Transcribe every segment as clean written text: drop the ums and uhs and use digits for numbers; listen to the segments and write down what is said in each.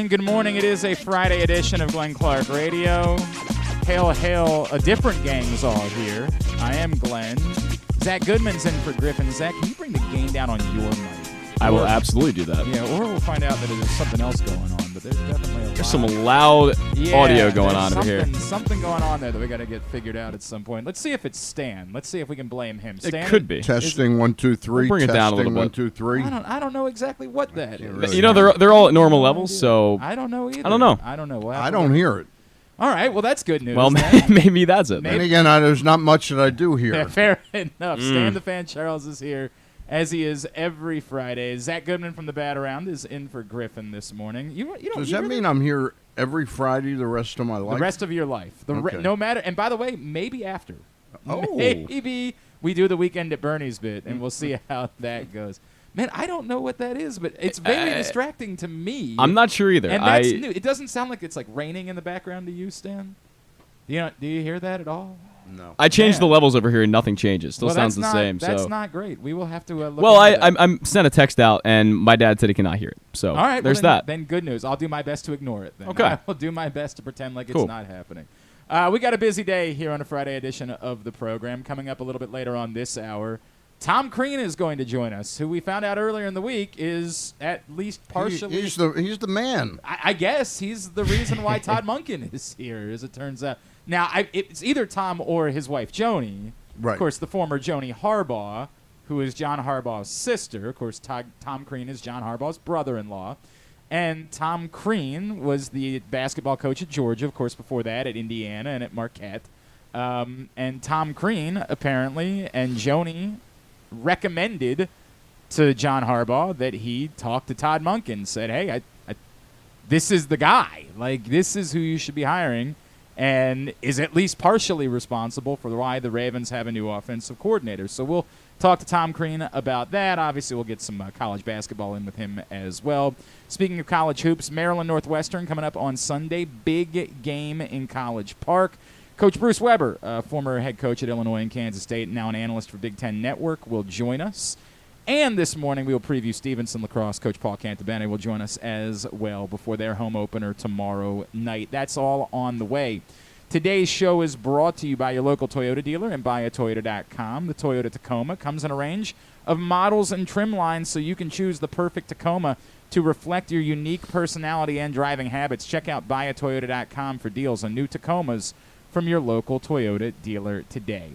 morning. Good morning. It is a Friday edition of Glenn Clark Radio. Hail, hail, a different gang's all here. I am Glenn. Zack Goodman's in for Griffin. Zack, can you bring the gain down on your mic? I will absolutely do that. Yeah, or we'll find out that there's something else going on, but there's definitely There's some loud audio going on over here. Something going on there that we got to get figured out at some point. Let's see if it's Stan. Let's see if we can blame him. Stan, it could be. Testing 1 2 3. We'll bring it down a little bit. 1 2 3. I don't know exactly what that is. Really you know, they're all at normal levels, so I don't know either. I don't know. I don't know. I don't hear it. All right, well, that's good news. Well, then. maybe that's it. And again, there's not much that I do here. Yeah, fair enough. Stan the Fan Charles is here, as he is every Friday. Zack Goodman from the Bataround is in for Griffin this morning. Does that mean I'm here every Friday the rest of my life? The rest of your life. Okay. No matter. And by the way, maybe after. Oh. Maybe we do the Weekend at Bernie's bit, and we'll see how that goes. Man, I don't know what that is, but it's very distracting to me. I'm not sure either. And that's new. It doesn't sound like it's like raining in the background to you, Stan. Do you hear that at all? No. I changed the levels over here and nothing changes. Still sounds the same. That's not great. We will have to look Well, into that. I'm sent a text out, and my dad said he cannot hear it. So all right, there's well, that. Then good news. I'll do my best to ignore it then. Okay. I will do my best to pretend like it's not happening. We got a busy day here on a Friday edition of the program. Coming up a little bit later on this hour, Tom Crean is going to join us, who we found out earlier in the week is at least partially... He's the man. I guess he's the reason why Todd Monken is here, as it turns out. Now, it's either Tom or his wife, Joni. Right. Of course, the former Joni Harbaugh, who is John Harbaugh's sister. Of course, Tom Crean is John Harbaugh's brother-in-law. And Tom Crean was the basketball coach at Georgia, of course, before that at Indiana and at Marquette. And Tom Crean, apparently, and Joni recommended to John Harbaugh that he talk to Todd Monken, said, hey, this is the guy. Like, this is who you should be hiring, and is at least partially responsible for why the Ravens have a new offensive coordinator. So we'll talk to Tom Crean about that. Obviously, we'll get some college basketball in with him as well. Speaking of college hoops, Maryland Northwestern coming up on Sunday. Big game in College Park. Coach Bruce Weber, former head coach at Illinois and Kansas State, now an analyst for Big Ten Network, will join us. And this morning we will preview Stevenson lacrosse. Coach Paul Cantabene will join us as well before their home opener tomorrow night. That's all on the way. Today's show is brought to you by your local Toyota dealer and buyatoyota.com. The Toyota Tacoma comes in a range of models and trim lines so you can choose the perfect Tacoma to reflect your unique personality and driving habits. Check out buyatoyota.com for deals on new Tacomas from your local Toyota dealer today.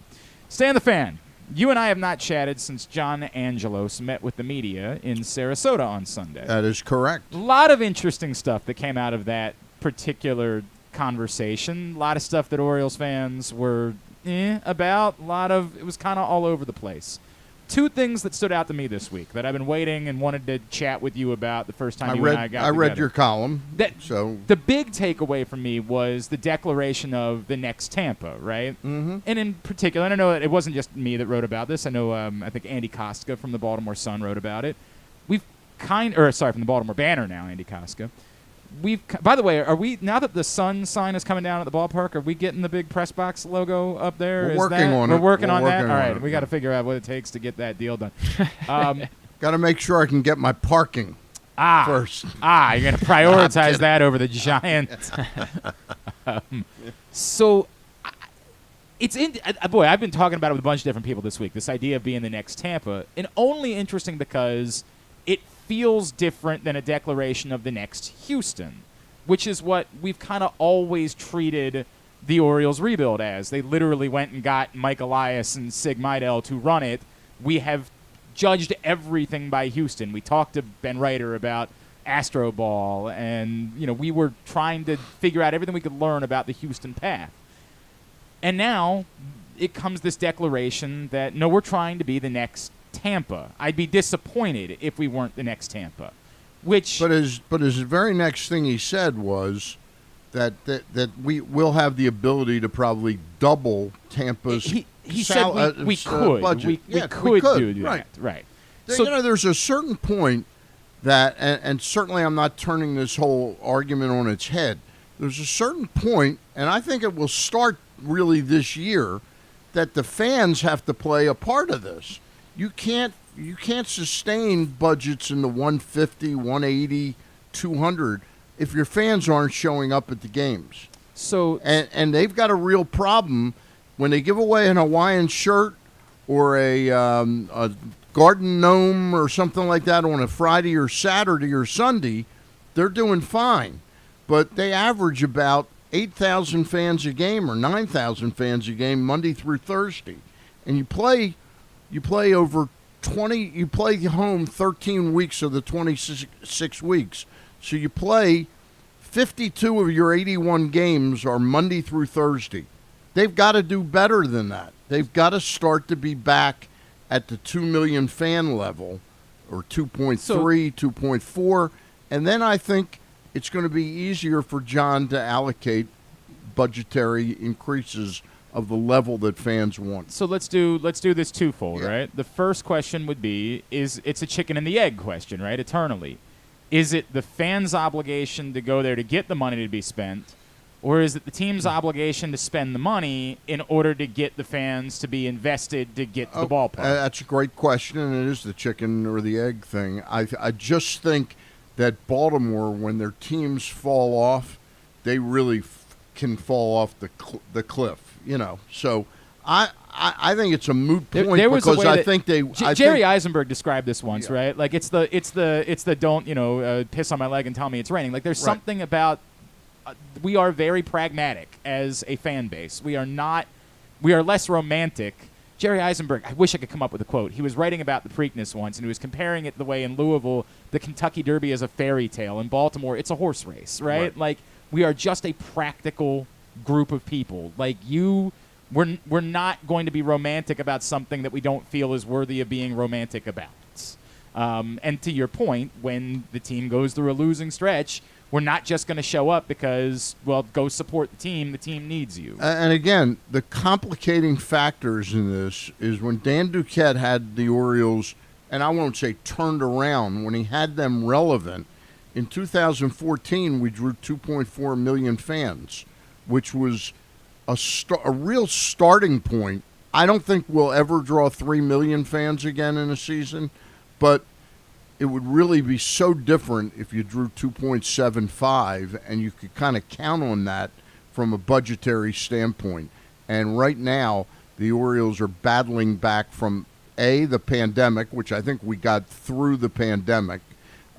Stan the Fan. You and I have not chatted since John Angelos met with the media in Sarasota on Sunday. That is correct. A lot of interesting stuff that came out of that particular conversation. A lot of stuff that Orioles fans were about. It was kind of all over the place. Two things that stood out to me this week that I've been waiting and wanted to chat with you about the first time I got together. I read your column. The big takeaway for me was the declaration of the Next Tampa, right? Mm-hmm. And in particular, and I know it wasn't just me that wrote about this. I know I think Andy Koska from the Baltimore Sun wrote about it. From the Baltimore Banner now, Andy Koska. By the way, are we, now that the Sun sign is coming down at the ballpark, are we getting the big PressBox logo up there? We're working on it. We're working on that? All right, we got to figure out what it takes to get that deal done. Got to make sure I can get my parking first. You're going to prioritize that over the Giants. I've been talking about it with a bunch of different people this week, this idea of being the next Tampa, and only interesting because it feels different than a declaration of the next Houston, which is what we've kind of always treated the Orioles rebuild as. They literally went and got Mike Elias and Sig Mejdal to run it. We have judged everything by Houston. We talked to Ben Reiter about Astro Ball, and we were trying to figure out everything we could learn about the Houston path. And now it comes this declaration that, no, we're trying to be the next Tampa. I'd be disappointed if we weren't the next Tampa. But his very next thing he said was that we will have the ability to probably double Tampa's. He said we could. Budget. We could do that. Right. So there's a certain point that, and certainly I'm not turning this whole argument on its head. There's a certain point, and I think it will start really this year, that the fans have to play a part of this. You can't sustain budgets in the 150, 180, 200 if your fans aren't showing up at the games. So And they've got a real problem when they give away an Hawaiian shirt or a garden gnome or something like that on a Friday or Saturday or Sunday. They're doing fine, but they average about 8,000 fans a game or 9,000 fans a game Monday through Thursday, and you play over 20. You play home 13 weeks of the 26 weeks, so you play 52 of your 81 games are Monday through Thursday. They've got to do better than that. They've got to start to be back at the 2 million fan level, or 2.3, 2.4, and then I think it's going to be easier for John to allocate budgetary increases of the level that fans want. So let's do this twofold, Yeah. right? The first question would be, it's a chicken and the egg question, right? Eternally. Is it the fans' obligation to go there to get the money to be spent, or is it the team's obligation to spend the money in order to get the fans to be invested to get to the ballpark? That's a great question, and it is the chicken or the egg thing. I just think that Baltimore, when their teams fall off, they really can fall off the cliff, you know. So I think it's a moot point There was a because way I that think they Jerry Eisenberg described this once, Yeah. right? Like it's the don't piss on my leg and tell me it's raining. Like there's Right. something about we are very pragmatic as a fan base. We are less romantic. Jerry Eisenberg, I wish I could come up with a quote. He was writing about the Preakness once, and he was comparing it the way in Louisville, the Kentucky Derby is a fairy tale. In Baltimore, it's a horse race, right? Like, we are just a practical group of people. Like, we're not going to be romantic about something that we don't feel is worthy of being romantic about. And to your point, when the team goes through a losing stretch, we're not just going to show up because, well, go support the team. The team needs you. And again, the complicating factors in this is when Dan Duquette had the Orioles, and I won't say turned around, when he had them relevant, in 2014 we drew 2.4 million fans, which was a real starting point. I don't think we'll ever draw 3 million fans again in a season, but it would really be so different if you drew 2.75 and you could kind of count on that from a budgetary standpoint. And right now, the Orioles are battling back from, the pandemic, which I think we got through the pandemic,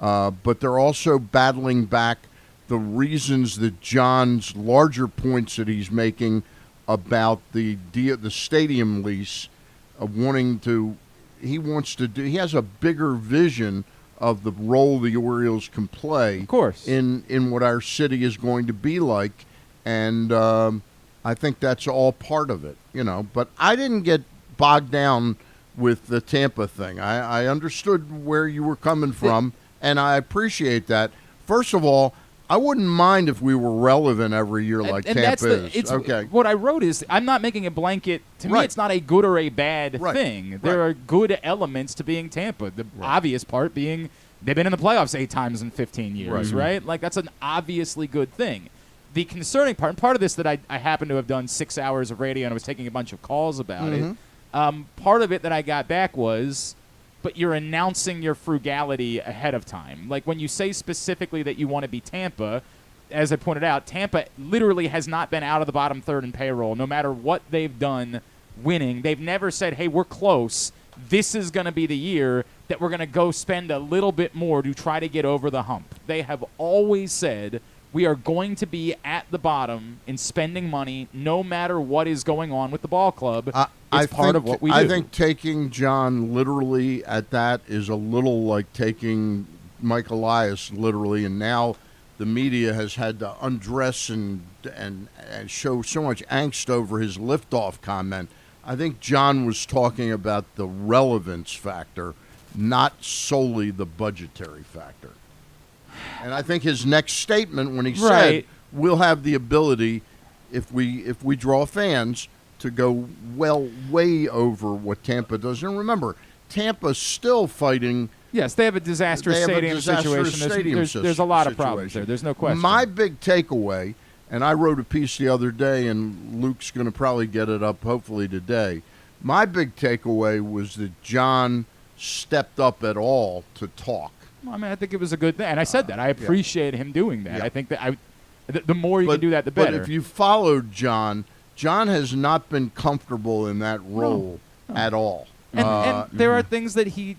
but they're also battling back the reasons that John's larger points that he's making about the stadium lease of wanting to, he has a bigger vision of the role the Orioles can play, Of course. in what our city is going to be like, and I think that's all part of it, you know. But I didn't get bogged down with the Tampa thing. I understood where you were coming from, and I appreciate that. First of all, I wouldn't mind if we were relevant every year like Tampa is. Okay. What I wrote is, I'm not making a blanket. To me, Right. it's not a good or a bad Right. thing. There are good elements to being Tampa. The obvious part being they've been in the playoffs 8 times in 15 years, right? Like, that's an obviously good thing. The concerning part, and part of this that I happen to have done 6 hours of radio and I was taking a bunch of calls about it, part of it that I got back was, but you're announcing your frugality ahead of time. Like, when you say specifically that you want to be Tampa, as I pointed out, Tampa literally has not been out of the bottom third in payroll, no matter what they've done winning. They've never said, hey, we're close. This is going to be the year that we're going to go spend a little bit more to try to get over the hump. They have always said, we are going to be at the bottom in spending money no matter what is going on with the ball club. It's part of what we do. I think taking John literally at that is a little like taking Mike Elias literally, and now the media has had to undress and show so much angst over his liftoff comment. I think John was talking about the relevance factor, not solely the budgetary factor. And I think his next statement when he said we'll have the ability, if we draw fans, to go way over what Tampa does. And remember, Tampa's still fighting. Yes, they have a disastrous stadium situation. There's a lot of problems there. There's no question. My big takeaway, and I wrote a piece the other day, and Luke's going to probably get it up hopefully today. My big takeaway was that John stepped up at all to talk. I mean, I think it was a good thing, and I said that. I appreciate him doing that. Yeah. I think that the more you can do that, the better. But if you followed John has not been comfortable in that role at all. And there are things that he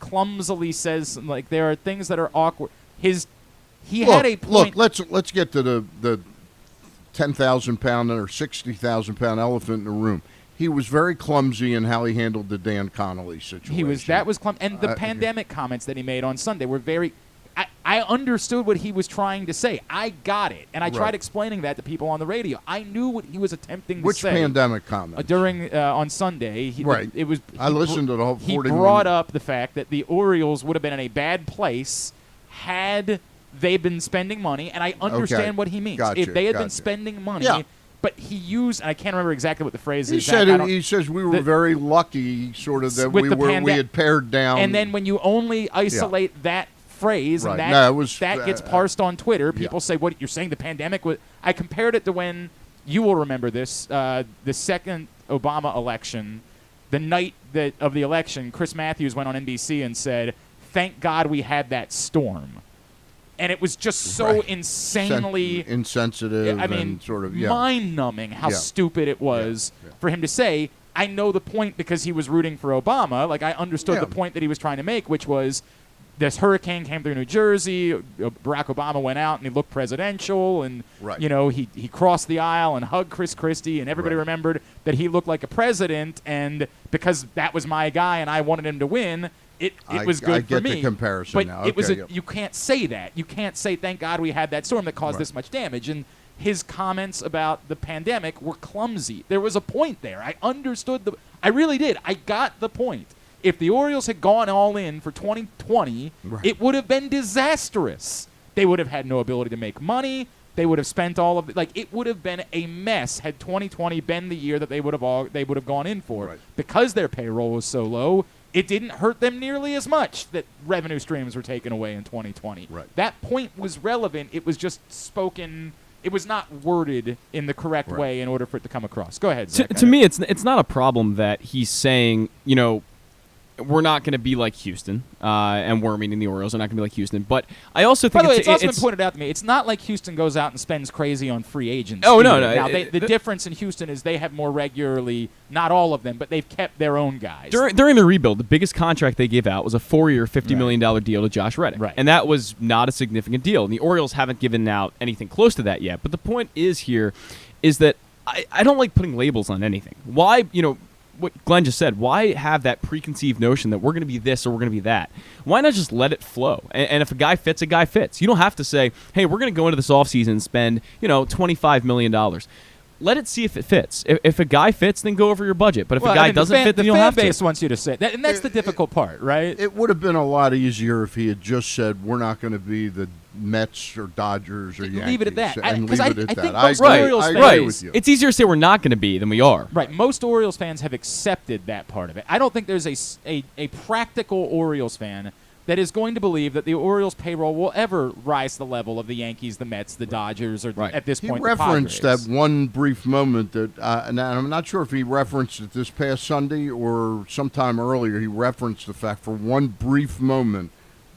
clumsily says, like there are things that are awkward. He had a point. Look, let's get to the 10,000-pound or 60,000-pound elephant in the room. He was very clumsy in how he handled the Dan Connolly situation. That was clumsy. And the pandemic comments that he made on Sunday were very. I understood what he was trying to say. I got it, and I tried explaining that to people on the radio. I knew what he was attempting to say. Which pandemic comment? During on Sunday, it was. I listened to the whole 40 He brought up the fact that the Orioles would have been in a bad place had they been spending money, and I understand what he means. Gotcha, if they had been spending money. Yeah. But he used, and I can't remember exactly what the phrase he is. He says we were very lucky, sort of, that we had pared down. And then when you only isolate that phrase, and that gets parsed on Twitter, people say, "What you're saying? The pandemic was." I compared it to when you will remember this, the second Obama election, the night of the election. Chris Matthews went on NBC and said, "Thank God we had that storm." And it was just so insanely insensitive. I mean, and sort of mind-numbing how stupid it was for him to say. I know the point because he was rooting for Obama. Like I understood the point that he was trying to make, which was this hurricane came through New Jersey. Barack Obama went out and he looked presidential, and he crossed the aisle and hugged Chris Christie, and everybody remembered that he looked like a president. And because that was my guy and I wanted him to win. It was good for me. I get the comparison but now. It was you can't say that. You can't say, thank God we had that storm that caused this much damage. And his comments about the pandemic were clumsy. There was a point there. I understood I really did. I got the point. If the Orioles had gone all in for 2020, it would have been disastrous. They would have had no ability to make money. They would have spent all of it. It would have been a mess had 2020 been the year that they would have gone in for. Because their payroll was so low, it didn't hurt them nearly as much that revenue streams were taken away in 2020. That point was relevant. It was just spoken. It was not worded in the correct way in order for it to come across. Go ahead, Zach. To me, it's not a problem that he's saying, we're not going to be like Houston, and we're meaning the Orioles are not going to be like Houston. But I also think by the way, it's also been pointed out to me. It's not like Houston goes out and spends crazy on free agents. Oh no. Now the difference in Houston is they have more regularly, not all of them, but they've kept their own guys. During the rebuild, the biggest contract they gave out was a 4-year, $50 million deal to Josh Reddick, and that was not a significant deal. And the Orioles haven't given out anything close to that yet. But the point is that I don't like putting labels on anything. Why, what Glenn just said, why have that preconceived notion that we're going to be this or we're going to be that? Why not just let it flow? And if a guy fits, a guy fits. You don't have to say, hey, we're going to go into this offseason and spend, $25 million. Let it see if it fits. If a guy fits, then go over your budget. But if a guy doesn't fit, then you don't have to. The fan base wants you to say that, and that's the difficult part, right? It would have been a lot easier if he had just said, we're not going to be the Mets or Dodgers or Yankees. Leave it at that. And leave it at that. I think most Orioles fans, agree with you. It's easier to say we're not going to be than we are. Right. Most Orioles fans have accepted that part of it. I don't think there's a practical Orioles fan that is going to believe that the Orioles payroll will ever rise to the level of the Yankees, the Mets, the Dodgers, or at this point, he referenced the Padres. that one brief moment that, and I'm not sure if he referenced it this past Sunday or sometime earlier. He referenced the fact for one brief moment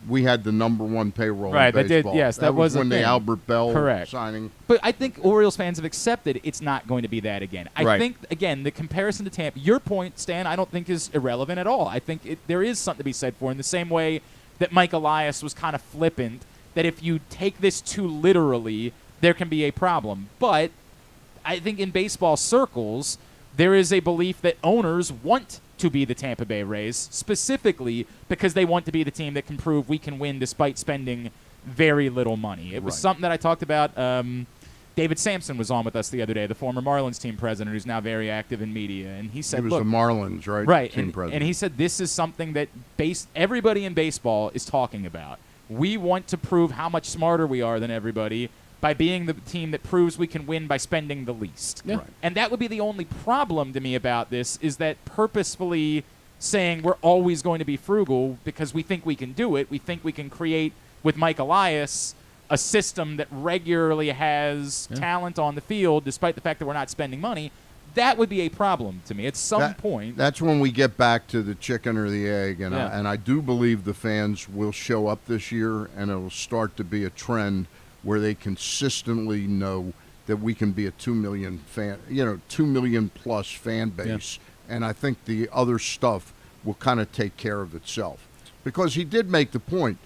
we had the number one payroll in baseball. That was when a the thing. Albert Bell Correct. signing. But I think Orioles fans have accepted it's not going to be that again. I think, again, the comparison to Tampa, your point, Stan, I don't think is irrelevant at all. I think there is something to be said for in the same way that Mike Elias was kind of flippant, that if you take this too literally, there can be a problem. But I think in baseball circles, there is a belief that owners want to be the Tampa Bay Rays, specifically because they want to be the team that can prove we can win despite spending very little money. It was something that I talked about. David Sampson was on with us the other day, the former Marlins team president, who's now very active in media, and he said, he was "Look, the Marlins, right? Right, team president. And he said this is something that everybody in baseball is talking about. We want to prove how much smarter we are than everybody by being the team that proves we can win by spending the least. Yeah. Right. And that would be the only problem to me about this, is that purposefully saying we're always going to be frugal because we think we can do it. We think we can create, with Mike Elias, a system that regularly has talent on the field despite the fact that we're not spending money. that would be a problem to me at some point. That's when we get back to the chicken or the egg, and Yeah. I do believe the fans will show up this year, and it will start to be a trend where they consistently know that we can be a 2 million fan, 2 million plus fan base, and I think the other stuff will kind of take care of itself. Because he did make the point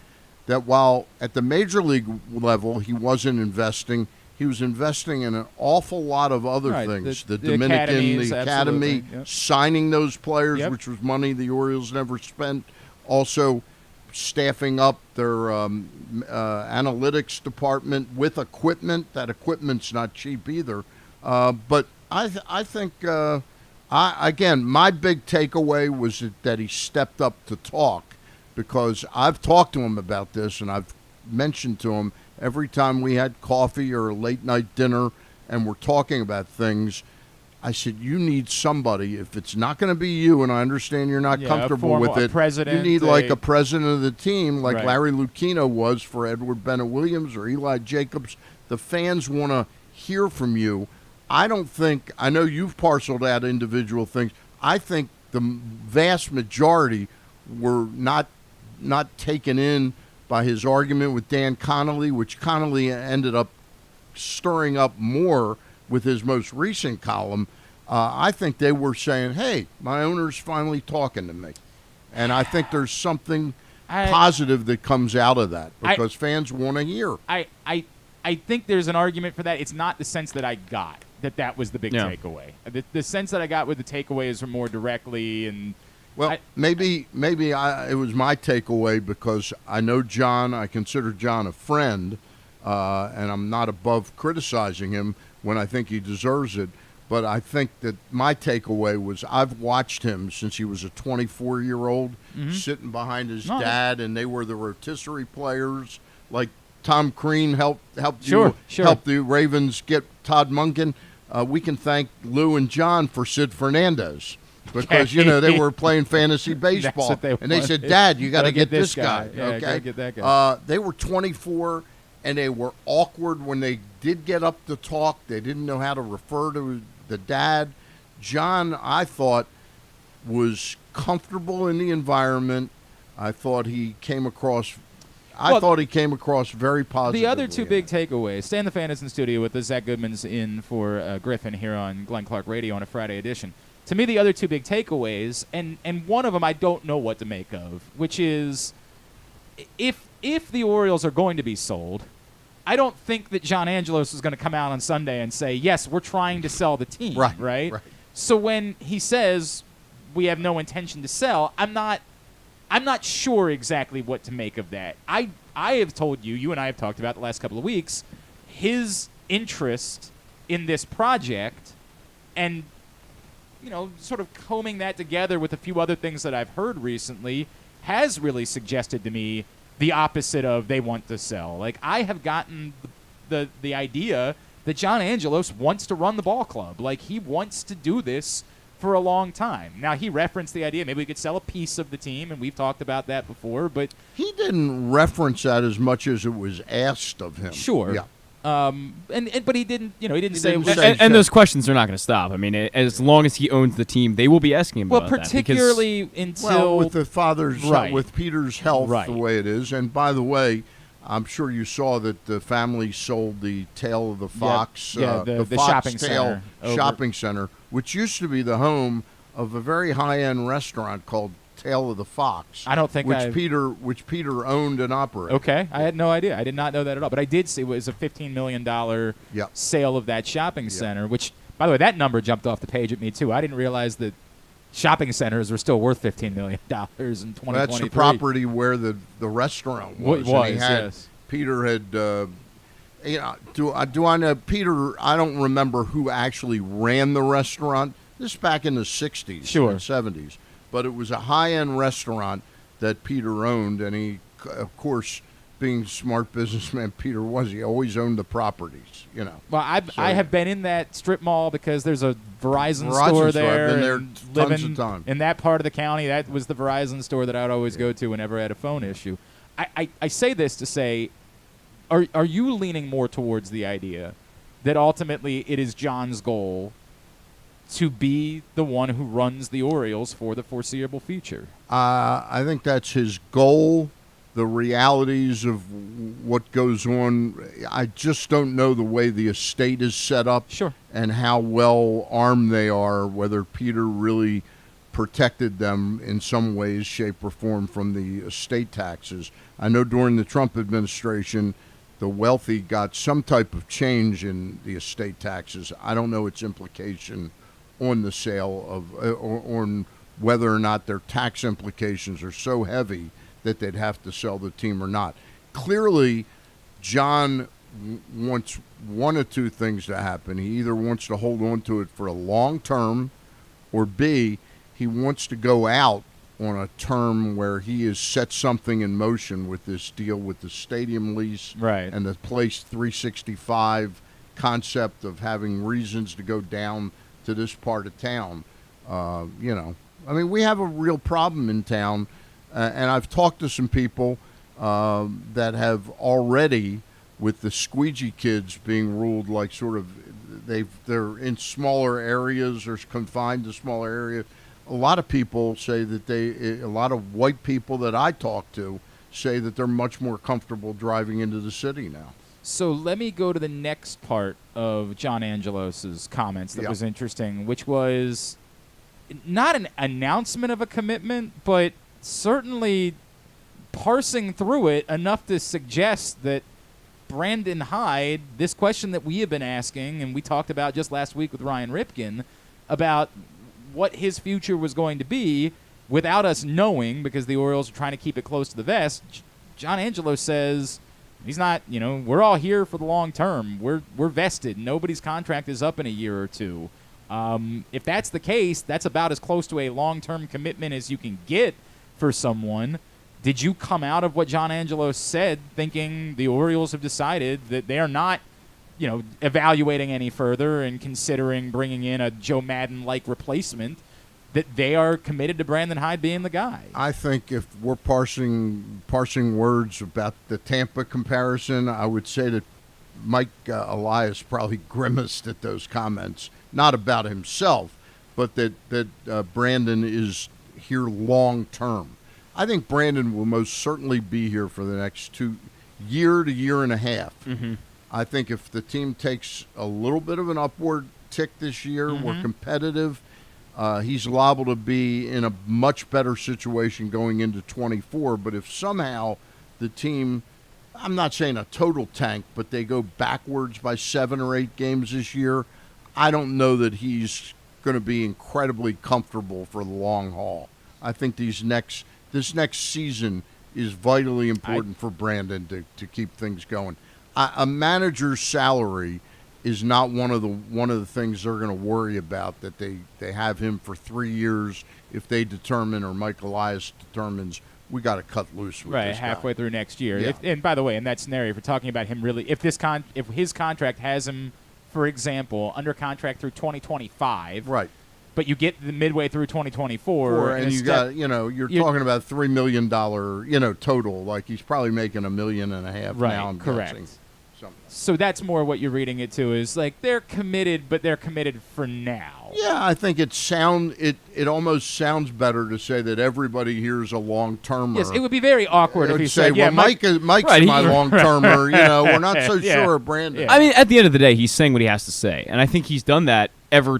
that while at the major league level he wasn't investing, he was investing in an awful lot of other things. The Dominican, academies, the academy, yep. signing those players, Yep. which was money the Orioles never spent. Also, staffing up their analytics department with equipment. That equipment's not cheap either. But I think, again, my big takeaway was that he stepped up to talk, because I've talked to him about this, and I've mentioned to him every time we had coffee or a late night dinner and we're talking about things, I said, you need somebody. If it's not going to be you, and I understand you're not comfortable with it, president, you need like a president of the team, like Right. Larry Lucchino was for Edward Bennett Williams or Eli Jacobs. The fans want to hear from you. I know you've parceled out individual things. I think the vast majority were not taken in by his argument with Dan Connolly, which Connolly ended up stirring up more with his most recent column. I think they were saying, hey, my owner's finally talking to me. And I think there's something positive that comes out of that, because fans want to hear. I think there's an argument for that. It's not the sense that I got that was the big takeaway. The sense that I got with the takeaways were more directly and. Well, maybe it was my takeaway, because I know John. I consider John a friend, and I'm not above criticizing him when I think he deserves it. But I think that my takeaway was I've watched him since he was a 24-year-old, sitting behind his dad, and they were the rotisserie players. Like Tom Crean helped the Ravens get Todd Monken. We can thank Lou and John for Sid Fernandez. Because, they were playing fantasy baseball. And they said, Dad, you got to get this guy. Yeah, okay? gotta get that guy. They were 24, and they were awkward when they did get up to talk. They didn't know how to refer to the dad. John, I thought, was comfortable in the environment. I thought he came across very positively. The other two big takeaways. Stan the Fan is in studio with us. Zack Goodman's in for Griffin here on Glenn Clark Radio on a Friday edition. To me, the other two big takeaways, and one of them I don't know what to make of, which is if the Orioles are going to be sold, I don't think that John Angelos is going to come out on Sunday and say, yes, we're trying to sell the team, right? So when he says we have no intention to sell, I'm not sure exactly what to make of that. I have told you and I have talked about the last couple of weeks, his interest in this project and sort of combing that together with a few other things that I've heard recently has really suggested to me the opposite of they want to sell. Like, I have gotten the idea that John Angelos wants to run the ball club. Like, he wants to do this for a long time. Now, he referenced the idea maybe we could sell a piece of the team, and we've talked about that before, but he didn't reference that as much as it was asked of him. Sure. Yeah. But he didn't. He didn't say. And those questions are not going to stop. I mean, as long as he owns the team, they will be asking him about that. Well, particularly until with the father's with Peter's health the way it is. And by the way, I'm sure you saw that the family sold the Tail of the Fox, the Fox shopping Tail center shopping center, which used to be the home of a very high-end restaurant called Tail of the Fox. I don't think which Peter owned and operated. Okay, I had no idea. I did not know that at all. But I did see it was a $15 million sale of that shopping center. Which, by the way, that number jumped off the page at me too. I didn't realize that shopping centers were still worth $15 million in 2023. That's the property where the restaurant was. Yes. Peter had. Do I know Peter? I don't remember who actually ran the restaurant. This is back in the 60s and 70s. But it was a high-end restaurant that Peter owned, and he, of course, being a smart businessman Peter was, he always owned the properties, Well, I have been in that strip mall because there's a Verizon store there. I've been there tons of time. In that part of the county, that was the Verizon store that I would always go to whenever I had a phone issue. I say this to say, are you leaning more towards the idea that ultimately it is John's goal to be the one who runs the Orioles for the foreseeable future? I think that's his goal. The realities of what goes on, I just don't know the way the estate is set up. Sure. And how well armed they are, whether Peter really protected them in some ways, shape, or form from the estate taxes. I know during the Trump administration, the wealthy got some type of change in the estate taxes. I don't know its implication on the sale of, or on whether or not their tax implications are so heavy that they'd have to sell the team or not. Clearly, John wants one of two things to happen. He either wants to hold on to it for a long term, or B, he wants to go out on a term where he has set something in motion with this deal with the stadium lease and the Place 365 concept of having reasons to go down to this part of town. We have a real problem in town. And I've talked to some people that have already, with the squeegee kids being ruled like sort of they're in smaller areas or confined to smaller areas. A lot of people say that a lot of white people that I talk to say that they're much more comfortable driving into the city now. So let me go to the next part of John Angelos's comments that was interesting, which was not an announcement of a commitment, but certainly parsing through it enough to suggest that Brandon Hyde, this question that we have been asking, and we talked about just last week with Ryan Ripken, about what his future was going to be without us knowing, because the Orioles are trying to keep it close to the vest. John Angelos says he's not, we're all here for the long term. We're vested. Nobody's contract is up in a year or two. If that's the case, that's about as close to a long-term commitment as you can get for someone. Did you come out of what John Angelos said thinking the Orioles have decided that they are not, evaluating any further and considering bringing in a Joe Madden-like replacement, that they are committed to Brandon Hyde being the guy? I think if we're parsing words about the Tampa comparison, I would say that Mike Elias probably grimaced at those comments, not about himself, but that Brandon is here long term. I think Brandon will most certainly be here for the next year to year and a half. Mm-hmm. I think if the team takes a little bit of an upward tick this year, we're competitive, he's liable to be in a much better situation going into 24. But if somehow the team, I'm not saying a total tank, but they go backwards by 7 or 8 games this year, I don't know that he's going to be incredibly comfortable for the long haul. I think this next season is vitally important for Brandon to keep things going. A manager's salary is not one of the things they're going to worry about, that they have him for 3 years if they determine, or Mike Elias determines, we got to cut loose with this guy. Halfway through next year. Yeah. And by the way, in that scenario, if we're talking about him really, if his contract has him, for example, under contract through 2025, right? But you get the midway through 2024, and you're talking about $3 million, total. Like he's probably making $1.5 million now. I'm correct. guessing. So that's more what you're reading it to, is like they're committed, but they're committed for now. Yeah, I think it almost sounds better to say that everybody here is a long-termer. Yes, it would be very awkward if he said, well, Mike's my long-termer. We're not so sure of Brandon. Yeah. I mean, at the end of the day, he's saying what he has to say, and I think he's done that every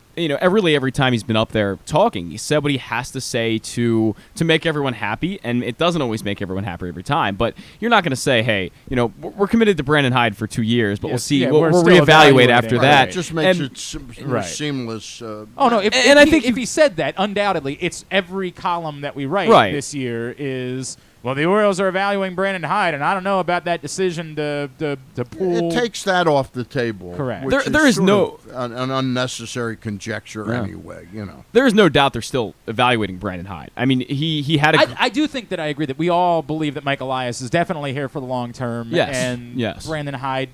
time he's been up there talking. He said what he has to say to make everyone happy, and it doesn't always make everyone happy every time. But you're not going to say, hey, we're committed to Brandon Hyde for 2 years, but we'll see. Yeah, we'll reevaluate after that. It just makes it seamless. I think if he said that, undoubtedly, it's every column that we write this year is, well, the Orioles are evaluating Brandon Hyde, and I don't know about that decision to pull. It takes that off the table. Correct. There is no an unnecessary conjecture anyway. There is no doubt they're still evaluating Brandon Hyde. I mean, he had a. I do think that I agree that we all believe that Mike Elias is definitely here for the long term. Yes. And Brandon Hyde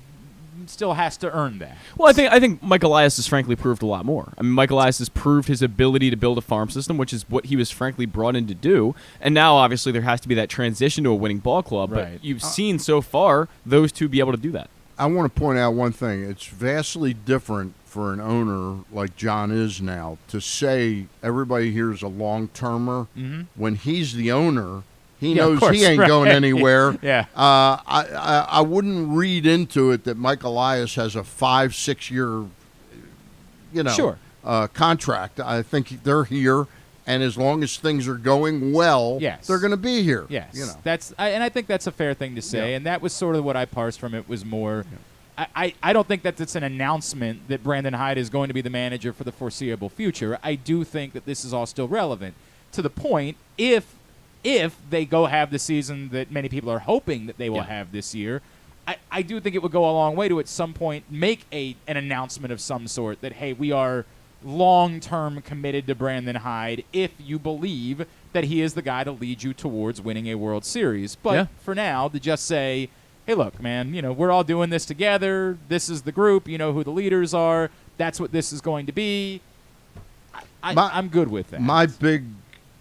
still has to earn that. Well, I think Mike Elias has frankly proved a lot more. I mean, Mike Elias has proved his ability to build a farm system, which is what he was frankly brought in to do. And now, obviously, there has to be that transition to a winning ball club. Right. But you've seen so far those two be able to do that. I want to point out one thing. It's vastly different for an owner like John is now to say everybody here is a long-termer. When he's the owner, he knows he ain't going anywhere. I wouldn't read into it that Mike Elias has a 5-6 year, contract. I think they're here. And as long as things are going well, they're going to be here. Yes, and I think that's a fair thing to say. And that was sort of what I parsed from it was more. I don't think that it's an announcement that Brandon Hyde is going to be the manager for the foreseeable future. I do think that this is all still relevant to the point. If they go have the season that many people are hoping that they will have this year, I do think it would go a long way to at some point make an announcement of some sort that hey, we are long-term committed to Brandon Hyde if you believe that he is the guy to lead you towards winning a World Series. But for now, to just say, hey, look, man, we're all doing this together. This is the group. You know who the leaders are. That's what this is going to be. I'm good with that. My big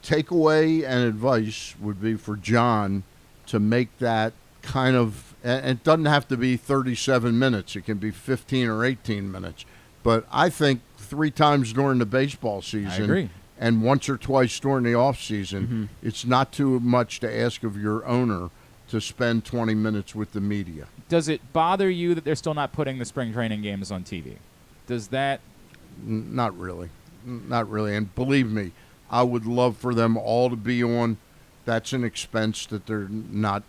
takeaway and advice would be for John to make that kind of, and it doesn't have to be 37 minutes. It can be 15 or 18 minutes. But I think 3 times during the baseball season, I agree, and once or twice during the off season, it's not too much to ask of your owner to spend 20 minutes with the media. Does it bother you that they're still not putting the spring training games on TV? Does that? Not really. Not really. And believe me, I would love for them all to be on. That's an expense that they're not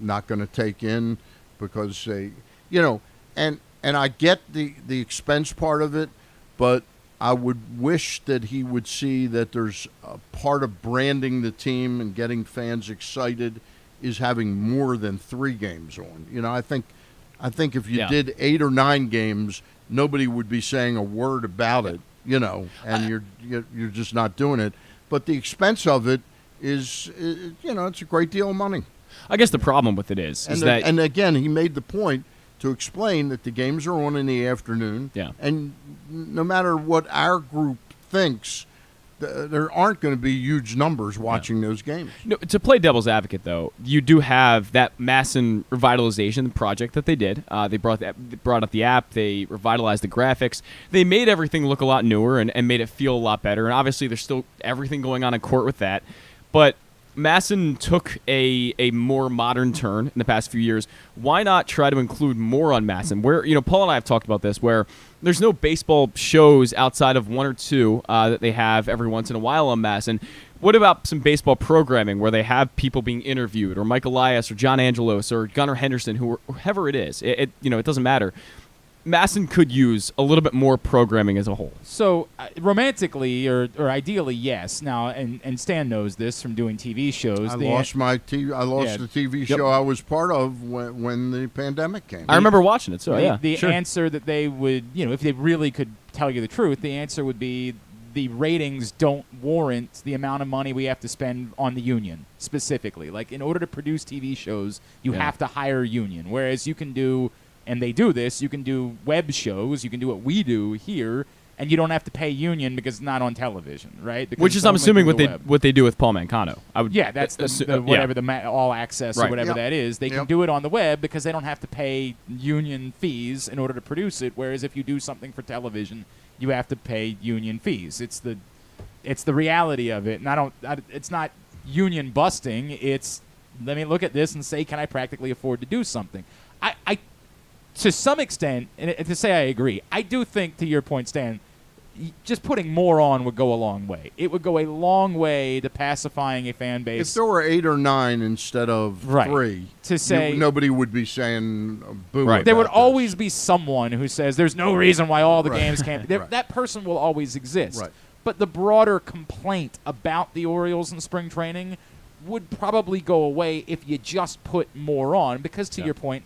going to take in because they, and I get the expense part of it, but I would wish that he would see that there's a part of branding the team and getting fans excited is having more than 3 games on. I think if you did 8 or 9 games, nobody would be saying a word about it, and you're just not doing it. But the expense of it is, it's a great deal of money. I guess the problem with it is that, and again, he made the point to explain that the games are on in the afternoon. And no matter what our group thinks, there aren't going to be huge numbers watching those games. To play devil's advocate, though, you do have that Masson revitalization project that they did. They brought up the app. They revitalized the graphics. They made everything look a lot newer and made it feel a lot better. And obviously, there's still everything going on in court with that. But Masson took a more modern turn in the past few years. Why not try to include more on Masson? Where Paul and I have talked about this, where there's no baseball shows outside of 1 or 2 that they have every once in a while on Masson. What about some baseball programming where they have people being interviewed, or Mike Elias, or John Angelos, or Gunnar Henderson, whoever it is? It doesn't matter. Masson could use a little bit more programming as a whole. So, romantically or ideally, yes. Now, and Stan knows this from doing TV shows. I lost the TV show I was part of when the pandemic came. I remember watching it. So the answer that they would, if they really could tell you the truth, the answer would be the ratings don't warrant the amount of money we have to spend on the union specifically. Like, in order to produce TV shows, you have to hire a union. Whereas you can do. And they do this. You can do web shows. You can do what we do here, and you don't have to pay union because it's not on television, right? Because which is, I'm assuming, what they do with Paul Mancano. That's the all access or whatever that is. They can do it on the web because they don't have to pay union fees in order to produce it. Whereas if you do something for television, you have to pay union fees. It's the reality of it, and it's not union busting. It's let me look at this and say, can I practically afford to do something? I to some extent, and to say I agree, I do think, to your point, Stan, just putting more on would go a long way. It would go a long way to pacifying a fan base. If there were 8 or 9 instead of 3, to say nobody would be saying boo. Right. There would always be someone who says there's no reason why all the games can't be. That person will always exist. Right. But the broader complaint about the Orioles in spring training would probably go away if you just put more on, because to your point,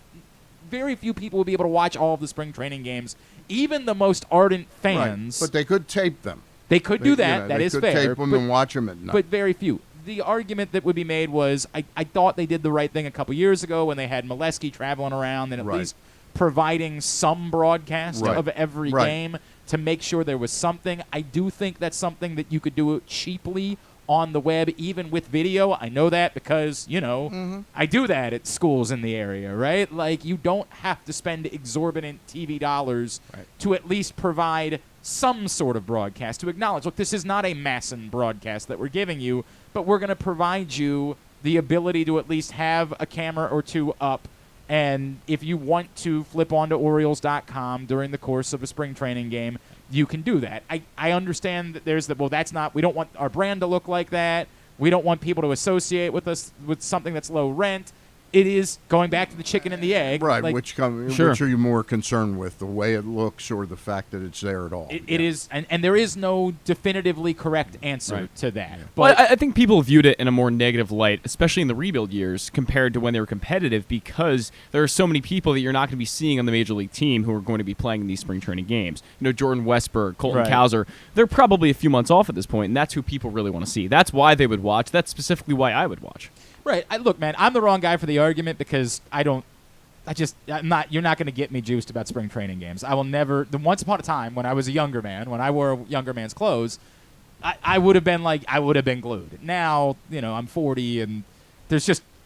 very few people will be able to watch all of the spring training games, even the most ardent fans. Right. But they could tape them. They could do that. That is fair. They could tape them and watch them at night. But very few. The argument that would be made was I thought they did the right thing a couple years ago when they had Molesky traveling around and at least providing some broadcast of every game to make sure there was something. I do think that's something that you could do cheaply on the web, even with video. I know that because, I do that at schools in the area, right? Like, you don't have to spend exorbitant TV dollars to at least provide some sort of broadcast to acknowledge, look, this is not a Masson broadcast that we're giving you, but we're going to provide you the ability to at least have a camera or two up. And if you want to flip onto Orioles.com during the course of a spring training game, you can do that. I understand that we don't want our brand to look like that. We don't want people to associate with us with something that's low rent. It is going back to the chicken and the egg. Right, like, which are you more concerned with, the way it looks or the fact that it's there at all? It is, and there is no definitively correct answer to that. Yeah. But well, I think people viewed it in a more negative light, especially in the rebuild years, compared to when they were competitive, because there are so many people that you're not going to be seeing on the Major League team who are going to be playing in these spring training games. Jordan Westberg, Colton Cowser, they're probably a few months off at this point, and that's who people really want to see. That's why they would watch. That's specifically why I would watch. Right. Look, man, I'm the wrong guy for the argument because you're not going to get me juiced about spring training games. I will never. Once upon a time, when I was a younger man, when I wore a younger man's clothes, I would have been glued. Now, I'm 40 and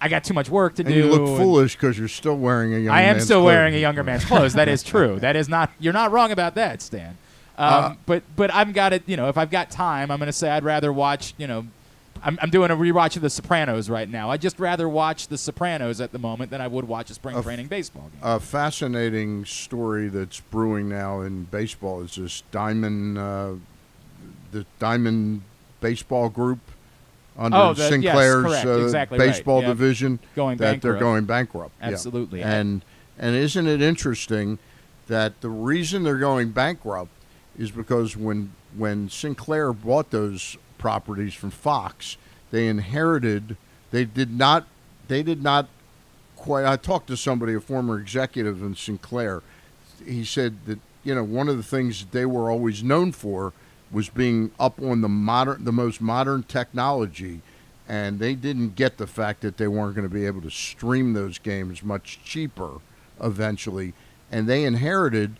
I got too much work to do. You look foolish because you're still wearing a younger man's clothes. I am still wearing a younger man's clothes. That is true. That is not. You're not wrong about that, Stan. But I've got it. If I've got time, I'm going to say I'd rather watch. I'm doing a rewatch of The Sopranos right now. I'd just rather watch The Sopranos at the moment than I would watch a spring training baseball game. A fascinating story that's brewing now in baseball is this the Diamond Baseball Group under Sinclair's baseball division they're going bankrupt. Absolutely. Yeah. And isn't it interesting that the reason they're going bankrupt is because when Sinclair bought those properties from Fox, they did not quite. I talked to somebody, a former executive in Sinclair. He said that one of the things that they were always known for was being up on the most modern technology, and they didn't get the fact that they weren't going to be able to stream those games much cheaper eventually, and they inherited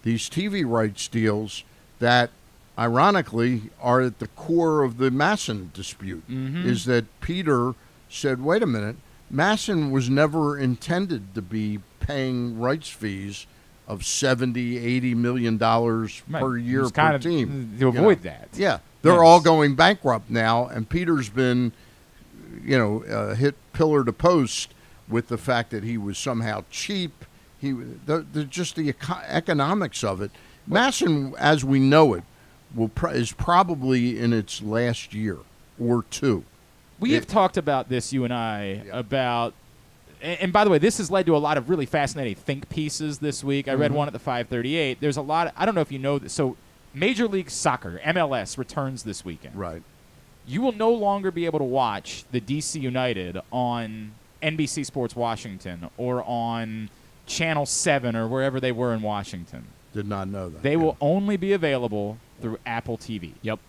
these TV rights deals that ironically are at the core of the Masson dispute. Is that Peter said, wait a minute, Masson was never intended to be paying rights fees of $70-80 million per year per team. To avoid that. Yeah. They're all going bankrupt now, and Peter's been, hit pillar to post with the fact that he was somehow cheap. Just the economics of it. Masson, as we know it, is probably in its last year or two. We have talked about this, you and I, about, and by the way, this has led to a lot of really fascinating think pieces this week. I read one at the 538. There's a lot, I don't know if you know this, so Major League Soccer, MLS, returns this weekend. Right. You will no longer be able to watch the DC United on NBC Sports Washington or on Channel 7 or wherever they were in Washington. Did not know that. They will only be available through Apple TV. Yep.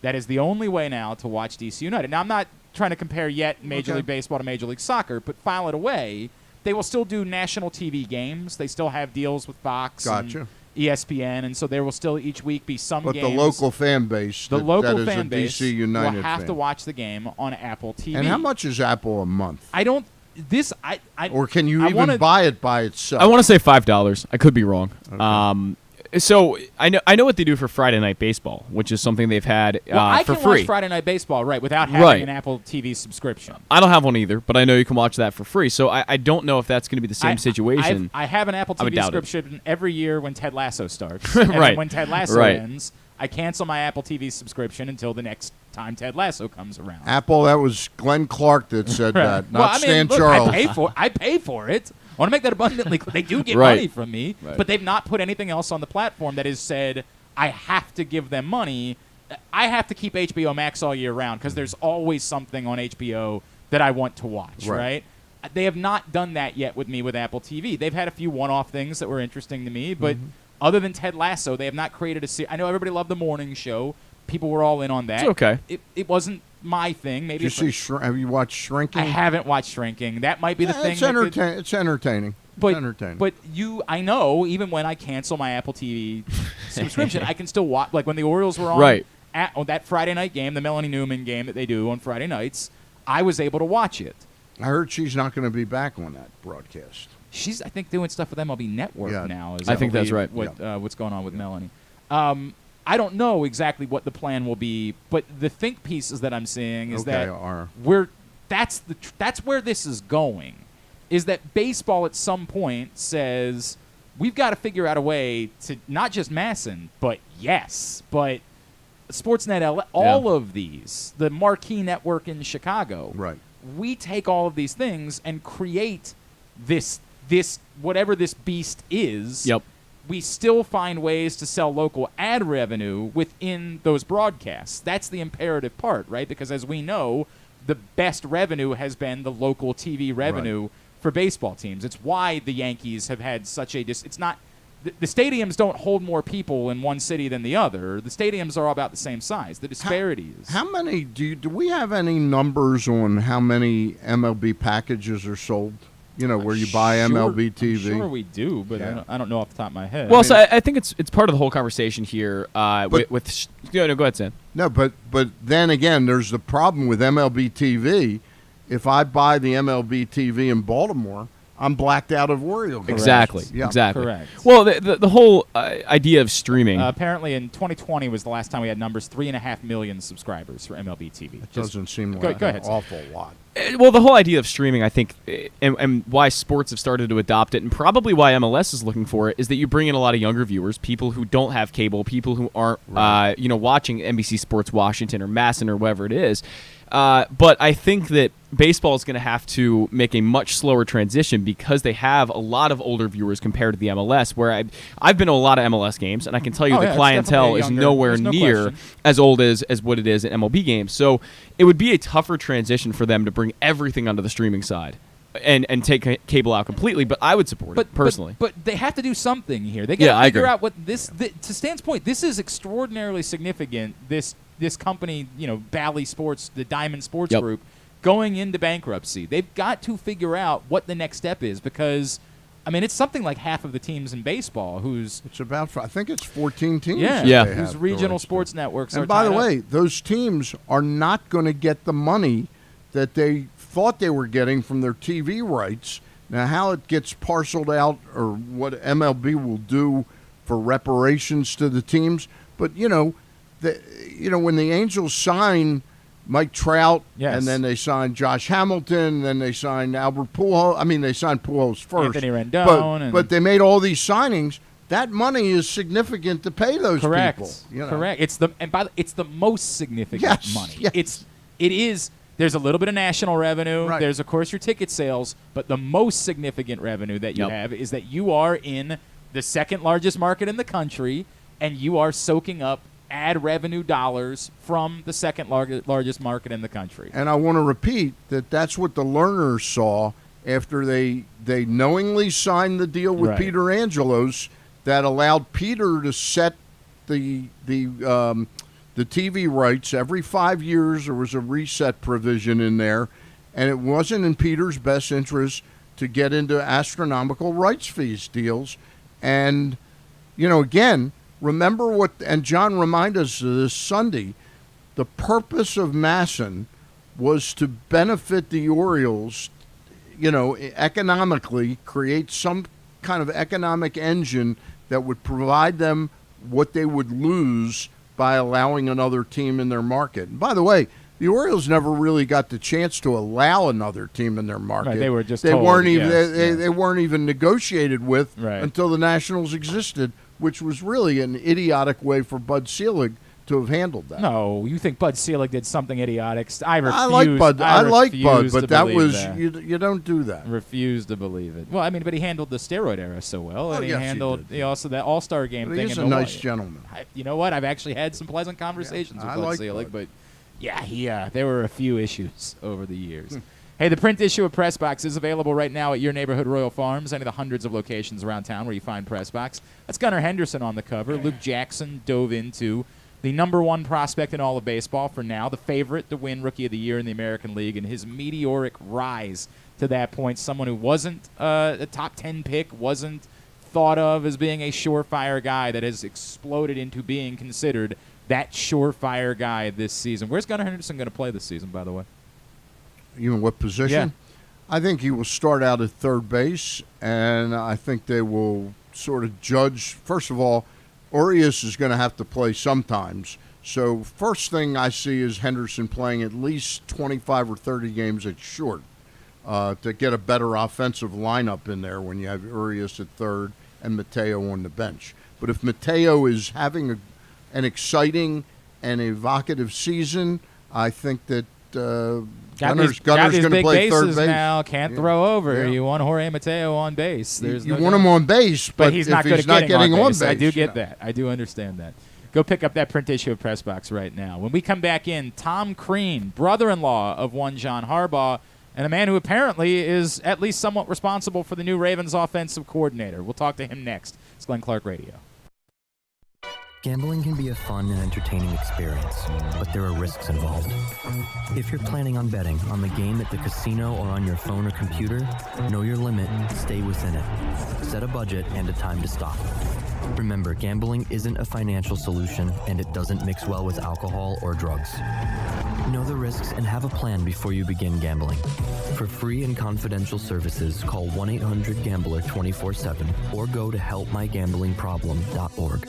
That is the only way now to watch DC United. Now, I'm not trying to compare yet Major League Baseball to Major League Soccer, but file it away. They will still do national TV games. They still have deals with Fox and ESPN, and so there will still each week be some games. But the local fan base, that is a DC United will have to watch the game on Apple TV. And how much is Apple a month? I don't. Or can you even buy it by itself? I want to say $5. I could be wrong. Okay. So I know what they do for Friday Night Baseball, which is something they've had for free. I can watch Friday Night Baseball without having an Apple TV subscription. I don't have one either, but I know you can watch that for free. So I don't know if that's going to be the same situation. I have an Apple TV subscription every year when Ted Lasso starts. And then when Ted Lasso ends, I cancel my Apple TV subscription until the next time Ted Lasso comes around. Apple, that was Glenn Clark that said that, not Stan Charles. I pay for it. I want to make that abundantly clear. They do get money from me, but they've not put anything else on the platform that has said, I have to give them money. I have to keep HBO Max all year round because there's always something on HBO that I want to watch, right? They have not done that yet with me with Apple TV. They've had a few one-off things that were interesting to me, but other than Ted Lasso, they have not created a series. I know everybody loved the morning show. People were all in on that. It's okay. It wasn't my thing. Maybe have you watched Shrinking? I haven't watched Shrinking. That might be the thing. It's entertaining. But I know even when I cancel my Apple TV subscription, I can still watch. Like when the Orioles were on, on that Friday night game, the Melanie Newman game that they do on Friday nights, I was able to watch it. I heard she's not going to be back on that broadcast. She's, I think, doing stuff with MLB Network now. I think that's right. What's going on with Melanie? I don't know exactly what the plan will be, but the think pieces that I'm seeing is that's where this is going. Is that baseball at some point says we've got to figure out a way to not just Masson, but Sportsnet LA, all of these, the marquee network in Chicago. Right. We take all of these things and create this whatever this beast is. Yep. We still find ways to sell local ad revenue within those broadcasts. That's the imperative part, right? Because as we know, the best revenue has been the local TV revenue for baseball teams. It's why the Yankees have had such a it's not the stadiums don't hold more people in one city than the other. The stadiums are all about the same size. The disparity is. How many do we have any numbers on how many MLB packages are sold? You know, where you buy MLB TV. I'm sure we do, but I don't know off the top of my head. Well, I think it's part of the whole conversation here. Go ahead, Sam. No, but then again, there's the problem with MLB TV. If I buy the MLB TV in Baltimore, I'm blacked out of Oriole. Exactly. Yeah. Exactly. Correct. Well, the whole idea of streaming. Apparently, in 2020 was the last time we had numbers 3.5 million subscribers for MLB TV. It doesn't seem like go ahead, an awful lot. Well, the whole idea of streaming, I think, and why sports have started to adopt it, and probably why MLS is looking for it, is that you bring in a lot of younger viewers, people who don't have cable, people who aren't, watching NBC Sports Washington or Masson or whatever it is. But I think that baseball is going to have to make a much slower transition because they have a lot of older viewers compared to the MLS, where I've been to a lot of MLS games, and I can tell you the clientele is nowhere near as old as what it is at MLB games. So it would be a tougher transition for them to bring everything onto the streaming side and take cable out completely, but I would support it personally. But they have to do something here. They got to figure out what this to Stan's point, this is extraordinarily significant, this company, Bally Sports, the Diamond Sports Group, going into bankruptcy. They've got to figure out what the next step is because, it's something like half of the teams in baseball It's about, I think it's 14 teams. Yeah. Whose regional sports networks are And by the tied way, up. those teams are not going to get the money that they thought they were getting from their TV rights. Now, how it gets parceled out or what MLB will do for reparations to the teams, but, when the Angels sign Mike Trout, and then they signed Josh Hamilton, then they signed Albert Pujols. They signed Pujols first. Anthony Rendon. But they made all these signings. That money is significant to pay those people. Correct. It's the most significant money. Yes. It is. There's a little bit of national revenue. Right. There's, of course, your ticket sales. But the most significant revenue that you have is that you are in the second largest market in the country, and you are soaking up ad revenue dollars from the second largest market in the country. And I want to repeat that's what the Lerners saw after they knowingly signed the deal with Peter Angelos that allowed Peter to set the TV rights every 5 years. There was a reset provision in there, and it wasn't in Peter's best interest to get into astronomical rights fees deals. And, again, remember and John reminded us this Sunday, the purpose of Masson was to benefit the Orioles, economically, create some kind of economic engine that would provide them what they would lose by allowing another team in their market. And by the way, the Orioles never really got the chance to allow another team in their market. Right, they were just they told, weren't even they weren't even negotiated with until the Nationals existed, which was really an idiotic way for Bud Selig to have handled that. No, you think Bud Selig did something idiotic? I like Bud. I like Bud, but that was that. You don't do that. Refuse to believe it. Well, but he handled the steroid era so well, and he handled also that All-Star game but thing. He's a nice gentleman. You know what? I've actually had some pleasant conversations with Bud Selig, but there were a few issues over the years. Hey, the print issue of PressBox is available right now at your neighborhood Royal Farms, any of the hundreds of locations around town where you find PressBox. That's Gunnar Henderson on the cover. Luke Jackson dove into the #1 prospect in all of baseball for now, the favorite to win Rookie of the Year in the American League, and his meteoric rise to that point. Someone who wasn't a top 10 pick, wasn't thought of as being a surefire guy that has exploded into being considered that surefire guy this season. Where's Gunnar Henderson going to play this season, by the way? You mean what position? Yeah. I think he will start out at third base, and I think they will sort of judge. First of all, Orioles is going to have to play sometimes. So first thing I see is Henderson playing at least 25 or 30 games at short to get a better offensive lineup in there when you have Urias at third and Mateo on the bench. But if Mateo is having an exciting and evocative season, I think that Gunner's going to play third base now. Can't throw over. You want Jorge Mateo on base. You want him on base, but he's if not he's not getting on base. I do get that. I do understand that. Go pick up that print issue of PressBox right now. When we come back in, Tom Crean, brother-in-law of one John Harbaugh, and a man who apparently is at least somewhat responsible for the new Ravens offensive coordinator. We'll talk to him next. It's Glenn Clark Radio. Gambling can be a fun and entertaining experience, but there are risks involved. If you're planning on betting on the game at the casino or on your phone or computer, know your limit, stay within it. Set a budget and a time to stop. Remember, gambling isn't a financial solution, and it doesn't mix well with alcohol or drugs. Know the risks and have a plan before you begin gambling. For free and confidential services, call 1-800-GAMBLER 24/7 or go to helpmygamblingproblem.org.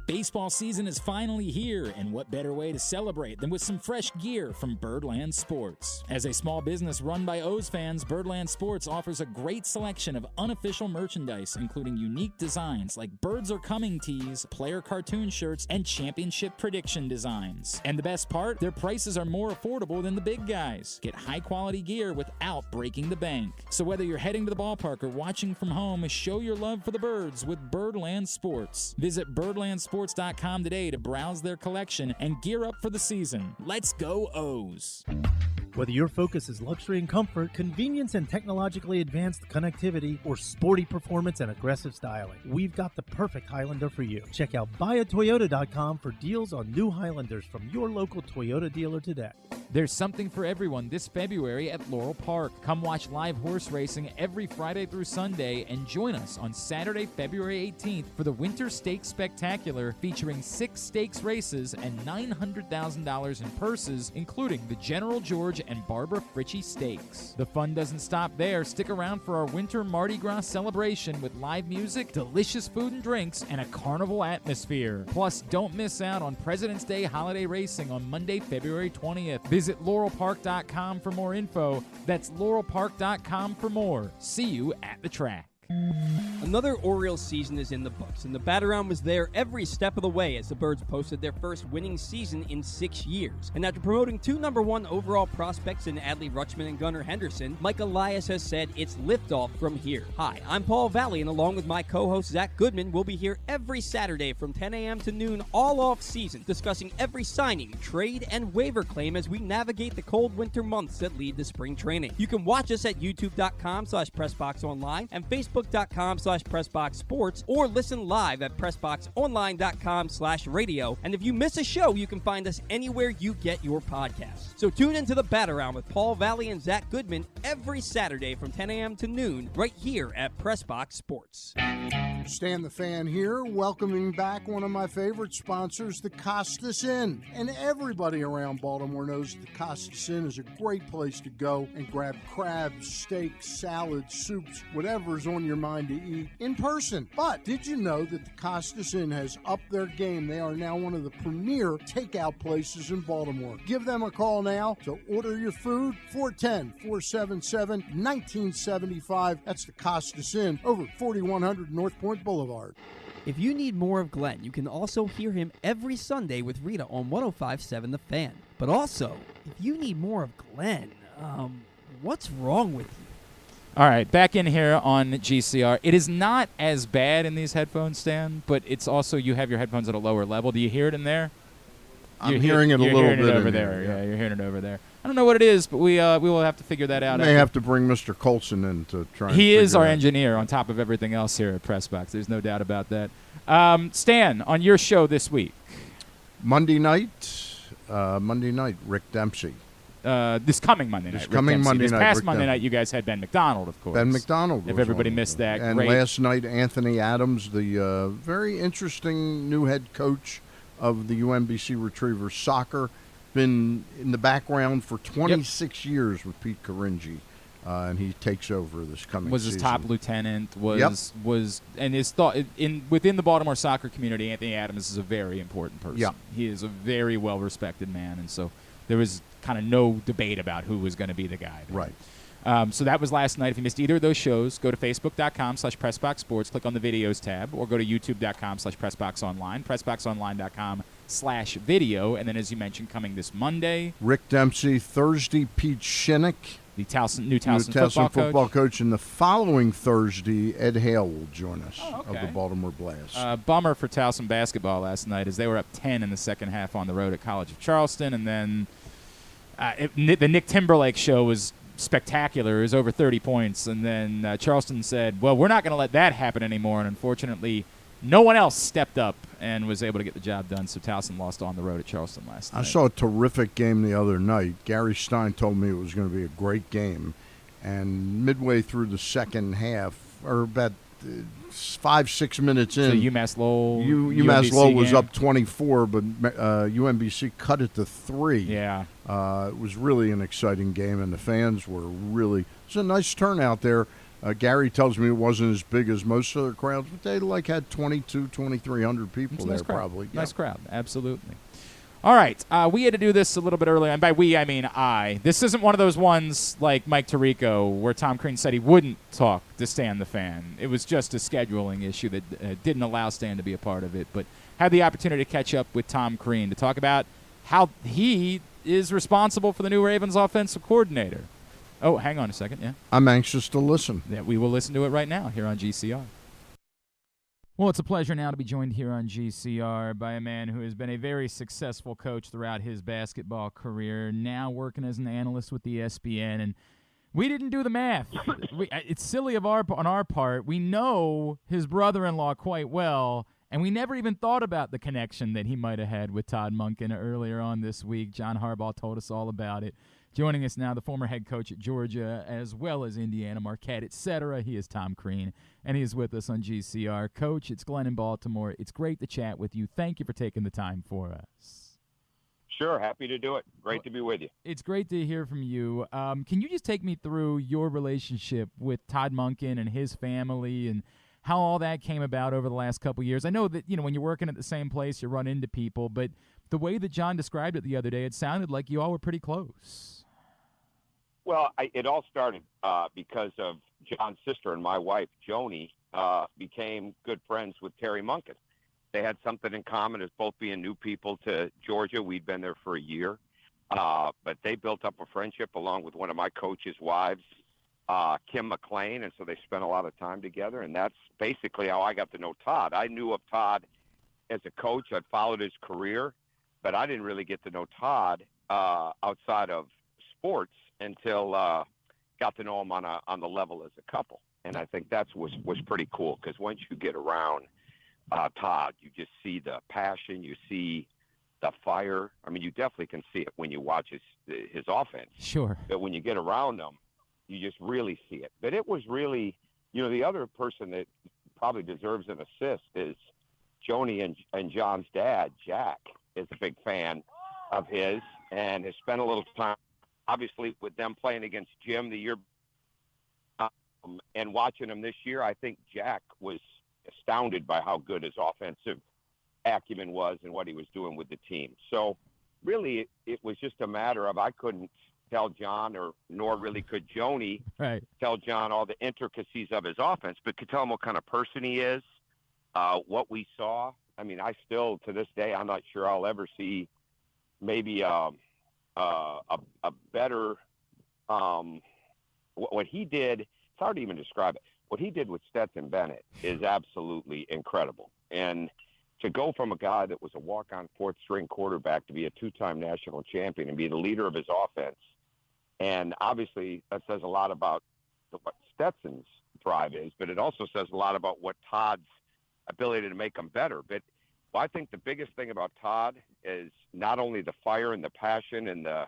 Baseball season is finally here, and what better way to celebrate than with some fresh gear from Birdland Sports. As a small business run by O's fans, Birdland Sports offers a great selection of unofficial merchandise, including unique designs like Birds Are Coming tees, player cartoon shirts, and championship prediction designs. And the best part, their prices are more affordable than the big guys. Get high-quality gear without breaking the bank. So whether you're heading to the ballpark or watching from home, show your love for the birds with Birdland Sports. Visit birdlandsports.com today to browse their collection and gear up for the season. Let's go O's. Whether your focus is luxury and comfort, convenience and technologically advanced connectivity, or sporty performance and aggressive styling, we've got the perfect Highlander for you. Check out buyatoyota.com for deals on new Highlanders from your local Toyota dealer today. There's something for everyone this February at Laurel Park. Come watch live horse racing every Friday through Sunday and join us on Saturday, February 18th for the Winter Stakes Spectacular, featuring 6 stakes races and $900,000 in purses, including the General George and Barbara Fritchie Stakes. The fun doesn't stop there. Stick around for our winter Mardi Gras celebration with live music, delicious food and drinks, and a carnival atmosphere. Plus, don't miss out on President's Day holiday racing on Monday, February 20th. Visit laurelpark.com for more info. That's laurelpark.com for more. See you at the track. Another Orioles season is in the books, and the Bataround was there every step of the way as the Birds posted their first winning season in 6 years. And after promoting 2 #1 overall prospects in Adley Rutschman and Gunnar Henderson, Mike Elias has said it's liftoff from here. Hi, I'm Paul Valley, and along with my co-host Zack Goodman, we'll be here every Saturday from 10 a.m. to noon all off season, discussing every signing, trade, and waiver claim as we navigate the cold winter months that lead to spring training. You can watch us at youtube.com/PressBoxOnline and Facebook.com/PressBoxSports, or listen live at PressBoxOnline.com/radio. And if you miss a show, you can find us anywhere you get your podcasts. So tune into the Bataround with Paul Valley and Zack Goodman every Saturday from 10 a.m. to noon right here at PressBox Sports. Stan the Fan here, welcoming back one of my favorite sponsors, the Costas Inn. And everybody around Baltimore knows the Costas Inn is a great place to go and grab crabs, steaks, salads, soups, whatever's on your mind to eat in person. But did you know that the Costas Inn has upped their game? They are now one of the premier takeout places in Baltimore. Give them a call now to order your food, 410-477-1975. That's the Costas Inn over 4100 North Point Boulevard. If you need more of Glenn, you can also hear him every Sunday with Rita on 105.7 The Fan. But also, if you need more of Glenn, what's wrong with you? All right, back in here on GCR. It is not as bad in these headphones, Stan, but it's also you have your headphones at a lower level. Do you hear it in there? I'm hearing it a little bit over there. Yeah, you're hearing it over there. I don't know what it is, but we will have to figure that out. We may have to bring Mr. Colson in to try and He is our out. engineer on top of everything else here at PressBox. There's no doubt about that. Stan, on your show this week. Monday night, Rick Dempsey. This coming Monday night. This coming Monday this night. past Rick Monday Dempsey. night, you guys had Ben McDonald, of course. Ben McDonald. If was everybody on. missed that, and great. last night, Anthony Adams, the very interesting new head coach of the UMBC Retrievers soccer, been in the background for 26 years with Pete Caringi. And he takes over this coming was his season. top lieutenant, was and his thought within the Baltimore soccer community, Anthony Adams is a very important person. Yeah. He is a very well respected man, and so there was kind of no debate about who was going to be the guy there. Right. So that was last night. If you missed either of those shows, go to facebook.com/PressBoxSports, click on the videos tab, or go to youtube.com/PressBoxOnline, PressBoxOnline.com/video, and then as you mentioned, coming this Monday, Rick Dempsey, Thursday, Pete Shinnick, the new Towson football coach, and the following Thursday, Ed Hale will join us okay. of the Baltimore Blast. Bummer for Towson basketball last night as they were up 10 in the second half on the road at College of Charleston, and then the Nick Timberlake show was spectacular. It was over 30 points, and then Charleston said, well, we're not going to let that happen anymore, and unfortunately no one else stepped up and was able to get the job done, so Towson lost on the road at Charleston last night. I saw a terrific game the other night. Gary Stein told me it was going to be a great game, and midway through the second half, or about 5-6 minutes in, so UMass Lowell, UMass Lowell was game. up 24, but UMBC cut it to 3. Yeah. It was really an exciting game, and the fans were really – it's a nice turnout there. Gary tells me it wasn't as big as most other crowds, but they had 2,300 people there probably. Nice crowd, absolutely. All right, we had to do this a little bit earlier, and by we I mean I. This isn't one of those ones like Mike Tirico where Tom Crean said he wouldn't talk to Stan the Fan. It was just a scheduling issue that didn't allow Stan to be a part of it, but had the opportunity to catch up with Tom Crean to talk about how he is responsible for the new Ravens offensive coordinator. Oh, hang on a second, yeah. I'm anxious to listen. Yeah, we will listen to it right now here on GCR. Well, it's a pleasure now to be joined here on GCR by a man who has been a very successful coach throughout his basketball career, now working as an analyst with the ESPN. And we didn't do the math. It's silly on our part. We know his brother-in-law quite well, and we never even thought about the connection that he might have had with Todd Monken earlier on this week. John Harbaugh told us all about it. Joining us now, the former head coach at Georgia, as well as Indiana, Marquette, etc. He is Tom Crean, and he is with us on GCR. Coach, it's Glenn in Baltimore. It's great to chat with you. Thank you for taking the time for us. Sure, happy to do it. Great to be with you. It's great to hear from you. Can you just take me through your relationship with Todd Monken and his family and how all that came about over the last couple of years? I know that, when you're working at the same place, you run into people, but the way that John described it the other day, it sounded like you all were pretty close. Well, it all started because of John's sister and my wife, Joni, became good friends with Terry Monken. They had something in common as both being new people to Georgia. We'd been there for a year. But they built up a friendship along with one of my coach's wives, Kim McLean, and so they spent a lot of time together. And that's basically how I got to know Todd. I knew of Todd as a coach. I'd followed his career, but I didn't really get to know Todd outside of sports until got to know him on the level as a couple. And I think that was pretty cool because once you get around Todd, you just see the passion, you see the fire. I mean, you definitely can see it when you watch his offense. Sure. But when you get around him, you just really see it. But it was really, the other person that probably deserves an assist is Joni and John's dad, Jack, is a big fan of his and has spent a little time, obviously, with them playing against Jim the year and watching him this year. I think Jack was astounded by how good his offensive acumen was and what he was doing with the team. So really it was just a matter of I couldn't tell John nor really could Joni tell John all the intricacies of his offense, but could tell him what kind of person he is, what we saw. I mean, I still, to this day, I'm not sure I'll ever see maybe a better what he did. It's hard to even describe it. What he did with Stetson Bennett is absolutely incredible. And to go from a guy that was a walk-on fourth-string quarterback to be a two-time national champion and be the leader of his offense, and obviously that says a lot about what Stetson's drive is, but it also says a lot about what Todd's ability to make them better. But I think the biggest thing about Todd is not only the fire and the passion and the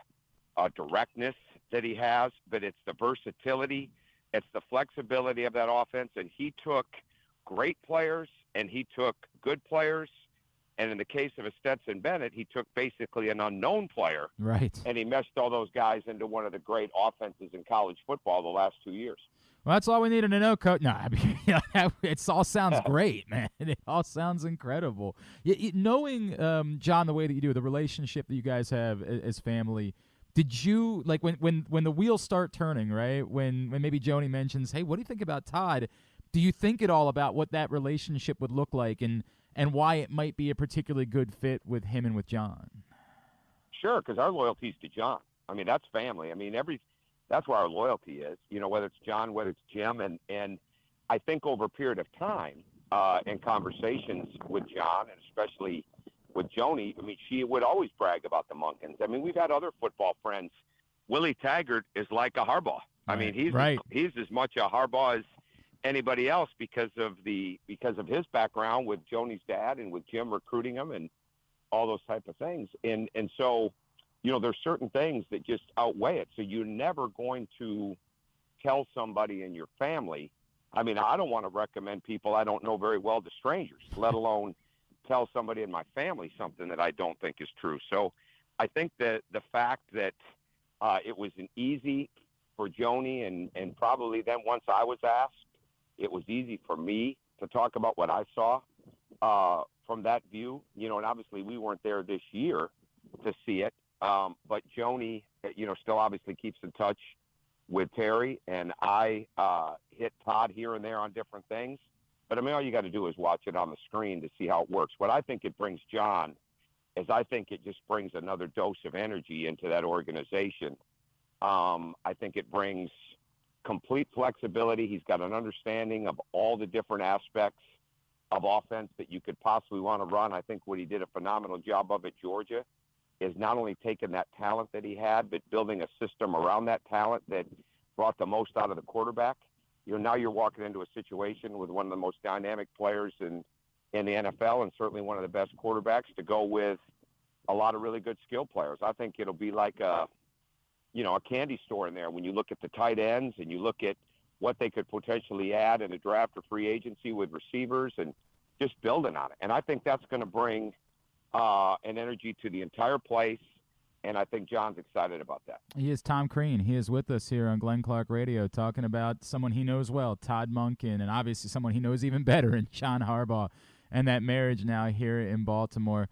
directness that he has, but it's the versatility, it's the flexibility of that offense. And he took great players and he took good players. And in the case of a Stetson Bennett, he took basically an unknown player. Right. And he meshed all those guys into one of the great offenses in college football the last 2 years. Well, that's all we needed to know, Coach. No, I mean, it all sounds great, man. It all sounds incredible. Knowing, John, the way that you do, the relationship that you guys have as family, did you, like, when the wheels start turning, right, when maybe Joni mentions, hey, what do you think about Todd, do you think at all about what that relationship would look like and why it might be a particularly good fit with him and with John? Sure, because our loyalty's to John. I mean, that's family. I mean, that's where our loyalty is, whether it's John, whether it's Jim. And I think over a period of time and conversations with John, and especially with Joni, I mean, she would always brag about the Monkens. I mean, we've had other football friends. Willie Taggart is like a Harbaugh. I mean, he's as much a Harbaugh as anybody else because of his background with Joni's dad and with Jim recruiting him and all those type of things. And so, there's certain things that just outweigh it. So you're never going to tell somebody in your family. I mean, I don't want to recommend people I don't know very well to strangers, let alone tell somebody in my family something that I don't think is true. So I think that the fact that it was an easy for Joni and probably then once I was asked, it was easy for me to talk about what I saw from that view, and obviously we weren't there this year to see it. But Joni, still obviously keeps in touch with Terry, and I hit Todd here and there on different things. But, I mean, all you got to do is watch it on the screen to see how it works. What I think it brings John is I think it just brings another dose of energy into that organization. I think it brings complete flexibility. He's got an understanding of all the different aspects of offense that you could possibly want to run. I think what he did a phenomenal job of at Georgia is not only taking that talent that he had, but building a system around that talent that brought the most out of the quarterback. Now you're walking into a situation with one of the most dynamic players in the NFL and certainly one of the best quarterbacks to go with a lot of really good skill players. I think it'll be like a candy store in there when you look at the tight ends and you look at what they could potentially add in a draft or free agency with receivers and just building on it. And I think that's going to bring an energy to the entire place, and I think John's excited about that. He is Tom Crean. He is with us here on Glenn Clark Radio talking about someone he knows well, Todd Monken, and obviously someone he knows even better in John Harbaugh and that marriage now here in Baltimore.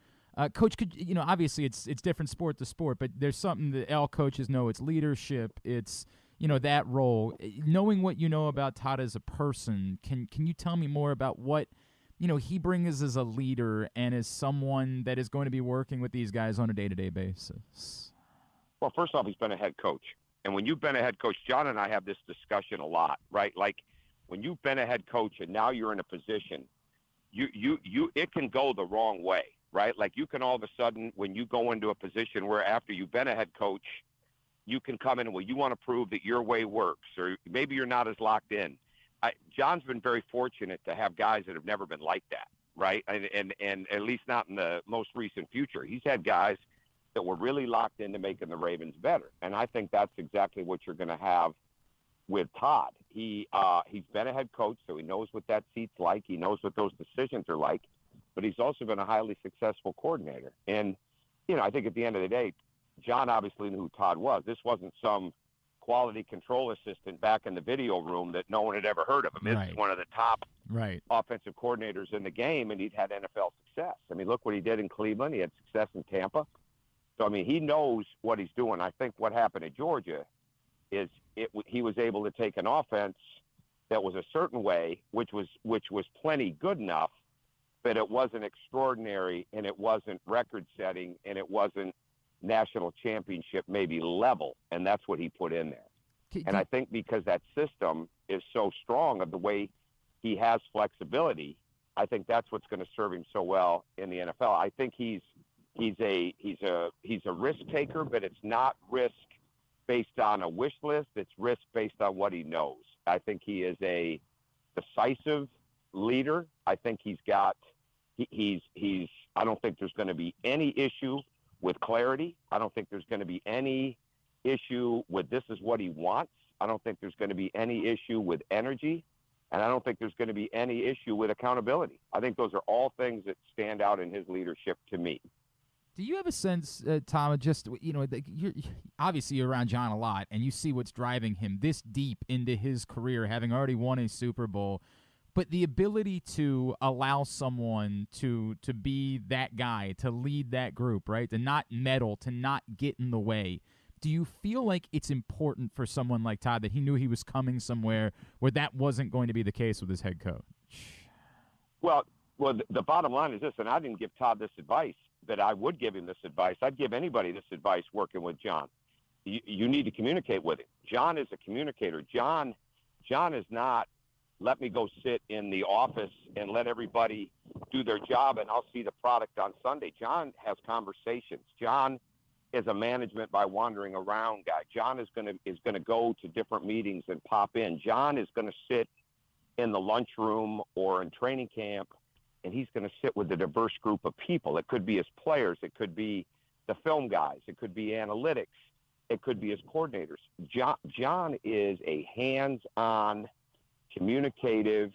Coach, obviously it's different sport to sport, but there's something that all coaches know. It's leadership. It's, that role. Knowing what you know about Todd as a person, can you tell me more about what he brings as a leader and as someone that is going to be working with these guys on a day-to-day basis? Well, first off, he's been a head coach. And when you've been a head coach, John and I have this discussion a lot, right? Like when you've been a head coach and now you're in a position, it can go the wrong way, right? Like you can all of a sudden, when you go into a position where after you've been a head coach, you can come in and, well, you want to prove that your way works, or maybe you're not as locked in. John's been very fortunate to have guys that have never been like that, right? And at least not in the most recent future. He's had guys that were really locked into making the Ravens better. And I think that's exactly what you're going to have with Todd. He's been a head coach, so he knows what that seat's like. He knows what those decisions are like. But he's also been a highly successful coordinator. And, I think at the end of the day, John obviously knew who Todd was. This wasn't some quality control assistant back in the video room that no one had ever heard of him. This is one of the top offensive coordinators in the game, and he'd had NFL success. I mean, look what he did in Cleveland. He had success in Tampa. So, I mean, he knows what he's doing. I think what happened at Georgia is he was able to take an offense that was a certain way, which was plenty good enough, but it wasn't extraordinary, and it wasn't record-setting, and it wasn't national championship maybe level, and that's what he put in there. And I think because that system is so strong of the way he has flexibility, I think that's what's going to serve him so well in the NFL. I think he's a risk taker, but it's not risk based on a wish list. It's risk based on what he knows. I think he is a decisive leader. I think he's I don't think there's going to be any issue with clarity. I don't think there's going to be any issue with this is what he wants. I don't think there's going to be any issue with energy. And I don't think there's going to be any issue with accountability. I think those are all things that stand out in his leadership to me. Do you have a sense, Tom, just, you're obviously you're around John a lot, and you see what's driving him this deep into his career, having already won a Super Bowl, but the ability to allow someone to be that guy, to lead that group, right, to not meddle, to not get in the way. Do you feel like it's important for someone like Todd that he knew he was coming somewhere where that wasn't going to be the case with his head coach? Well, the bottom line is this, and I didn't give Todd this advice, but I would give him this advice. I'd give anybody this advice working with John. You need to communicate with him. John is a communicator. John is not, let me go sit in the office and let everybody do their job and I'll see the product on Sunday. John has conversations. John is a management by wandering around guy. John is going to go to different meetings and pop in. John is going to sit in the lunchroom or in training camp, and he's going to sit with a diverse group of people. It could be his players. It could be the film guys. It could be analytics. It could be his coordinators. John is a hands-on, communicative,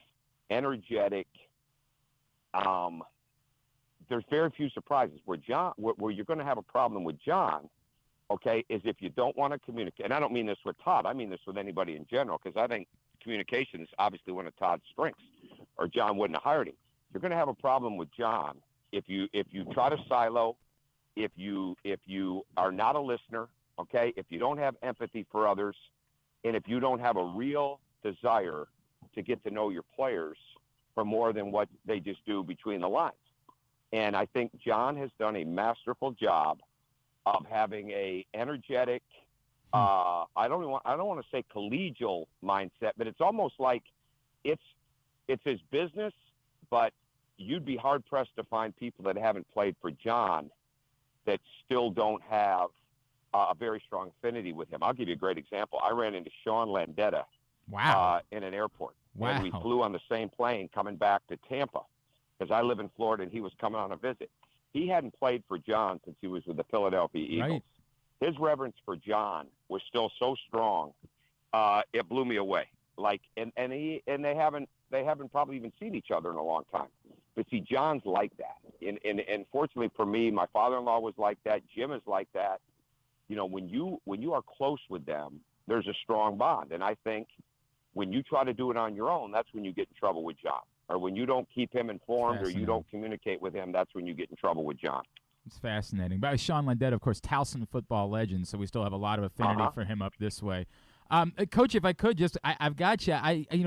energetic. There's very few surprises. Where you're going to have a problem with John, okay, is if you don't want to communicate. And I don't mean this with Todd. I mean this with anybody in general, because I think communication is obviously one of Todd's strengths, or John wouldn't have hired him. You're going to have a problem with John if you try to silo, if you are not a listener, okay, if you don't have empathy for others, and if you don't have a real desire to get to know your players for more than what they just do between the lines. And I think John has done a masterful job of having a energetic, I don't want to say collegial mindset, but it's almost like it's his business, but you'd be hard pressed to find people that haven't played for John that still don't have a very strong affinity with him. I'll give you a great example. I ran into Sean Landetta in an airport. Wow. And we flew on the same plane coming back to Tampa, because I live in Florida and he was coming on a visit. He hadn't played for John since he was with the Philadelphia Eagles. Right. His reverence for John was still so strong, it blew me away. And they haven't probably even seen each other in a long time. But see, John's like that. And fortunately for me, my father-in-law was like that. Jim is like that. When you are close with them, there's a strong bond. And I think when you try to do it on your own, that's when you get in trouble with John. Or when you don't keep him informed or you don't communicate with him, that's when you get in trouble with John. It's fascinating. But Sean Landetta, of course, Towson football legend, so we still have a lot of affinity for him up this way. Coach, if I could I've got you.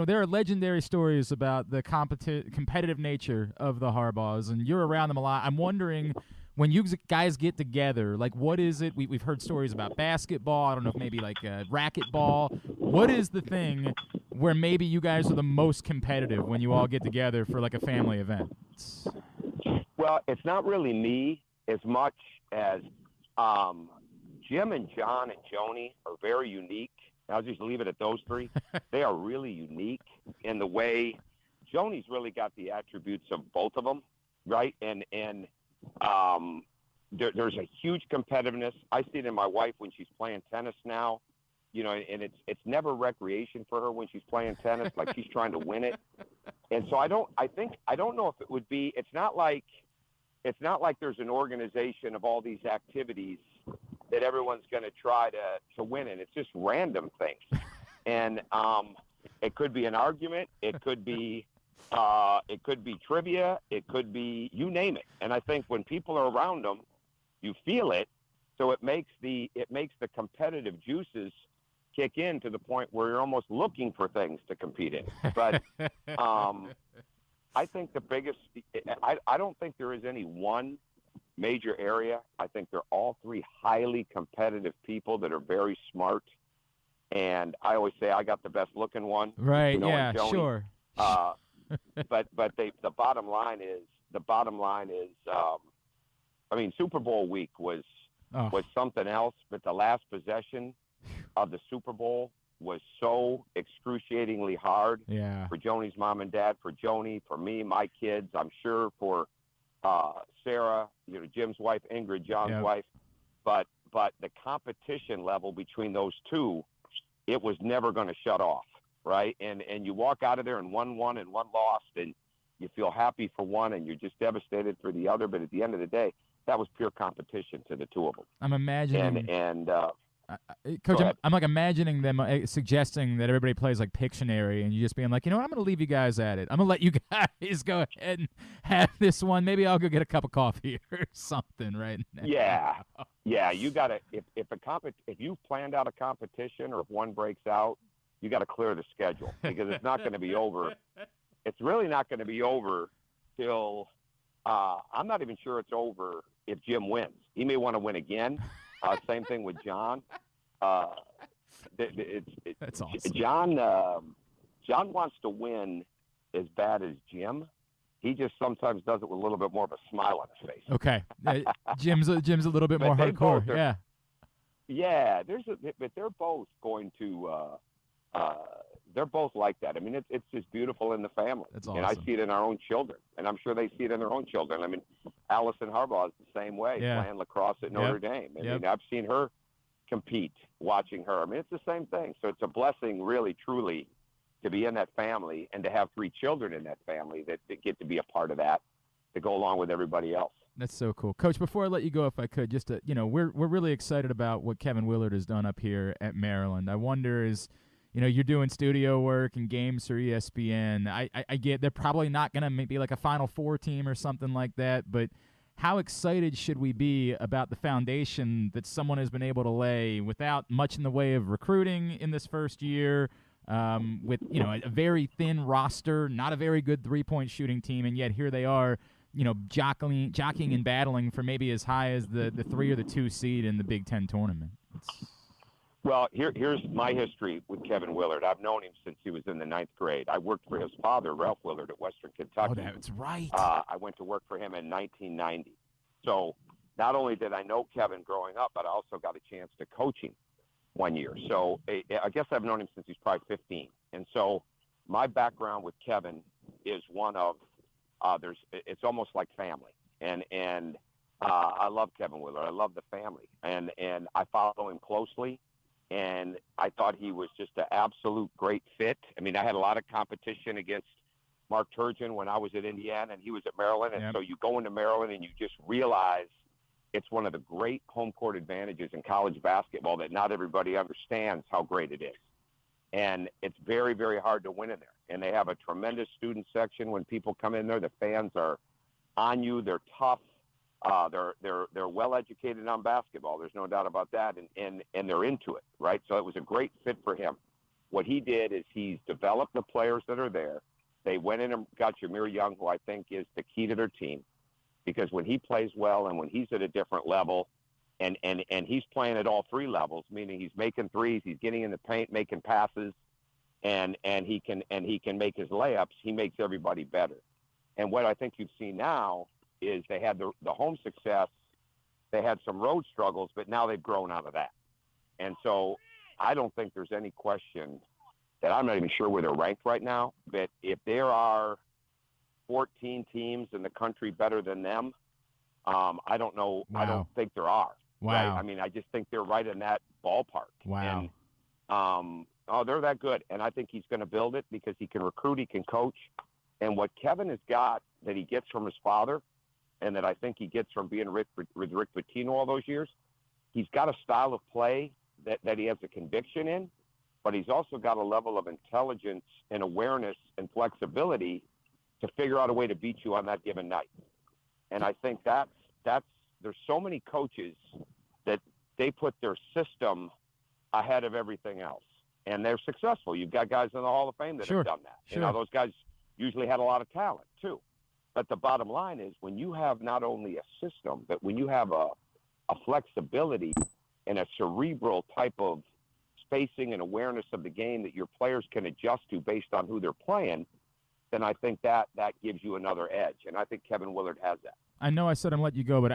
There are legendary stories about the competitive nature of the Harbaughs, and you're around them a lot. I'm wondering, when you guys get together, what is it? We've heard stories about basketball. I don't know if maybe racquetball. What is the thing where maybe you guys are the most competitive when you all get together for a family event? Well, it's not really me as much as Jim and John and Joni are very unique. I'll just leave it at those three. They are really unique in the way Joni's really got the attributes of both of them, right? And there's a huge competitiveness. I see it in my wife when she's playing tennis now, and it's never recreation for her when she's playing tennis, like she's trying to win it. And so I don't know if it would be, it's not like there's an organization of all these activities that everyone's going to try to win in. It's just random things. And it could be an argument. It could be trivia. It could be, you name it. And I think when people are around them, you feel it. So it makes the competitive juices kick in to the point where you're almost looking for things to compete in. But I think the biggest, I don't think there is any one major area. I think they're all three highly competitive people that are very smart. And I always say I got the best looking one. Right. Yeah, sure. But the bottom line is, Super Bowl week was something else, but the last possession of the Super Bowl was so excruciatingly hard for Joni's mom and dad, for Joni, for me, my kids, I'm sure for Sarah, Jim's wife, Ingrid, John's wife. But but the competition level between those two, it was never going to shut off, right? And you walk out of there and one won and one lost, and you feel happy for one and you're just devastated for the other. But at the end of the day, that was pure competition to the two of them. I'm imagining. Coach, I'm like imagining them suggesting that everybody plays like Pictionary, and you just being like, I'm going to leave you guys at it. I'm going to let you guys go ahead and have this one. Maybe I'll go get a cup of coffee or something right now. Yeah. You got to if you've planned out a competition or if one breaks out, you got to clear the schedule because it's not going to be over. It's really not going to be over till I'm not even sure it's over if Jim wins. He may want to win again. Same thing with John. That's awesome. John wants to win as bad as Jim. He just sometimes does it with a little bit more of a smile on his face. Okay, Jim's a little bit more hardcore. Yeah. But they're both going to. They're both like that. I mean, it's just beautiful in the family. That's awesome. And I see it in our own children, and I'm sure they see it in their own children. I mean, Allison Harbaugh is the same way, playing lacrosse at Notre Dame. I mean, I've seen her compete, watching her. I mean, it's the same thing. So it's a blessing, really, truly, to be in that family and to have 3 children in that family that get to be a part of that, to go along with everybody else. That's so cool. Coach, before I let you go, if I could, just to, we're really excited about what Kevin Willard has done up here at Maryland. I wonder you're doing studio work and games for ESPN. I get they're probably not going to be like a Final Four team or something like that, but how excited should we be about the foundation that someone has been able to lay without much in the way of recruiting in this first year, with a very thin roster, not a very good three-point shooting team, and yet here they are, jockeying and battling for maybe as high as the 3 or the 2 seed in the Big Ten tournament. Well, here's my history with Kevin Willard. I've known him since he was in the 9th grade. I worked for his father, Ralph Willard, at Western Kentucky. Oh, that's right. I went to work for him in 1990. So not only did I know Kevin growing up, but I also got a chance to coach him one year. So I guess I've known him since he's probably 15. And so my background with Kevin is one of it's almost like family. And I love Kevin Willard. I love the family. And I follow him closely. And I thought he was just an absolute great fit. I mean, I had a lot of competition against Mark Turgeon when I was at Indiana and he was at Maryland. And so you go into Maryland and you just realize it's one of the great home court advantages in college basketball that not everybody understands how great it is. And it's very, very hard to win in there. And they have a tremendous student section when people come in there. The fans are on you. They're tough. They're well educated on basketball. There's no doubt about that, and they're into it, right? So it was a great fit for him. What he did is he's developed the players that are there. They went in and got Jameer Young, who I think is the key to their team, because when he plays well and when he's at a different level, and he's playing at all 3 levels, meaning he's making threes, he's getting in the paint, making passes, and he can make his layups. He makes everybody better. And what I think you've seen now is they had the home success, they had some road struggles, but now they've grown out of that. And so I don't think there's any question that I'm not even sure where they're ranked right now, but if there are 14 teams in the country better than them, I don't know. Wow. I don't think there are. Wow. Right? I mean, I just think they're right in that ballpark. Wow. And, they're that good. And I think he's going to build it because he can recruit, he can coach. And what Kevin has got that he gets from his father, and that I think he gets from being with Rick Pitino all those years, he's got a style of play that he has a conviction in, but he's also got a level of intelligence and awareness and flexibility to figure out a way to beat you on that given night. And I think that's there's so many coaches that they put their system ahead of everything else, and they're successful. You've got guys in the Hall of Fame that have done that. Sure. Those guys usually had a lot of talent too. But the bottom line is when you have not only a system, but when you have a flexibility and a cerebral type of spacing and awareness of the game that your players can adjust to based on who they're playing, then I think that gives you another edge. And I think Kevin Willard has that. I know I said I'm letting you go, but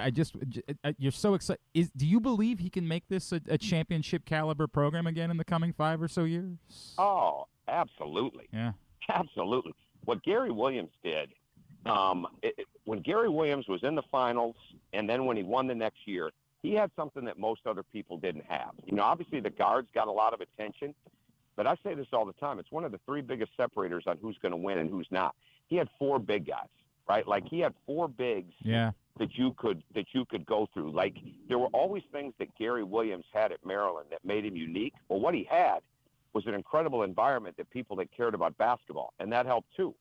you're so excited. Do you believe he can make this a championship caliber program again in the coming 5 or so years? Oh, absolutely. Yeah. Absolutely. What Gary Williams did, when Gary Williams was in the finals and then when he won the next year, he had something that most other people didn't have. You know, obviously the guards got a lot of attention, but I say this all the time. It's one of the three biggest separators on who's going to win and who's not. He had 4 big guys, right? Like he had 4 bigs that you could go through. Like there were always things that Gary Williams had at Maryland that made him unique. Well, what he had was an incredible environment that people that cared about basketball, and that helped too.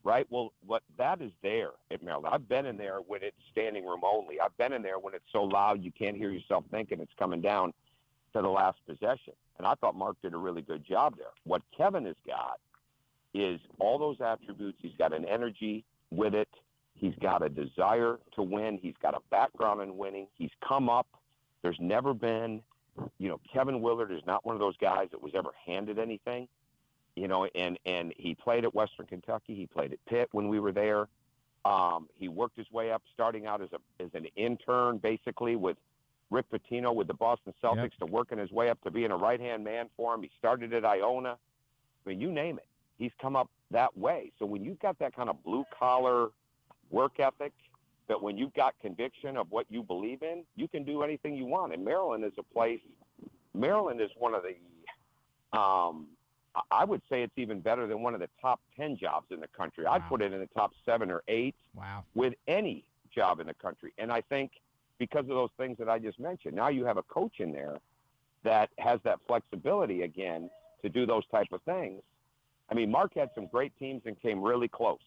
Right? Well, what that is there at Maryland. I've been in there when it's standing room only. I've been in there when it's so loud you can't hear yourself thinking it's coming down to the last possession. And I thought Mark did a really good job there. What Kevin has got is all those attributes. He's got an energy with it. He's got a desire to win. He's got a background in winning. He's come up. There's never been, you know, Kevin Willard is not one of those guys that was ever handed anything. You know, and he played at Western Kentucky. He played at Pitt when we were there. He worked his way up, starting out as an intern, basically, with Rick Pitino with the Boston Celtics, to working his way up to being a right-hand man for him. He started at Iona. I mean, you name it. He's come up that way. So when you've got that kind of blue-collar work ethic, that when you've got conviction of what you believe in, you can do anything you want. And Maryland is a place – Maryland is one of the I would say it's even better than one of the top 10 jobs in the country. I'd put it in the top 7 or 8 with any job in the country. And I think because of those things that I just mentioned, now you have a coach in there that has that flexibility again to do those type of things. I mean, Mark had some great teams and came really close.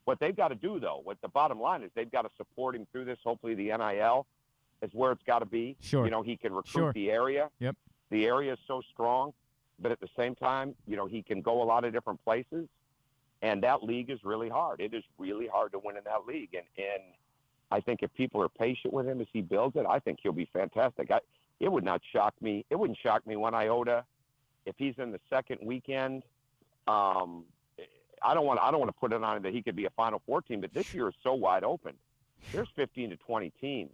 What they've got to do, though, what the bottom line is, they've got to support him through this. Hopefully the NIL is where it's got to be. Sure. You know, he can recruit the area. Yep. The area is so strong. But at the same time, you know, he can go a lot of different places, and that league is really hard. It is really hard to win in that league. And I think if people are patient with him as he builds it, I think he'll be fantastic. It would not shock me. It wouldn't shock me one iota if he's in the second weekend. I don't want to put it on him that he could be a Final Four team, but this year is so wide open. There's 15 to 20 teams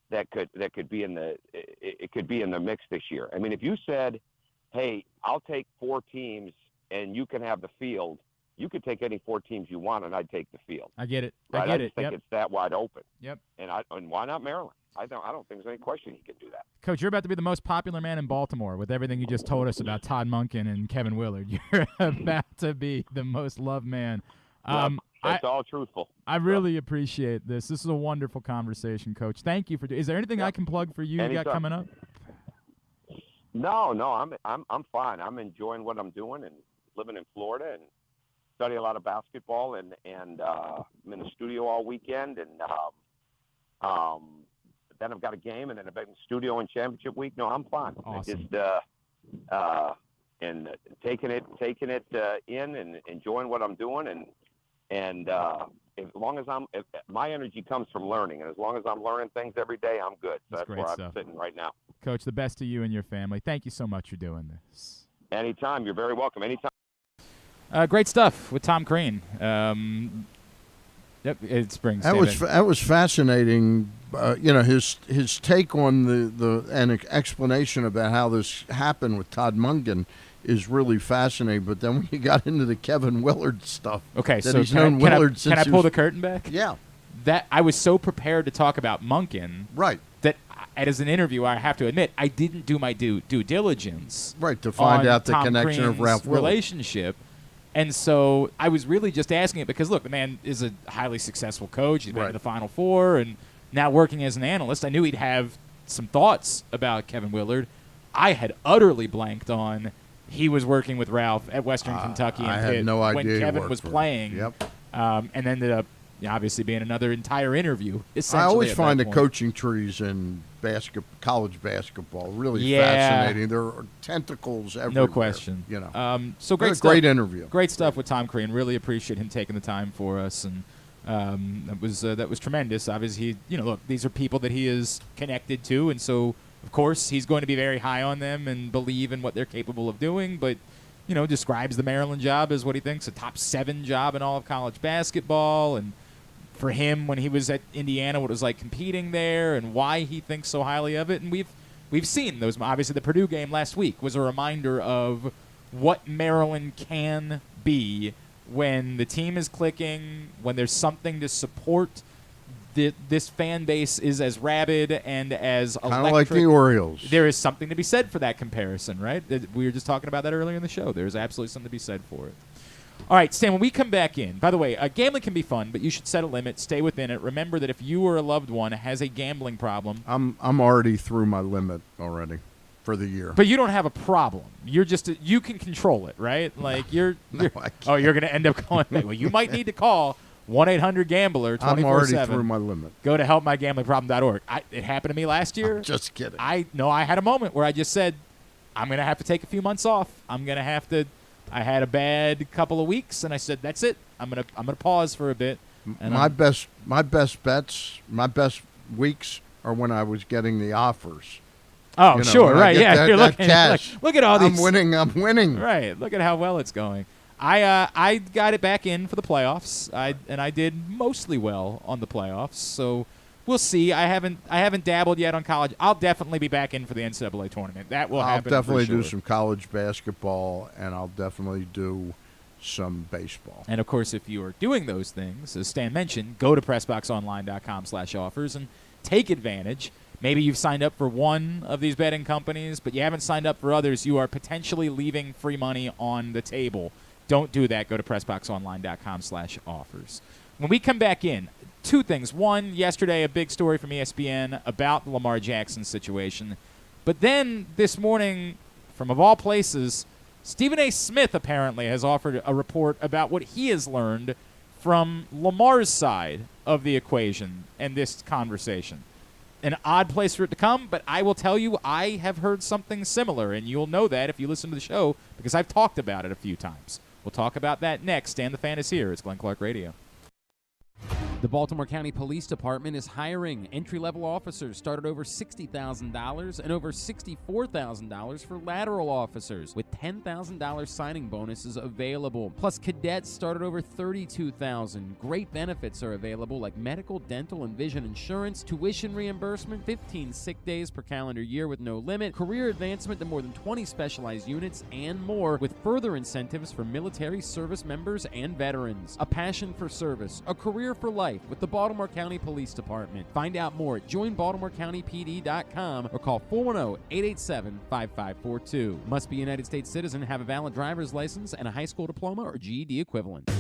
that could be in the mix this year. I mean, if you said, hey, I'll take 4 teams and you can have the field, you could take any 4 teams you want and I'd take the field. I get it. Right? I think it's that wide open. Yep. And why not Maryland? I don't think there's any question he can do that. Coach, you're about to be the most popular man in Baltimore with everything you just told us about Todd Monken and Kevin Willard. You're about to be the most loved man. That's all truthful. I really appreciate this. This is a wonderful conversation, Coach. Thank you for. Is there anything I can plug for you got coming up? No, I'm fine. I'm enjoying what I'm doing and living in Florida and study a lot of basketball and I'm in the studio all weekend and then I've got a game and then I've been in the studio in championship week. No, I'm fine. Awesome. And taking it in and enjoying what I'm doing and as long as my energy comes from learning, and as long as I'm learning things every day, I'm good. So that's where I'm sitting right now. Coach, the best to you and your family. Thank you so much for doing this. Anytime. You're very welcome. Anytime. Great stuff with Tom Crean. Yep, it springs. That was fascinating. You know, his take on the explanation about how this happened with Todd Monken is really fascinating. But then when you got into the Kevin Willard stuff, okay, that so he's known Willard since can I pull the curtain back? Yeah. That I was so prepared to talk about Monken, right? That as an interviewer, I have to admit I didn't do my due diligence, right, to find out the Tom connection Crean's of Ralph relationship. And so I was really just asking it because, look, the man is a highly successful coach. He's been to the Final Four and now working as an analyst. I knew he'd have some thoughts about Kevin Willard. I had utterly blanked on he was working with Ralph at Western Kentucky and I Pitt had no idea when Kevin was playing. Yep. And ended up obviously being another entire interview. I always find the coaching trees in college basketball really fascinating. There are tentacles everywhere. No question. You know. So great stuff. Great interview. Great stuff with Tom Crean. Really appreciate him taking the time for us, and that was tremendous. Obviously, look, these are people that he is connected to, and so of course he's going to be very high on them and believe in what they're capable of doing. But describes the Maryland job as what he thinks a top 7 job in all of college basketball, and for him when he was at Indiana, what it was like competing there and why he thinks so highly of it. And we've seen those. Obviously, the Purdue game last week was a reminder of what Maryland can be when the team is clicking, when there's something to support this fan base is as rabid and as electric. Kind of like the Orioles. There is something to be said for that comparison, right? We were just talking about that earlier in the show. There's absolutely something to be said for it. All right, Stan, when we come back in, by the way, gambling can be fun, but you should set a limit, stay within it. Remember that if you or a loved one has a gambling problem. I'm already through my limit already for the year. But you don't have a problem. You're just you can control it, right? Like you're you're going to end up going, well, you might need to call 1-800-GAMBLER 24/7. I'm already through my limit. Go to helpmygamblingproblem.org. It happened to me last year. I'm just kidding. I had a moment where I just said, I'm going to have to take a few months off. I'm going to have to. I had a bad couple of weeks, and I said, that's it. I'm gonna pause for a bit. And my best bets, my best weeks are when I was getting the offers. Oh, sure, right, yeah. You're looking, look at all these. I'm winning. Right, look at how well it's going. I got it back in for the playoffs. I did mostly well on the playoffs. So we'll see. I haven't dabbled yet on college. I'll definitely be back in for the NCAA tournament. That will happen. I'll definitely for sure. do some college basketball, and I'll definitely do some baseball. And of course, if you are doing those things, as Stan mentioned, go to PressBoxOnline.com/offers and take advantage. Maybe you've signed up for one of these betting companies, but you haven't signed up for others. You are potentially leaving free money on the table. Don't do that. Go to PressBoxOnline.com/offers. When we come back in, two things. One, yesterday a big story from ESPN about the Lamar Jackson situation. But then this morning, from of all places, Stephen A. Smith apparently has offered a report about what he has learned from Lamar's side of the equation and this conversation. An odd place for it to come, but I will tell you I have heard something similar, and you'll know that if you listen to the show because I've talked about it a few times. We'll talk about that next. Stan the Fan is here. It's Glenn Clark Radio. The Baltimore County Police Department is hiring. Entry-level officers start at over $60,000 and over $64,000 for lateral officers, with $10,000 signing bonuses available. Plus, cadets start at over $32,000. Great benefits are available like medical, dental, and vision insurance, tuition reimbursement, 15 sick days per calendar year with no limit, career advancement to more than 20 specialized units, and more, with further incentives for military service members and veterans. A passion for service, a career for life with the Baltimore County Police Department. Find out more at joinbaltimorecountypd.com or call 410-887-5542. Must be a United States citizen, have a valid driver's license, and a high school diploma or GED equivalent.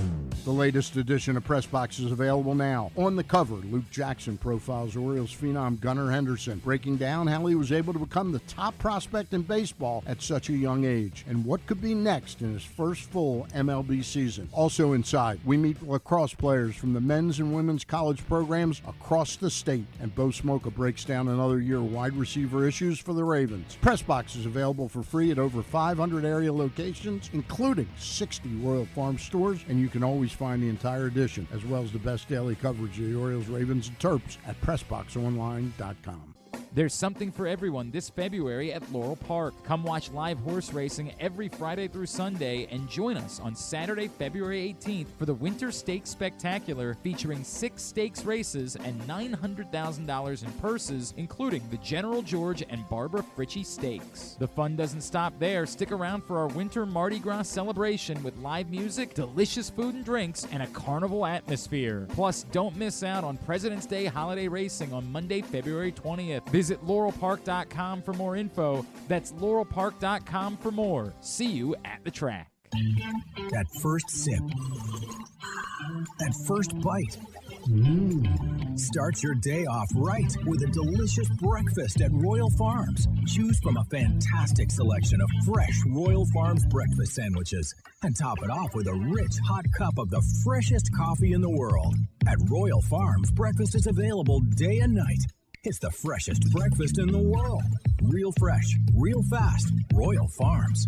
The latest edition of PressBox is available now. On the cover, Luke Jackson profiles Orioles phenom Gunnar Henderson, breaking down how he was able to become the top prospect in baseball at such a young age, and what could be next in his first full MLB season. Also inside, we meet lacrosse players from the men's and women's college programs across the state, and Bo Smoka breaks down another year of wide receiver issues for the Ravens. PressBox is available for free at over 500 area locations, including 60 Royal Farm stores, and you can always find the entire edition, as well as the best daily coverage of the Orioles, Ravens, and Terps at PressBoxOnline.com. There's something for everyone this February at Laurel Park. Come watch live horse racing every Friday through Sunday and join us on Saturday, February 18th for the Winter Stakes Spectacular, featuring 6 stakes races and $900,000 in purses, including the General George and Barbara Fritchie Stakes. The fun doesn't stop there. Stick around for our Winter Mardi Gras celebration with live music, delicious food and drinks, and a carnival atmosphere. Plus, don't miss out on President's Day holiday racing on Monday, February 20th. Visit laurelpark.com for more info. That's laurelpark.com for more. See you at the track. That first sip. That first bite. Start your day off right with a delicious breakfast at Royal Farms. Choose from a fantastic selection of fresh Royal Farms breakfast sandwiches and top it off with a rich hot cup of the freshest coffee in the world. At Royal Farms, breakfast is available day and night. It's the freshest breakfast in the world. Real fresh, real fast. Royal Farms.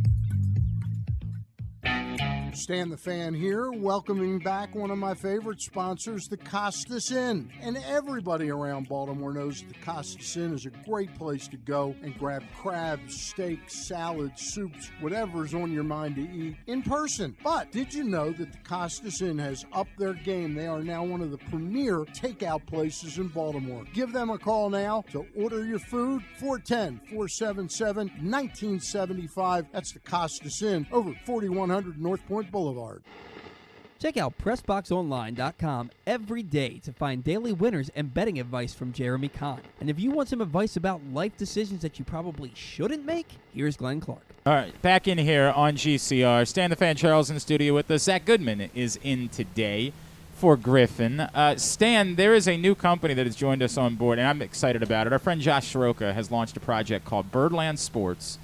Stan the Fan here, welcoming back one of my favorite sponsors, the Costas Inn. And everybody around Baltimore knows that the Costas Inn is a great place to go and grab crabs, steaks, salads, soups, whatever's on your mind to eat in person. But did you know that the Costas Inn has upped their game? They are now one of the premier takeout places in Baltimore. Give them a call now to order your food, 410-477-1975. That's the Costas Inn over 4100 North Point Boulevard. Check out PressBoxOnline.com every day to find daily winners and betting advice from Jeremy Kahn. And if you want some advice about life decisions that you probably shouldn't make, here's Glenn Clark. All right, back in here on GCR. Stan the Fan Charles in the studio with us. Zack Goodman is in today for Griffin. Stan, there is a new company that has joined us on board, and I'm excited about it. Our friend Josh Soroka has launched a project called Birdland Sports,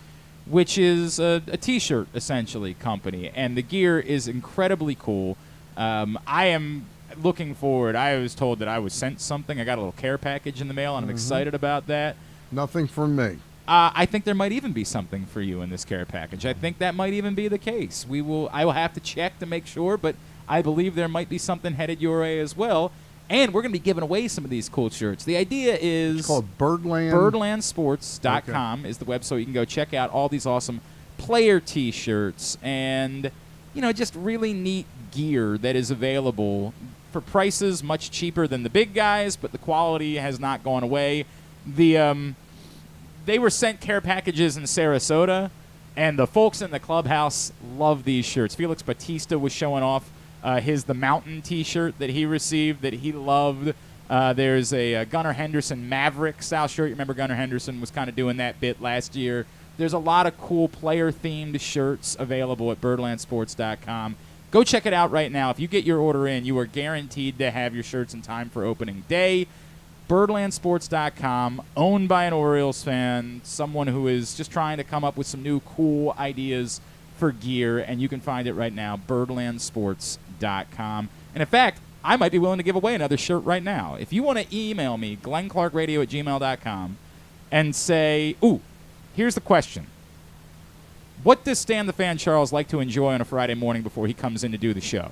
which is a T-shirt, essentially, company. And the gear is incredibly cool. I am looking forward. I was told that I was sent something. I got a little care package in the mail, and I'm excited about that. Nothing from me. I think there might even be something for you in this care package. I think that might even be the case. I will have to check to make sure, but I believe there might be something headed your way as well. And we're going to be giving away some of these cool shirts. The idea is... It's called Birdland. Birdlandsports.com is the website. You can go check out all these awesome player T-shirts and, just really neat gear that is available for prices much cheaper than the big guys, but the quality has not gone away. They were sent care packages in Sarasota, and the folks in the clubhouse love these shirts. Felix Batista was showing off the Mountain T-shirt that he received that he loved. There's a Gunnar Henderson Maverick style shirt. You remember Gunnar Henderson was kind of doing that bit last year. There's a lot of cool player-themed shirts available at birdlandsports.com. Go check it out right now. If you get your order in, you are guaranteed to have your shirts in time for opening day. Birdlandsports.com, owned by an Orioles fan, someone who is just trying to come up with some new cool ideas for gear, and you can find it right now, birdlandsports.com. And in fact, I might be willing to give away another shirt right now. If you want to email me, glennclarkradio@gmail.com, and say, here's the question. What does Stan the Fan Charles like to enjoy on a Friday morning before he comes in to do the show?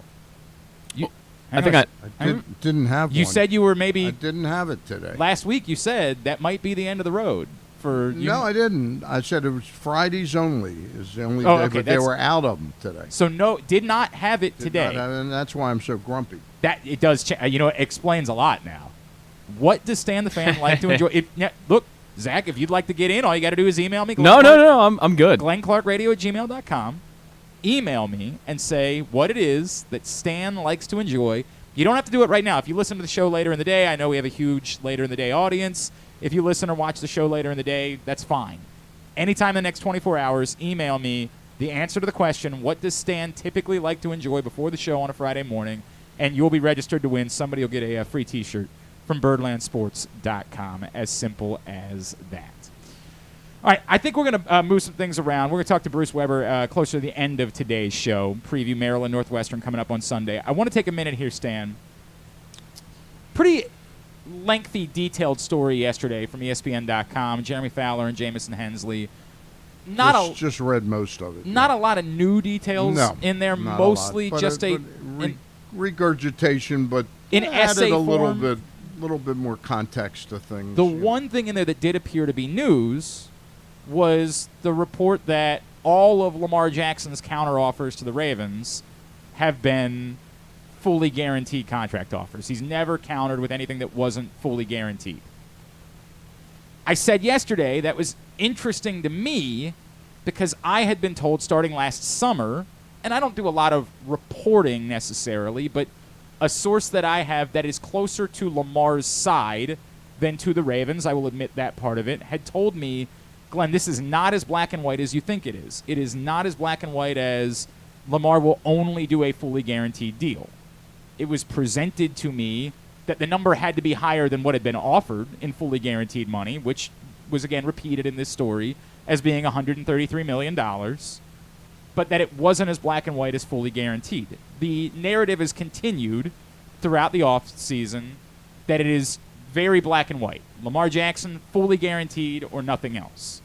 I didn't have one. You said you were maybe... I didn't have it today. Last week you said that might be the end of the road. No, I didn't. I said it was Fridays only. Is the only day, but they were out of them today. So did not have it today. And that's why I'm so grumpy. That it does. It explains a lot now. What does Stan the Fan like to enjoy? Look, Zach, if you'd like to get in, all you got to do is email me. No, I'm good. glennclarkradio@gmail.com. Email me and say what it is that Stan likes to enjoy. You don't have to do it right now. If you listen to the show later in the day, I know we have a huge later in the day audience. If you listen or watch the show later in the day, that's fine. Anytime in the next 24 hours, email me the answer to the question, what does Stan typically like to enjoy before the show on a Friday morning, and you'll be registered to win. Somebody will get a free T-shirt from birdlandsports.com. As simple as that. All right, I think we're going to move some things around. We're going to talk to Bruce Weber closer to the end of today's show, preview Maryland Northwestern coming up on Sunday. I want to take a minute here, Stan. Pretty lengthy, detailed story yesterday from ESPN.com, Jeremy Fowler and Jamison Hensley. Just read most of it. Not a lot of new details in there, mostly just regurgitation, but in essay added a form. little bit more context to things. The one thing in there that did appear to be news was the report that all of Lamar Jackson's counteroffers to the Ravens have been fully guaranteed contract offers. He's never countered with anything that wasn't fully guaranteed. I said yesterday that was interesting to me because I had been told starting last summer, and I don't do a lot of reporting necessarily, but a source that I have that is closer to Lamar's side than to the Ravens, I will admit that part of it, had told me, Glenn, this is not as black and white as you think it is. It is not as black and white as Lamar will only do a fully guaranteed deal. It was presented to me that the number had to be higher than what had been offered in fully guaranteed money, which was, again, repeated in this story as being $133 million, but that it wasn't as black and white as fully guaranteed. The narrative has continued throughout the offseason that it is very black and white. Lamar Jackson, fully guaranteed or nothing else.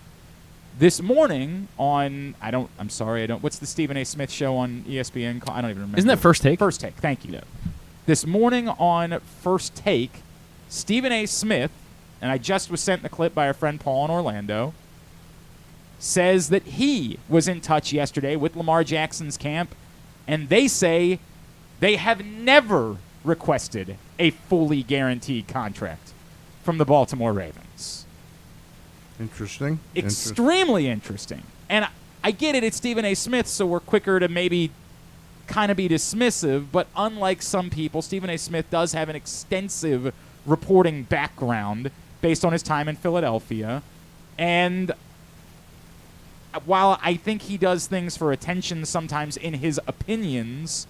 This morning on, what's the Stephen A. Smith show on ESPN? I don't even remember. Isn't that First Take? First Take, thank you. This morning on First Take, Stephen A. Smith, and I just was sent the clip by our friend Paul in Orlando, says that he was in touch yesterday with Lamar Jackson's camp, and they say they have never requested a fully guaranteed contract from the Baltimore Ravens. Interesting. Extremely interesting. And I get it, it's Stephen A. Smith, so we're quicker to maybe kind of be dismissive, but unlike some people, Stephen A. Smith does have an extensive reporting background based on his time in Philadelphia. And while I think he does things for attention sometimes in his opinions,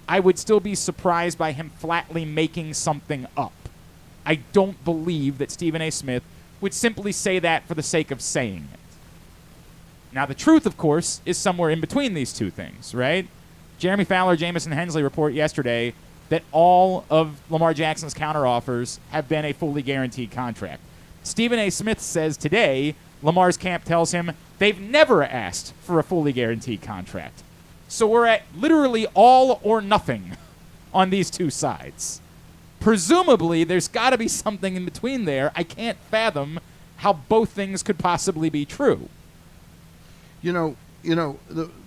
I would still be surprised by him flatly making something up. I don't believe that Stephen A. Smith would simply say that for the sake of saying it. Now, the truth, of course, is somewhere in between these two things, right? Jeremy Fowler, Jamison Hensley report yesterday that all of Lamar Jackson's counteroffers have been a fully guaranteed contract. Stephen A. Smith says today Lamar's camp tells him they've never asked for a fully guaranteed contract. So we're at literally all or nothing on these two sides. Presumably, there's got to be something in between there. I can't fathom how both things could possibly be true. The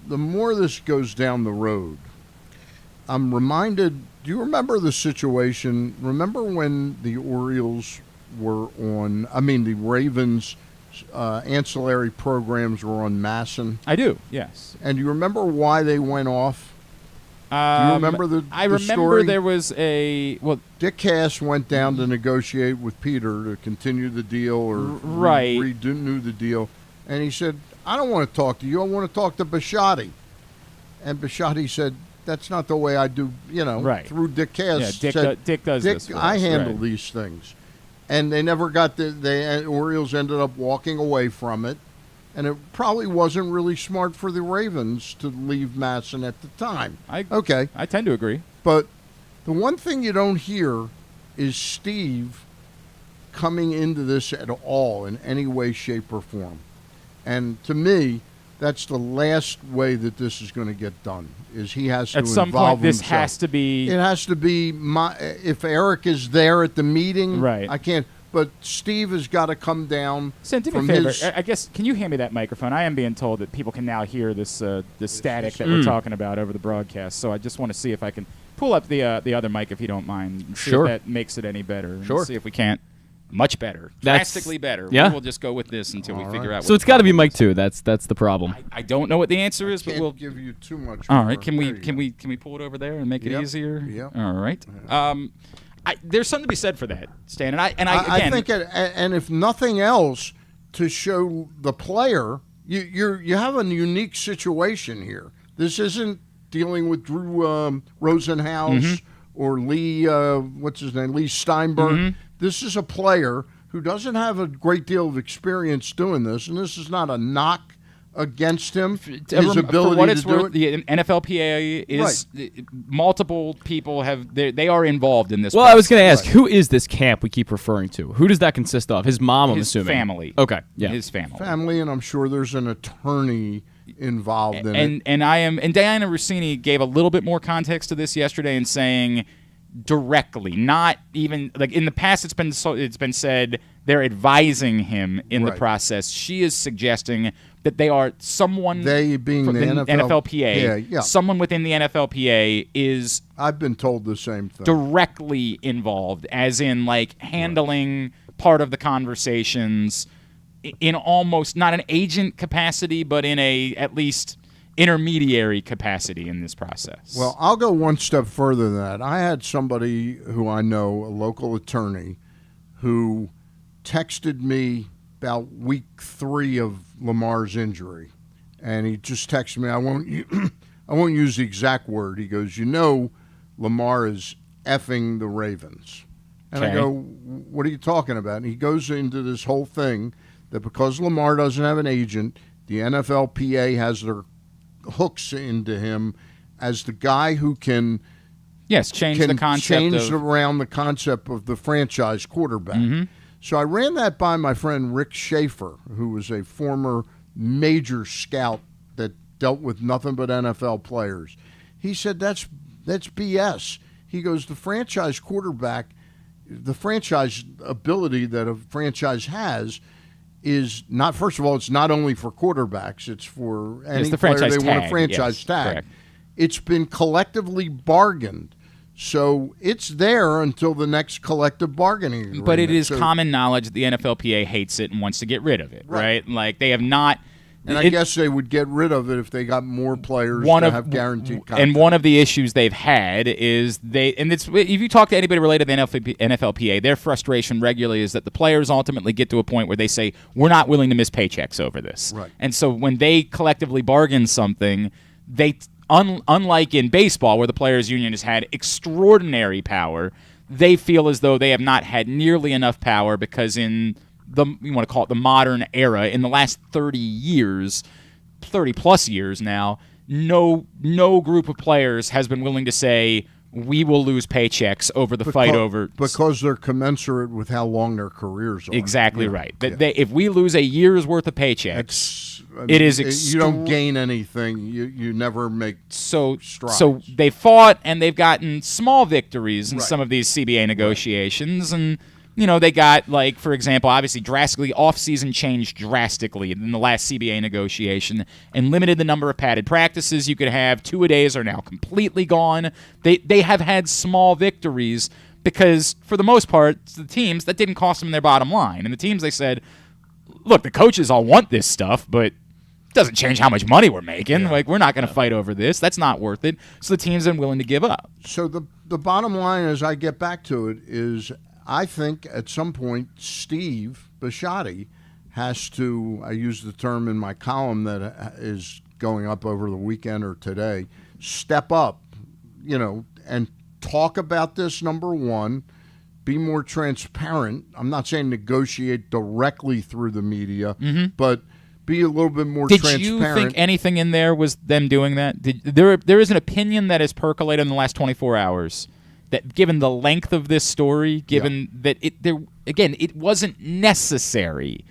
more this goes down the road, I'm reminded, do you remember the situation? Remember when the Orioles were the Ravens ancillary programs were on Masson? I do, yes. And do you remember why they went off? Do you remember the I remember story? There was Dick Cass went down to negotiate with Peter to continue the deal or renew the deal. And he said, I don't want to talk to you. I want to talk to Bisciotti. And Bisciotti said, that's not the way I do, through Dick Cass. Yeah, Dick does this for I us, handle right. these things. And they never got the Orioles ended up walking away from it. And it probably wasn't really smart for the Ravens to leave Masson at the time. I tend to agree. But the one thing you don't hear is Steve coming into this at all in any way, shape, or form. And to me, that's the last way that this is going to get done, is he has to at some involve point, this himself. has to be... It has to be... if Eric is there at the meeting, right. I can't... But Steve has got to come down. Send me a favor. I guess, can you hand me that microphone? I am being told that people can now hear this static that we're talking about over the broadcast. So I just want to see if I can pull up the other mic, if you don't mind, and see if that makes it any better. Sure. And see if we can't. Much better. Drastically better. Yeah. We will just go with this until we figure out. So it's got to be mic 2. That's the problem. I don't know what the answer is, but we'll give you too much. All right. Can we pull it over there and make it easier? Yeah. All right. There's something to be said for that, Stan. And I think, and if nothing else, to show the player, you have a unique situation here. This isn't dealing with Drew Rosenhaus or Lee, what's his name, Lee Steinberg. This is a player who doesn't have a great deal of experience doing this, and this is not a knock against him, his ability for what it's to do worth, it. The NFLPA is multiple people they are involved in this. Well, I was going to ask, who is this camp we keep referring to? Who does that consist of? His mom, I'm assuming. His family. Okay, yeah. His family. Family, and I'm sure there's an attorney involved in it. And Diana Rossini gave a little bit more context to this yesterday in saying directly, not even like in the past it's been said they're advising him in the process. She is suggesting that they are someone, they being the NFLPA, someone within the NFLPA is, I've been told the same thing, directly involved, as in like handling part of the conversations in almost not an agent capacity, but in a at least intermediary capacity in this process. Well, I'll go one step further than that. I had somebody who I know, a local attorney, who texted me about week 3 of Lamar's injury, and he just texted me. I won't use the exact word. He goes, Lamar is effing the Ravens. And I go, what are you talking about? And he goes into this whole thing that because Lamar doesn't have an agent, the NFLPA has their hooks into him as the guy who can change around the concept of the franchise quarterback. So I ran that by my friend Rick Schaefer, who was a former major scout that dealt with nothing but NFL players. He said that's BS. He goes, the franchise quarterback, the franchise ability that a franchise has is not, first of all, it's not only for quarterbacks, it's for any player they want a franchise tag. Correct. It's been collectively bargained. So it's there until the next collective bargaining agreement. But it is common knowledge that the NFLPA hates it and wants to get rid of it, right? Like they have not And I guess they would get rid of it if they got more players have guaranteed contracts. And one of the issues they've had is if you talk to anybody related to the NFLPA, their frustration regularly is that the players ultimately get to a point where they say, we're not willing to miss paychecks over this. Right. And so when they collectively bargain something, they unlike in baseball where the players' union has had extraordinary power, they feel as though they have not had nearly enough power because in you want to call it the modern era, in the last 30 plus years now, no group of players has been willing to say, we will lose paychecks over the fight over... Because they're commensurate with how long their careers are. Exactly right. If we lose a year's worth of paychecks, it is... You don't gain anything. You never make strides. So they fought, and they've gotten small victories in some of these CBA negotiations, and... they got, like, for example, obviously drastically, off-season changed drastically in the last CBA negotiation and limited the number of padded practices you could have. 2-a-days are now completely gone. They have had small victories because, for the most part, the teams, that didn't cost them their bottom line. And the teams, they said, look, the coaches all want this stuff, but it doesn't change how much money we're making. Yeah. Like, we're not going to fight over this. That's not worth it. So the teams are willing to give up. So the bottom line, as I get back to it, is... I think at some point Steve Bisciotti has to, I use the term in my column that is going up over the weekend or today, step up, and talk about this, number one, be more transparent. I'm not saying negotiate directly through the media, but be a little bit more transparent. Did you think anything in there was them doing that? There is an opinion that has percolated in the last 24 hours that given the length of this story, that it wasn't necessary.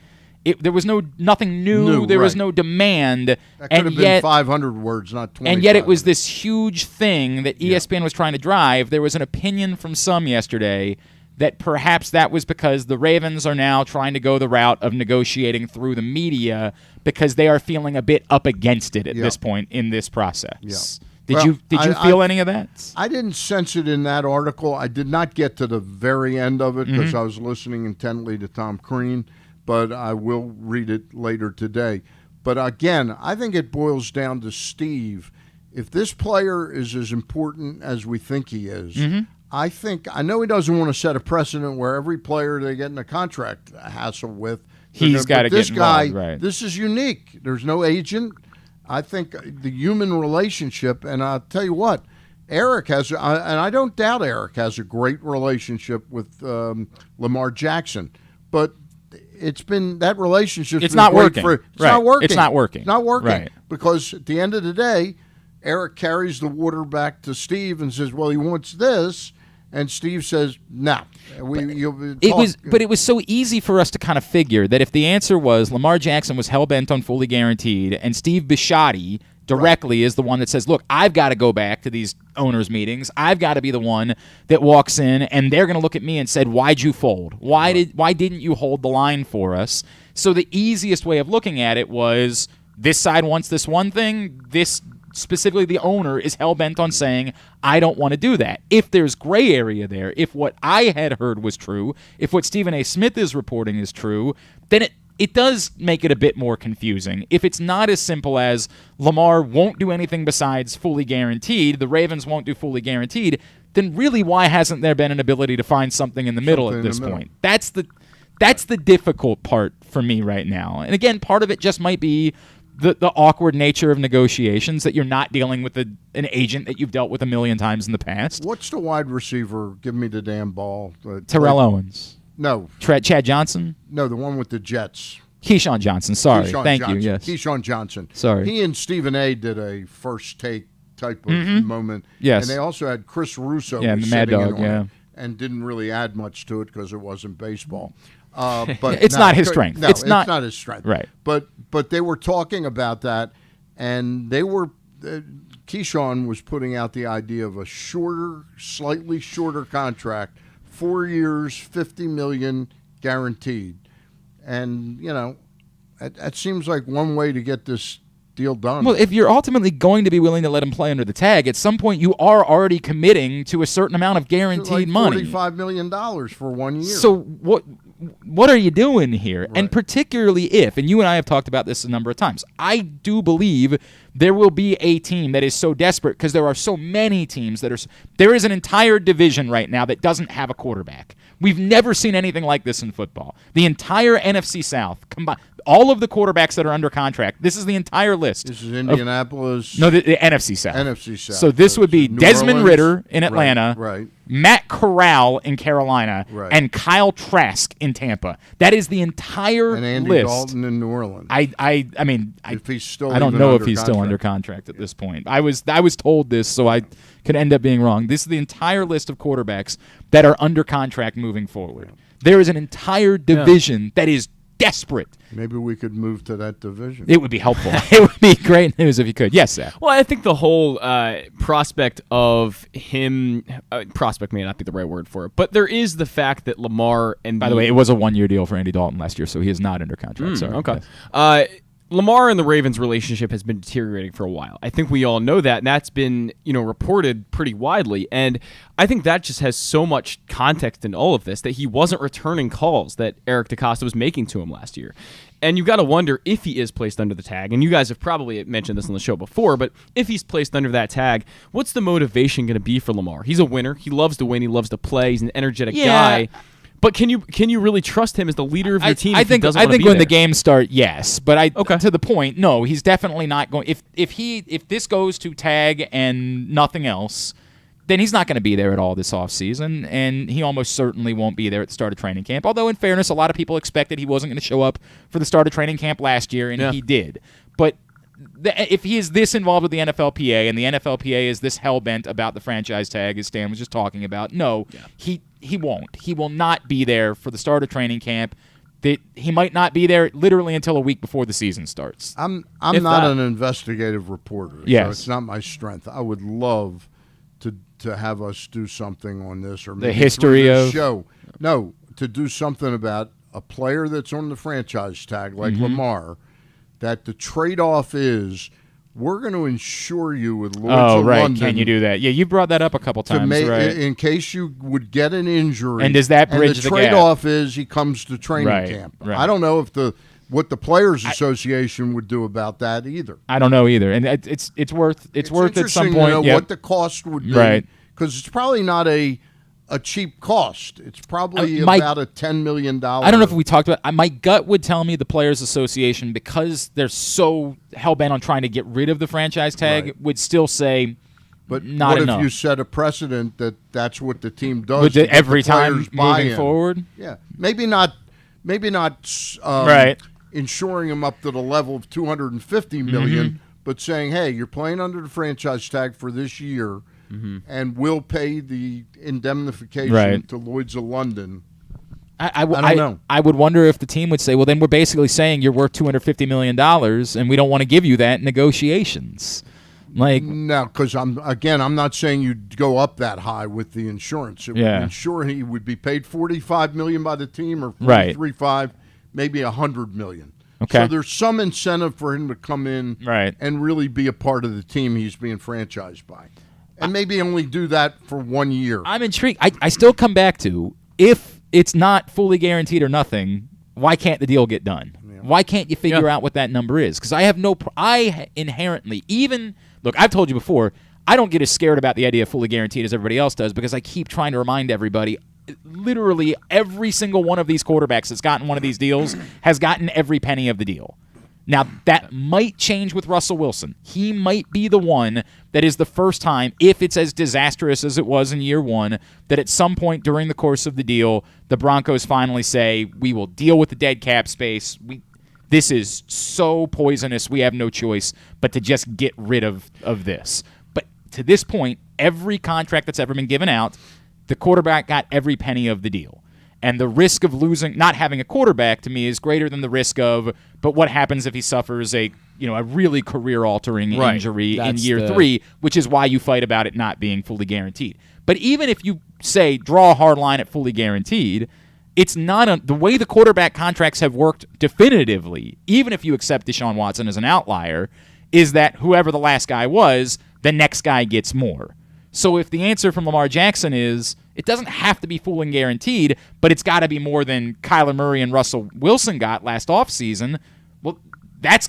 There was nothing new. There was no demand. That could have been 500 words, not 20. And yet it was this huge thing that ESPN was trying to drive. There was an opinion from some yesterday that perhaps that was because the Ravens are now trying to go the route of negotiating through the media because they are feeling a bit up against it at this point in this process. Yeah. Did you feel any of that? I didn't sense it in that article. I did not get to the very end of it because I was listening intently to Tom Crean, but I will read it later today. But again, I think it boils down to Steve. If this player is as important as we think he is, I know he doesn't want to set a precedent where every player they get in a contract hassle with, he's got to get involved. Right. This is unique. There's no agent. I think the human relationship, and I'll tell you what, Eric has, and I don't doubt Eric has a great relationship with Lamar Jackson, but it's been that relationship. It's not working. It's not working. It's not working. It's not working. Right. Because at the end of the day, Eric carries the water back to Steve and says, "Well, he wants this." And Steve says, "No." But it was so easy for us to kind of figure that if the answer was Lamar Jackson was hell-bent on fully guaranteed, and Steve Bisciotti directly is the one that says, look, I've got to go back to these owners' meetings. I've got to be the one that walks in, and they're going to look at me and said, why'd you fold? Why didn't you hold the line for us? So the easiest way of looking at it was this side wants this one thing, this specifically the owner is hell-bent on saying, I don't want to do that. If there's gray area there, if what I had heard was true, if what Stephen A. Smith is reporting is true, then it does make it a bit more confusing. If it's not as simple as Lamar won't do anything besides fully guaranteed, the Ravens won't do fully guaranteed, then really why hasn't there been an ability to find something in the middle at this point? That's the difficult part for me right now. And again, part of it just might be the awkward nature of negotiations, that you're not dealing with an agent that you've dealt with a million times in the past. What's the wide receiver? Give me the damn ball. Terrell Owens. No. Chad Johnson? No, the one with the Jets. Keyshawn Johnson. Sorry. Thank you. Yes. Keyshawn Johnson. Sorry. He and Stephen A. did a first take type of moment. Yes. And they also had Chris Russo. Yeah, the Mad Dog. Yeah. And didn't really add much to it because it wasn't baseball. But it's not his strength. No, it's not his strength. Right. But they were talking about that, and they were Keyshawn was putting out the idea of a slightly shorter contract, 4 years, $50 million guaranteed, and that seems like one way to get this deal done. Well, if you're ultimately going to be willing to let him play under the tag, at some point you are already committing to a certain amount of guaranteed money. $45 million for 1 year. So what are you doing here? Right. And particularly if, and you and I have talked about this a number of times, I do believe there will be a team that is so desperate because there are so many teams that are. There is an entire division right now that doesn't have a quarterback. We've never seen anything like this in football. The entire NFC South, combined, all of the quarterbacks that are under contract, this is the entire list. This is Indianapolis. The NFC South. NFC South. So this would be New Desmond Orleans, Ridder in Atlanta, right. Matt Corral in Carolina, Right. and Kyle Trask in Tampa. That is the entire And Andy list. Dalton in New Orleans. I mean, if he's still I don't even know if under he's still contract. under contract at this point. I was told this, so I could end up being wrong. This is the entire list of quarterbacks that are under contract moving forward. There is an entire division that is desperate. Maybe we could move to that division. It would be helpful. It would be great news if you could. Yes, Zach. Well, I think the whole prospect of him prospect may not be the right word for it, but there is the fact that Lamar and By the way, it was a 1-year deal for Andy Dalton last year, so he is not under contract. Sorry. Okay. Yes. Lamar and the Ravens' relationship has been deteriorating for a while. I think we all know that, and that's been, reported pretty widely. And I think that just has so much context in all of this that he wasn't returning calls that Eric DeCosta was making to him last year. And you've got to wonder if he is placed under the tag. And you guys have probably mentioned this on the show before, but if he's placed under that tag, what's the motivation going to be for Lamar? He's a winner. He loves to win. He loves to play. He's an energetic guy. But can you really trust him as the leader of your team? I think when the games start, yes. But to the point, no, he's definitely not going. If this goes to tag and nothing else, then he's not going to be there at all this offseason, and he almost certainly won't be there at the start of training camp. Although, in fairness, a lot of people expected he wasn't going to show up for the start of training camp last year, and he did. But if he is this involved with the NFLPA, and the NFLPA is this hell-bent about the franchise tag, as Stan was just talking about, no, he won't. He will not be there for the start of training camp. He might not be there literally until a week before the season starts. I'm not an investigative reporter, yes. So it's not my strength. I would love to have us do something on this, or maybe the history through this of show. No, to do something about a player that's on the franchise tag like Lamar, that the trade-off is we're going to insure you with Lloyd's of London. Can you do that? Yeah, you brought that up a couple times, right? In case you would get an injury. And does that bridge the gap? The trade-off is he comes to training camp. Right. I don't know if what the Players Association would do about that either. I don't know either, and it's worth at some point. To know what the cost would be, right? Because it's probably not a cheap cost. It's probably about a $10 million. I don't know if we talked about. My gut would tell me the Players Association, because they're so hell bent on trying to get rid of the franchise tag, would still say. But not what enough. If you set a precedent that that's what the team does every time moving forward? Yeah, maybe not. Right. Insuring them up to the level of $250 million, but saying, "Hey, you're playing under the franchise tag for this year, and we'll pay the indemnification to Lloyd's of London." I don't know. I would wonder if the team would say, "Well, then we're basically saying you're worth $250 million, and we don't want to give you that in negotiations." No, because I'm not saying you'd go up that high with the insurance. It would ensure he would be paid $45 million by the team, or $43.5, maybe $100 million. Okay. So there's some incentive for him to come in and really be a part of the team he's being franchised by, and maybe only do that for 1 year. I'm intrigued. I still come back to, if it's not fully guaranteed or nothing, why can't the deal get done? Yeah. Why can't you figure out what that number is? Because I have I inherently, look, I've told you before, I don't get as scared about the idea of fully guaranteed as everybody else does, because I keep trying to remind everybody, literally every single one of these quarterbacks that's gotten one of these deals has gotten every penny of the deal. Now, that might change with Russell Wilson. He might be the one that is the first time, if it's as disastrous as it was in year one, that at some point during the course of the deal, the Broncos finally say, we will deal with the dead cap space. This is so poisonous, we have no choice but to just get rid of this. But to this point, every contract that's ever been given out, the quarterback got every penny of the deal. And the risk of not having a quarterback, to me, is greater than the risk of, but what happens if he suffers a really career-altering injury in year 3, which is why you fight about it not being fully guaranteed. But even if you say, draw a hard line at fully guaranteed, it's not the way the quarterback contracts have worked definitively, even if you accept Deshaun Watson as an outlier, is that whoever the last guy was, the next guy gets more. So if the answer from Lamar Jackson is, It doesn't have to be full and guaranteed, but it's got to be more than Kyler Murray and Russell Wilson got last offseason. Well, that's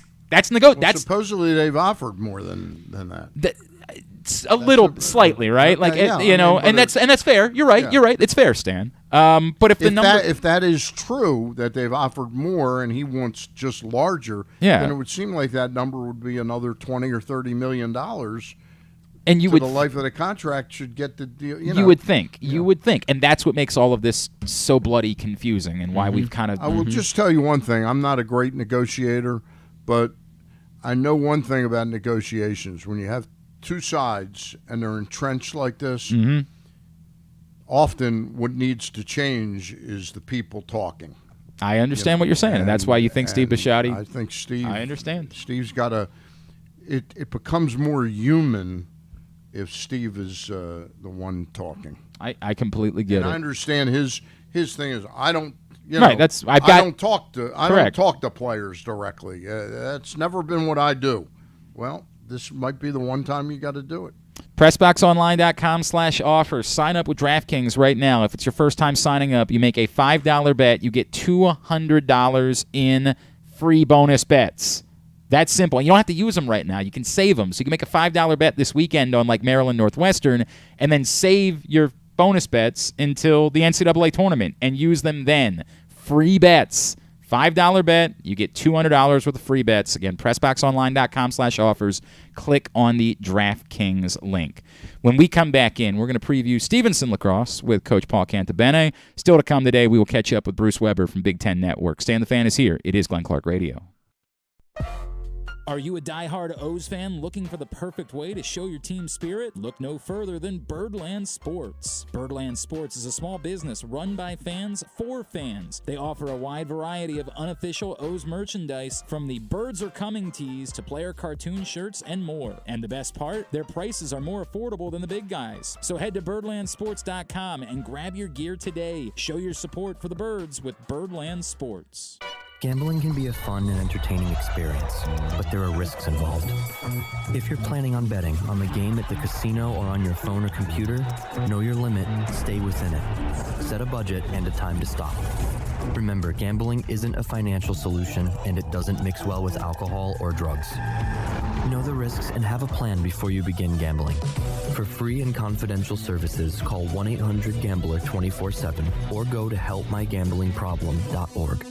supposedly they've offered more than that. It's a little slightly, right? And that's fair. You're right. Yeah. You're right. It's fair, Stan. But if that is true, that they've offered more and he wants just larger, then it would seem like that number would be another $20 or $30 million. And the life of the contract should get the deal. You would think. You would think, and that's what makes all of this so bloody confusing, and why we've kind of. I will just tell you one thing. I'm not a great negotiator, but I know one thing about negotiations. When you have two sides and they're entrenched like this, often what needs to change is the people talking. I understand what you're saying, and that's why you think Steve Bisciotti. I think Steve. I understand. Steve's got to. It becomes more human if Steve is the one talking. I completely get it. I understand his thing is I don't. I don't talk to players directly. That's never been what I do. Well, this might be the one time you got to do it. PressBoxOnline.com/offers. Sign up with DraftKings right now. If it's your first time signing up, you make a $5 bet. You get $200 in free bonus bets. That's simple. You don't have to use them right now. You can save them. So you can make a $5 bet this weekend on like Maryland Northwestern and then save your bonus bets until the NCAA tournament and use them then. Free bets. $5 bet, you get $200 worth of free bets. Again, PressBoxOnline.com/offers. Click on the DraftKings link. When we come back in, we're going to preview Stevenson lacrosse with Coach Paul Cantabene. Still to come today, we will catch up with Bruce Weber from Big Ten Network. Stan the Fan is here. It is Glenn Clark Radio. Are you a diehard O's fan looking for the perfect way to show your team spirit? Look no further than Birdland Sports. Birdland Sports is a small business run by fans for fans. They offer a wide variety of unofficial O's merchandise, from the Birds Are Coming tees to player cartoon shirts and more. And the best part? Their prices are more affordable than the big guys. So head to birdlandsports.com and grab your gear today. Show your support for the Birds with Birdland Sports. Gambling can be a fun and entertaining experience, but there are risks involved. If you're planning on betting on the game at the casino or on your phone or computer, know your limit, stay within it. Set a budget and a time to stop. Remember, gambling isn't a financial solution, and it doesn't mix well with alcohol or drugs. Know the risks and have a plan before you begin gambling. For free and confidential services, call 1-800-GAMBLER 24/7 or go to helpmygamblingproblem.org.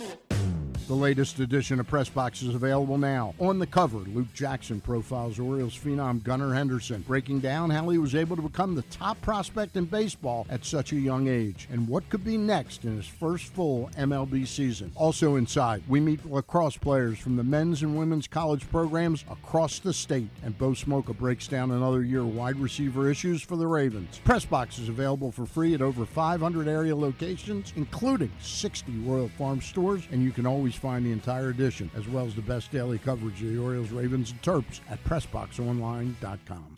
The latest edition of PressBox is available now. On the cover, Luke Jackson profiles Orioles phenom Gunnar Henderson, breaking down how he was able to become the top prospect in baseball at such a young age and what could be next in his first full MLB season. Also inside, we meet lacrosse players from the men's and women's college programs across the state, and Bo Smoka breaks down another year of wide receiver issues for the Ravens. PressBox is available for free at over 500 area locations, including 60 Royal Farm stores, and you can always find the entire edition, as well as the best daily coverage of the Orioles, Ravens, and Terps at PressBoxOnline.com.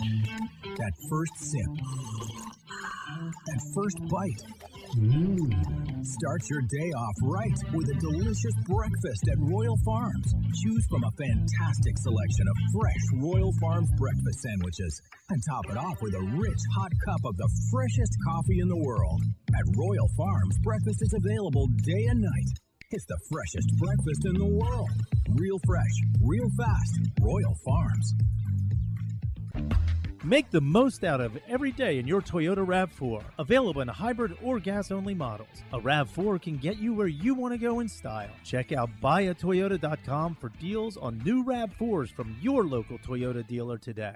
That first sip. That first bite. Start your day off right with a delicious breakfast at Royal Farms. Choose from a fantastic selection of fresh Royal Farms breakfast sandwiches and top it off with a rich hot cup of the freshest coffee in the world. At Royal Farms, breakfast is available day and night. It's the freshest breakfast in the world. Real fresh, real fast. Royal Farms. Make the most out of every day in your Toyota RAV4. Available in hybrid or gas-only models. A RAV4 can get you where you want to go in style. Check out buyatoyota.com for deals on new RAV4s from your local Toyota dealer today.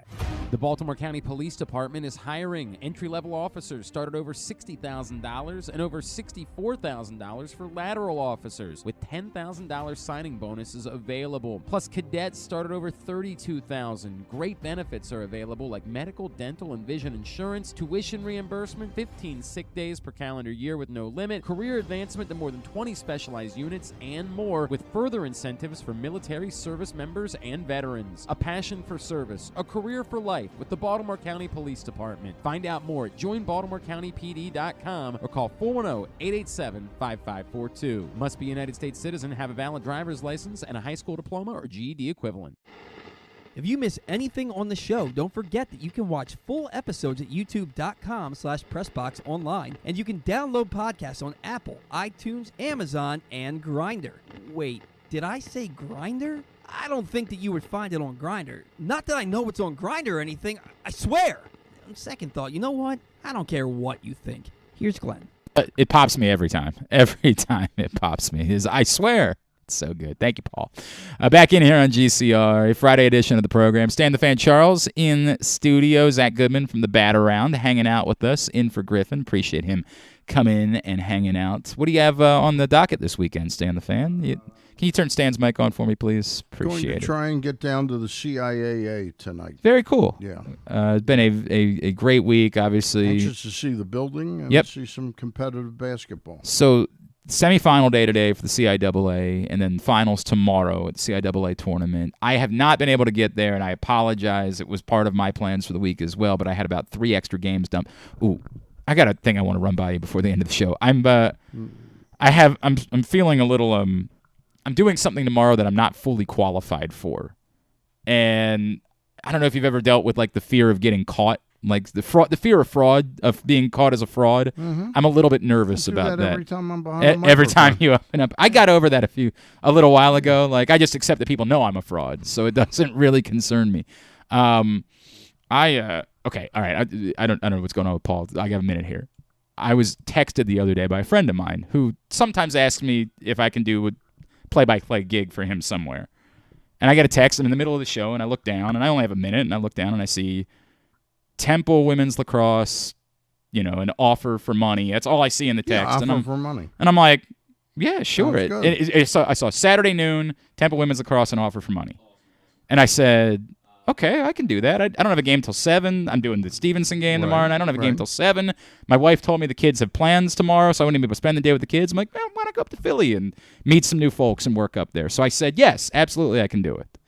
The Baltimore County Police Department is hiring. Entry-level officers start at over $60,000 and over $64,000 for lateral officers, with $10,000 signing bonuses available. Plus, cadets start at over $32,000. Great benefits are available, like medical, dental, and vision insurance, tuition reimbursement, 15 sick days per calendar year with no limit, career advancement to more than 20 specialized units, and more, with further incentives for military service members and veterans. A passion for service, a career for life with the Baltimore County Police Department. Find out more at joinbaltimorecountypd.com or call 410-887-5542. Must be a United States citizen, have a valid driver's license, and a high school diploma or GED equivalent. If you miss anything on the show, don't forget that you can watch full episodes at youtube.com/PressBox online, and you can download podcasts on Apple, iTunes, Amazon, and Grindr. Wait, did I say Grindr? I don't think that you would find it on Grindr. Not that I know it's on Grindr or anything, I swear. On second thought, you know what? I don't care what you think. Here's Glenn. It pops me every time. Every time it pops me. I swear. It's so good. Thank you, Paul. Back in here on GCR, a Friday edition of the program. Stan the Fan Charles in studio. Zack Goodman from the Bataround hanging out with us, in for Griffin. Appreciate him coming and hanging out. What do you have on the docket this weekend, Stan the Fan? Can you turn Stan's mic on for me, please? Appreciate it. Going to try and get down to the CIAA tonight. Very cool. Yeah. It's been a great week, obviously. Anxious to see the building and see some competitive basketball. So, semifinal day today for the CIAA, and then finals tomorrow at the CIAA tournament. I have not been able to get there, and I apologize. It was part of my plans for the week as well, but I had about 3 extra games done. Ooh, I got a thing I want to run by you before the end of the show. I'm feeling a little I'm doing something tomorrow that I'm not fully qualified for. And I don't know if you've ever dealt with like the fear of getting caught, like the fear of fraud, of being caught as a fraud. Mm-hmm. I'm a little bit nervous about that. Every time I'm behind every time you open up. I got over that a little while ago. Like I just accept that people know I'm a fraud, so it doesn't really concern me. Okay, all right. I don't know what's going on with Paul. I got a minute here. I was texted the other day by a friend of mine who sometimes asks me if I can do a play-by-play gig for him somewhere. And I get a text. I'm in the middle of the show, and I look down, and I only have a minute, and I look down, and I see Temple women's lacrosse, an offer for money. That's all I see in the text. Yeah, offer for money. And I'm like, yeah, sure. I saw Saturday noon, Temple women's lacrosse, an offer for money. And I said, okay, I can do that. I don't have a game till 7. I'm doing the Stevenson game tomorrow, and I don't have a game till 7. My wife told me the kids have plans tomorrow, so I wouldn't be able to spend the day with the kids. I'm like, man, why not go up to Philly and meet some new folks and work up there? So I said, yes, absolutely, I can do it.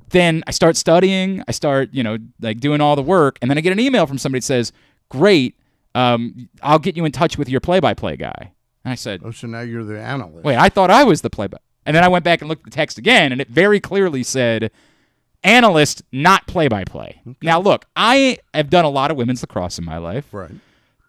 Then I start studying. I start, doing all the work, and then I get an email from somebody that says, great, I'll get you in touch with your play-by-play guy. And I said, oh, so now you're the analyst. Wait, I thought I was the play-by. And then I went back and looked at the text again, and it very clearly said, analyst, not play-by-play. Okay. Now, look, I have done a lot of women's lacrosse in my life. Right.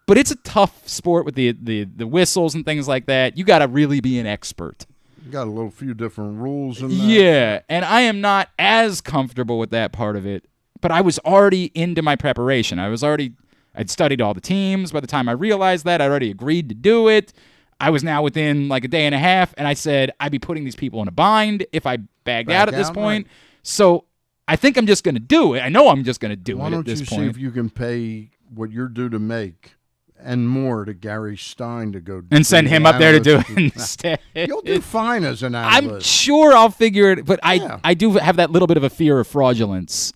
But it's a tough sport with the whistles and things like that. You got to really be an expert. You got a few different rules in that. Yeah, and I am not as comfortable with that part of it. But I was already into my preparation. I'd studied all the teams. By the time I realized that, I already agreed to do it. I was now within like a day and a half, and I said I'd be putting these people in a bind if I bagged out at this point. Right. So I think I'm just going to do it. I know I'm just going to do it at this point. Why don't you see if you can pay what you're due to make and more to Gary Stein to go and send him up there to do it instead. You'll do fine as an analyst. I'm sure I'll figure it, but I do have that little bit of a fear of fraudulence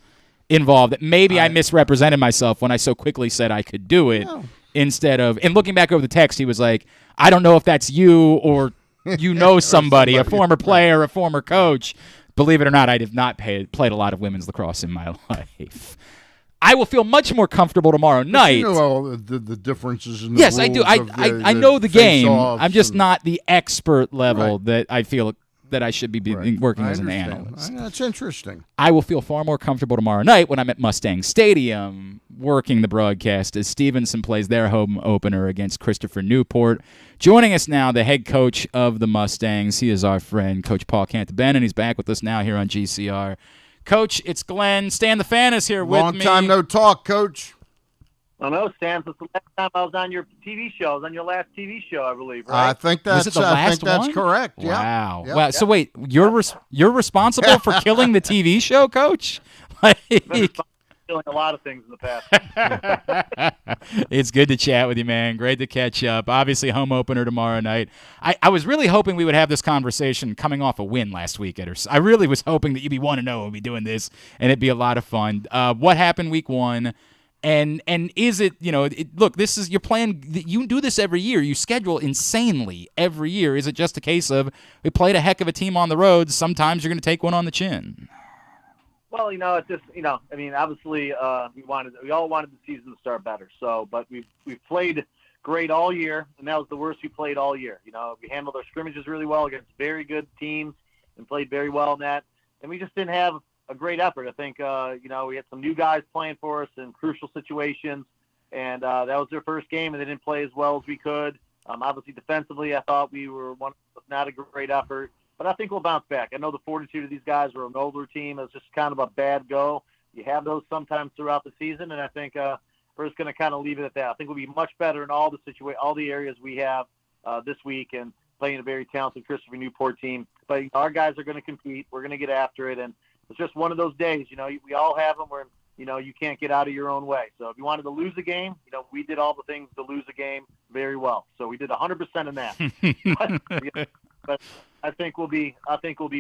involved. That maybe I misrepresented myself when I so quickly said I could do it instead of. And looking back over the text, he was like, "I don't know if that's you or somebody, a former player, a former coach." Believe it or not, I have not played a lot of women's lacrosse in my life. I will feel much more comfortable tomorrow night. You know all the differences in the yes, rules. I do. I know the game. I'm just not the expert level that I feel that I should be working as an analyst. That's interesting. I will feel far more comfortable tomorrow night when I'm at Mustang Stadium working the broadcast as Stevenson plays their home opener against Christopher Newport. Joining us now, the head coach of the Mustangs. He is our friend, Coach Paul Cantabene, and he's back with us now here on GCR. Coach, it's Glenn. Stan the Fan is here with me. Long time no talk, Coach. I know, Stan. Since the last time I was on your TV show, I was on your last TV show, I believe, right? I think that's that's correct. Wow. Yeah. Wow. So wait, you're responsible for killing the TV show, Coach? Killing a lot of things in the past. It's good to chat with you, man. Great to catch up. Obviously, home opener tomorrow night. I was really hoping we would have this conversation coming off a win last week. I really was hoping that you'd be 1-0 and be doing this, and it'd be a lot of fun. What happened week 1? And is it, look, this is, you're playing, you do this every year. You schedule insanely every year. Is it just a case of we played a heck of a team on the road? Sometimes you're going to take one on the chin. Well, it's just, I mean, obviously we all wanted the season to start better. So, but we've played great all year, and that was the worst we played all year. We handled our scrimmages really well against very good teams and played very well in that. And we just didn't have a great effort. I think, we had some new guys playing for us in crucial situations, and that was their first game, and they didn't play as well as we could. Obviously, defensively, I thought we were not a great effort, but I think we'll bounce back. I know the fortitude of these guys are an older team. It's just kind of a bad go. You have those sometimes throughout the season, and I think we're just going to kind of leave it at that. I think we'll be much better in all the areas we have this week, and playing a very talented Christopher Newport team. But our guys are going to compete. We're going to get after it, and it's just one of those days. We all have them where you can't get out of your own way. So if you wanted to lose a game, we did all the things to lose a game very well. So we did 100% in that. but I think we'll be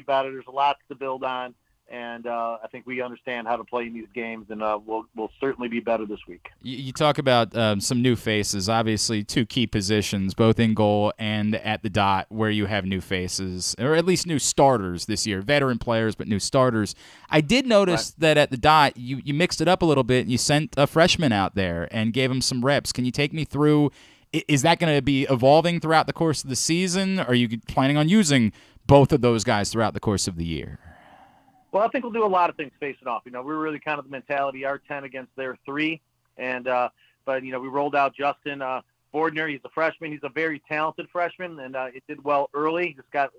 better. There's a lot to build on. And I think we understand how to play in these games, and we'll certainly be better this week. You talk about some new faces, obviously 2 key positions, both in goal and at the dot, where you have new faces, or at least new starters this year, veteran players, but new starters. I did notice that at the dot, you mixed it up a little bit, and you sent a freshman out there and gave him some reps. Can you take me through, is that going to be evolving throughout the course of the season? Or are you planning on using both of those guys throughout the course of the year? Well, I think we'll do a lot of things facing off. We're really kind of the mentality, our 10 against their 3. And, but we rolled out Justin Bordner. He's a freshman. He's a very talented freshman, and it did well early. Just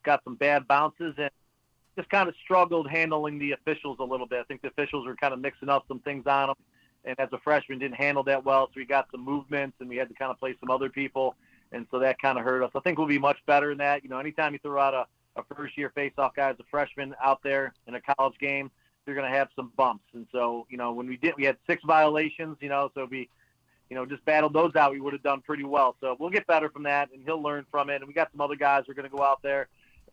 got some bad bounces and just kind of struggled handling the officials a little bit. I think the officials were kind of mixing up some things on him. And as a freshman, didn't handle that well. So we got some movements, and we had to kind of play some other people. And so that kind of hurt us. I think we'll be much better in that. Anytime you throw out a first-year face-off guy as a freshman out there in a college game, you're going to have some bumps. And so, when we had 6 violations, so we, just battled those out, we would have done pretty well. So we'll get better from that, and he'll learn from it. And we got some other guys who are going to go out there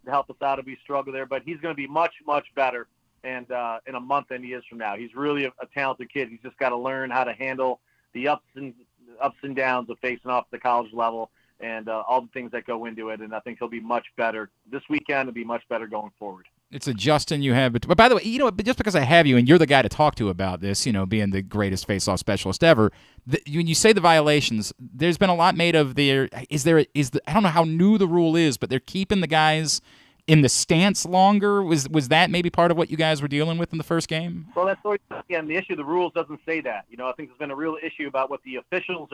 to help us out if we struggle there. But he's going to be much, much better and in a month than he is from now. He's really a talented kid. He's just got to learn how to handle the ups and downs of facing off at the college level, and all the things that go into it. And I think he'll be much better this weekend and be much better going forward. It's a Justin you have. But by the way, just because I have you and you're the guy to talk to about this, being the greatest face-off specialist ever, when you say the violations, there's been a lot made of I don't know how new the rule is, but they're keeping the guys in the stance longer. Was that maybe part of what you guys were dealing with in the first game? Well, that's always, again, the issue of the rules doesn't say that. I think there's been a real issue about what the officials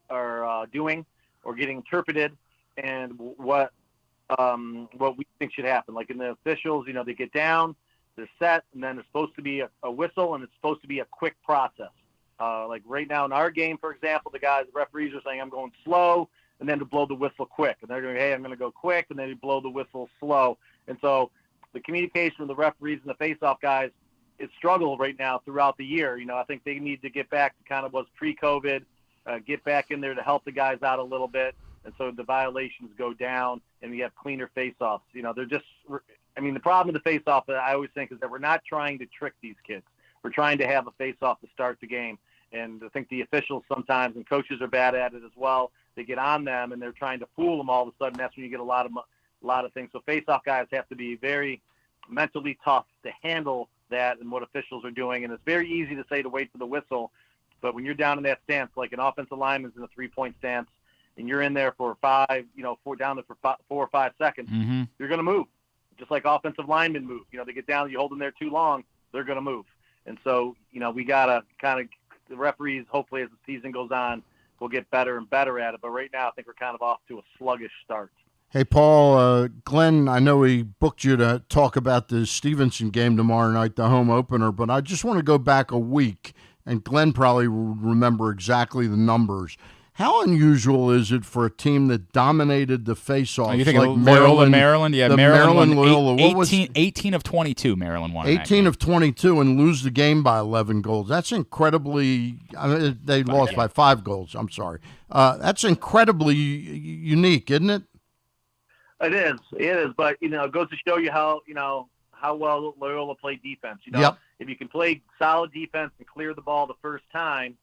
are doing or getting interpreted, and what we think should happen. Like in the officials, they get down, they're set, and then it's supposed to be a whistle, and it's supposed to be a quick process. Like right now in our game, for example, the referees are saying, I'm going slow, and then to blow the whistle quick. And they're going, hey, I'm going to go quick, and then you blow the whistle slow. And so the communication with the referees and the face-off guys is struggle right now throughout the year. I think they need to get back to kind of what's pre-COVID, get back in there to help the guys out a little bit, and so the violations go down, and we have cleaner face-offs. They're just – the problem with the face-off, I always think, is that we're not trying to trick these kids. We're trying to have a face-off to start the game, and I think the officials sometimes, and coaches are bad at it as well, they get on them, and they're trying to fool them all of a sudden. That's when you get a lot of things. So face-off guys have to be very mentally tough to handle that and what officials are doing, and it's very easy to say to wait for the whistle. But when you're down in that stance, like an offensive lineman's in a 3-point stance, and you're in there for down there for 4 or 5 seconds, you're going to move. Just like offensive linemen move. They get down, you hold them there too long, they're going to move. And so, we got to kind of, the referees, hopefully as the season goes on, will get better and better at it. But right now, I think we're kind of off to a sluggish start. Hey, Paul, Glenn, I know he booked you to talk about the Stevenson game tomorrow night, the home opener, but I just want to go back a week. And Glenn probably will remember exactly the numbers. How unusual is it for a team that dominated the face-offs? You think like of Loyola, Maryland? Yeah, Maryland won Loyola. 18 of 22, Maryland won. 18 of 22 and lose the game by 11 goals. That's incredibly they lost by 5 goals. I'm sorry. That's incredibly unique, isn't it? It is. But, it goes to show you how well Loyola played defense. If you can play solid defense and clear the ball the first time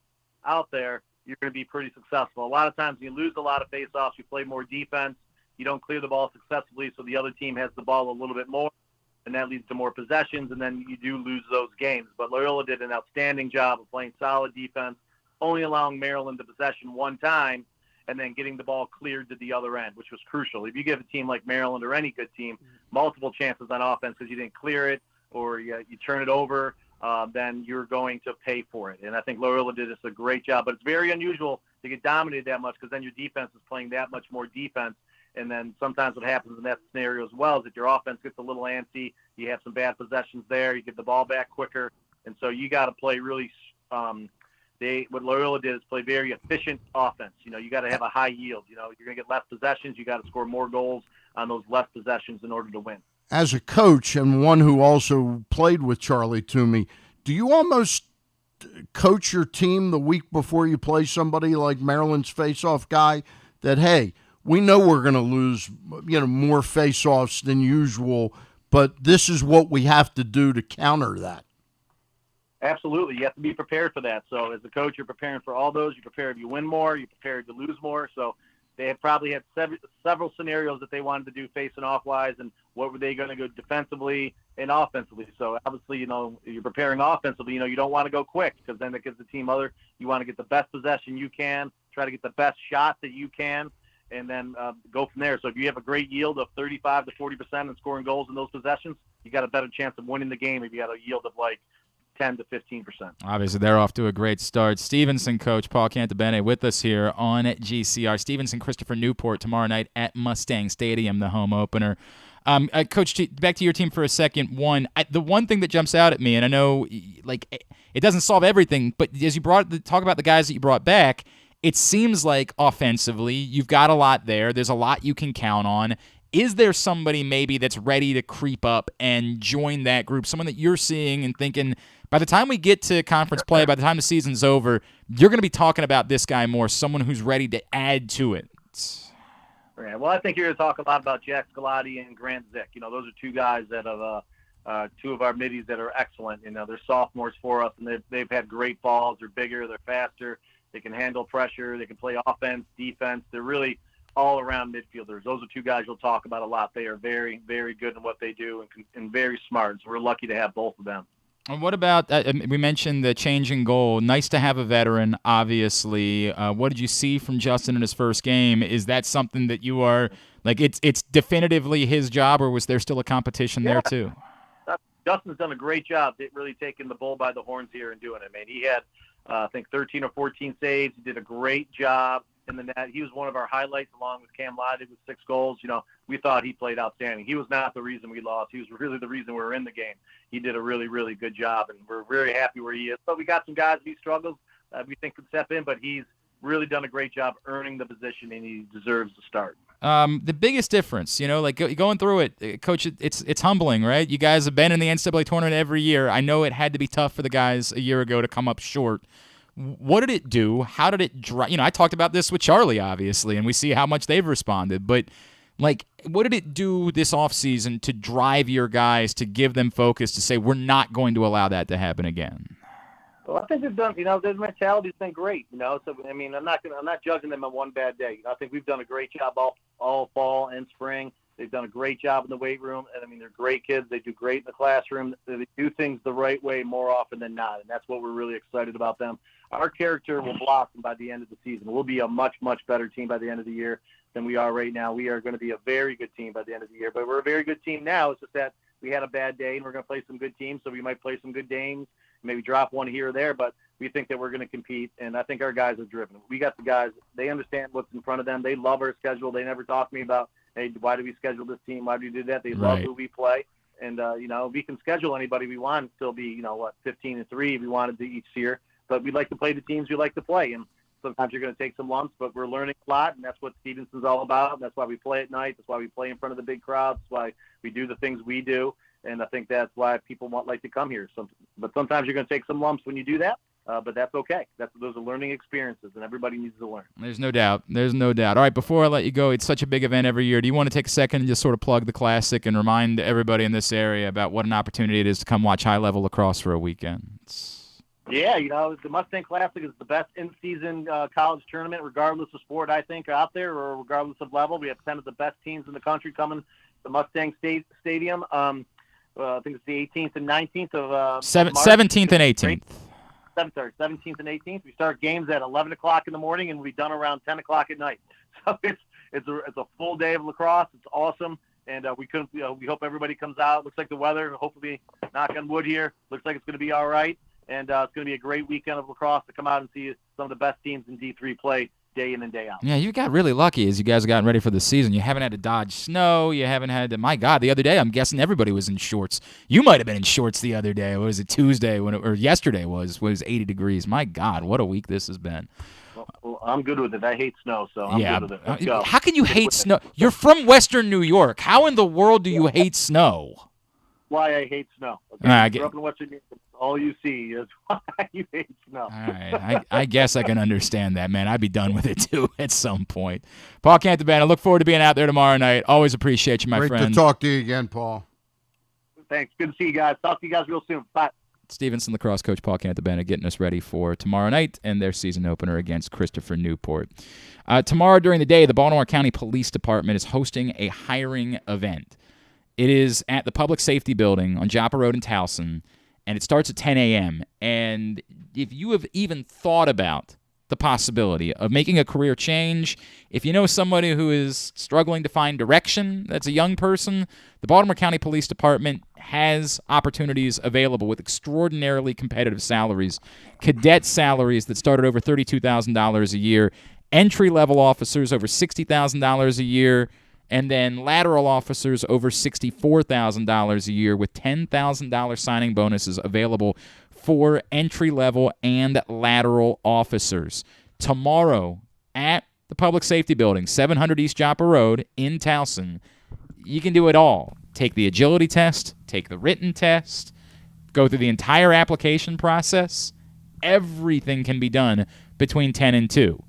out there, you're going to be pretty successful. A lot of times you lose a lot of face-offs, you play more defense, you don't clear the ball successfully, so the other team has the ball a little bit more, and that leads to more possessions, and then you do lose those games. But Loyola did an outstanding job of playing solid defense, only allowing Maryland the possession one time, and then getting the ball cleared to the other end, which was crucial. If you give a team like Maryland or any good team multiple chances on offense because you didn't clear it or you turn it over, then you're going to pay for it. And I think Loyola did a great job. But it's very unusual to get dominated that much because then your defense is playing that much more defense. And then sometimes what happens in that scenario as well is that your offense gets a little antsy. You have some bad possessions there. You get the ball back quicker. And so you got to play really what Loyola did is play very efficient offense. You got to have a high yield. You're going to get less possessions. You got to score more goals on those less possessions in order to win. As a coach and one who also played with Charlie Toomey, do you almost coach your team the week before you play somebody like Maryland's face-off guy that, hey, we know we're going to lose, more face-offs than usual, but this is what we have to do to counter that? Absolutely. You have to be prepared for that. So as a coach, you're preparing for all those. You're prepared to win more. You're prepared to lose more. So they had probably had several scenarios that they wanted to do facing off-wise, and what were they going to go defensively and offensively. So obviously, you're preparing offensively. You don't want to go quick because then that gives the team you want to get the best possession you can, try to get the best shot that you can, and then go from there. So if you have a great yield of 35 to 40% and scoring goals in those possessions, you got a better chance of winning the game if you got a yield of 10 to 15%. Obviously, they're off to a great start. Stevenson coach Paul Cantabene with us here on GCR. Stevenson, Christopher Newport tomorrow night at Mustang Stadium, the home opener. Coach, back to your team for a second. The one thing that jumps out at me, and I know it doesn't solve everything, but as you talk about the guys that you brought back, it seems like offensively you've got a lot there. There's a lot you can count on. Is there somebody maybe that's ready to creep up and join that group, someone that you're seeing and thinking, by the time we get to conference play, by the time the season's over, you're going to be talking about this guy more, someone who's ready to add to it? Yeah, well, I think you're going to talk a lot about Jack Scalati and Grant Zick. Those are two guys that have two of our middies that are excellent. They're sophomores for us, and they've had great balls. They're bigger, they're faster, they can handle pressure, they can play offense, defense. They're really all-around midfielders. Those are two guys you'll talk about a lot. They are very, very good in what they do and very smart. So we're lucky to have both of them. And what about, we mentioned the change in goal. Nice to have a veteran, obviously. What did you see from Justin in his first game? Is that something that you are, it's definitively his job, or was there still a competition there too? Justin's done a great job really taking the bull by the horns here and doing it, man. He had, I think, 13 or 14 saves. He did a great job in the net. He was one of our highlights along with Cam Lodge with 6 goals. We thought he played outstanding. He was not the reason we lost. He was really the reason we were in the game. He did a really, really good job, and we're very happy where he is. But we got some guys he struggles we think could step in, but he's really done a great job earning the position, and he deserves to start. The biggest difference, going through it, Coach, it's humbling, right? You guys have been in the NCAA tournament every year. I know it had to be tough for the guys a year ago to come up short. What did it do? How did it drive? I talked about this with Charlie, obviously, and we see how much they've responded. But, what did it do this offseason to drive your guys, to give them focus, to say we're not going to allow that to happen again? Well, I think they've done. Their mentality's been great. So I'm not judging them on one bad day. I think we've done a great job all fall and spring. They've done a great job in the weight room, and they're great kids. They do great in the classroom. They do things the right way more often than not, and that's what we're really excited about them. Our character will blossom by the end of the season. We'll be a much, much better team by the end of the year than we are right now. We are going to be a very good team by the end of the year, but we're a very good team now. It's just that we had a bad day, and we're going to play some good teams, so we might play some good games, maybe drop one here or there, but we think that we're going to compete, and I think our guys are driven. We got the guys. They understand what's in front of them. They love our schedule. They never talk to me about, hey, why do we schedule this team? Why do we do that? They love who we play. And, we can schedule anybody we want and still be, 15-3 if we wanted to each year. But we like to play the teams we like to play. And sometimes you're going to take some lumps, but we're learning a lot, and that's what Stevenson's all about. That's why we play at night. That's why we play in front of the big crowds. That's why we do the things we do. And I think that's why people like to come here. But sometimes you're going to take some lumps when you do that. But that's okay. Those are learning experiences, and everybody needs to learn. There's no doubt. All right, before I let you go, it's such a big event every year. Do you want to take a second and just sort of plug the Classic and remind everybody in this area about what an opportunity it is to come watch high-level lacrosse for a weekend? Yeah, the Mustang Classic is the best in-season college tournament, regardless of sport, I think, out there, or regardless of level. We have 10 of the best teams in the country coming to the Mustang Stadium. I think it's the 18th and 19th of March. 17th and 18th. 17th and 18th. We start games at 11 o'clock in the morning, and we'll be done around 10 o'clock at night. So it's a full day of lacrosse. It's awesome. And we hope everybody comes out. Looks like the weather, hopefully, knock on wood here, looks like it's going to be all right. And it's going to be a great weekend of lacrosse to come out and see some of the best teams in D3 play day in and day out. Yeah, you got really lucky as you guys have gotten ready for the season. You haven't had to dodge snow. You haven't had to, my God, the other day I'm guessing everybody was in shorts. You might have been in shorts the other day. What was it, Tuesday or yesterday was 80 degrees. My God, what a week this has been. Well, I'm good with it. I hate snow, so I'm good with it. Let's go. How can you hate snow? You're from Western New York. How in the world do you hate snow? Why I hate snow. Okay? I grew up in Western New York. All you see is why you hate snow. All right. I guess I can understand that, man. I'd be done with it, too, at some point. Paul Cantabene, I look forward to being out there tomorrow night. Always appreciate you, my friend. Great to talk to you again, Paul. Thanks. Good to see you guys. Talk to you guys real soon. Bye. Stevenson lacrosse coach Paul Cantabene getting us ready for tomorrow night and their season opener against Christopher Newport. Tomorrow during the day, the Baltimore County Police Department is hosting a hiring event. It is at the Public Safety Building on Joppa Road in Towson, and it starts at 10 a.m. And if you have even thought about the possibility of making a career change, if you know somebody who is struggling to find direction, that's a young person, the Baltimore County Police Department has opportunities available with extraordinarily competitive salaries, cadet salaries that start at over $32,000 a year, entry-level officers over $60,000 a year, and then lateral officers over $64,000 a year with $10,000 signing bonuses available for entry-level and lateral officers. Tomorrow at the Public Safety Building, 700 East Joppa Road in Towson, you can do it all. Take the agility test, take the written test, go through the entire application process. Everything can be done between 10 and 2.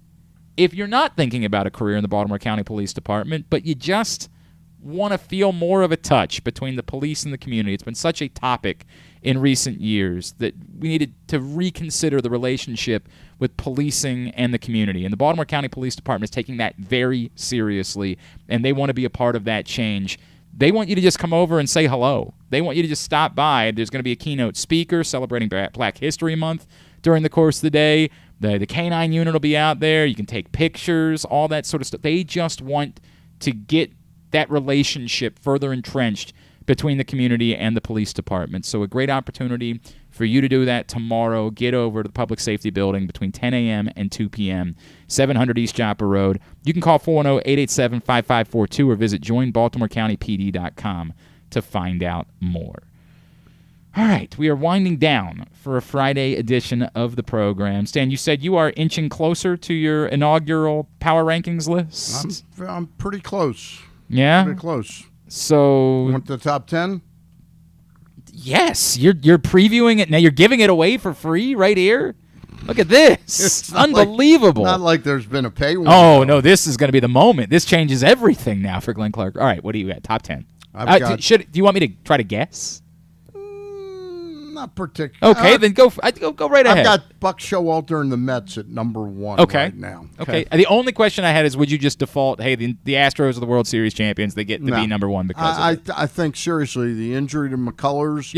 If you're not thinking about a career in the Baltimore County Police Department, but you just want to feel more of a touch between the police and the community, it's been such a topic in recent years that we needed to reconsider the relationship with policing and the community. And the Baltimore County Police Department is taking that very seriously, and they want to be a part of that change. They want you to just come over and say hello. They want you to just stop by. There's going to be a keynote speaker celebrating Black History Month during the course of the day. The K-9 unit will be out there. You can take pictures, all that sort of stuff. They just want to get that relationship further entrenched between the community and the police department. So a great opportunity for you to do that tomorrow. Get over to the Public Safety Building between 10 a.m. and 2 p.m., 700 East Joppa Road. You can call 410-887-5542 or visit joinbaltimorecountypd.com to find out more. All right, we are winding down for a Friday edition of the program. Stan, you said you are inching closer to your inaugural Power Rankings list? I'm pretty close. Yeah? Pretty close. So... You want the top 10? Yes, you're previewing it now. You're giving it away for free right here? Look at this. It's unbelievable. Not like there's been a paywall. Oh, no, this is going to be the moment. This changes everything now for Glenn Clark. All right, what do you got? Top 10. Do you want me to try to guess? Not particularly. Okay, then go right ahead. I've got Buck Showalter and the Mets at number 1 right now. Okay. The only question I had is, would you just default, hey, the Astros are the World Series champions, they get to be number 1 because of it? I think, seriously, the injury to McCullers,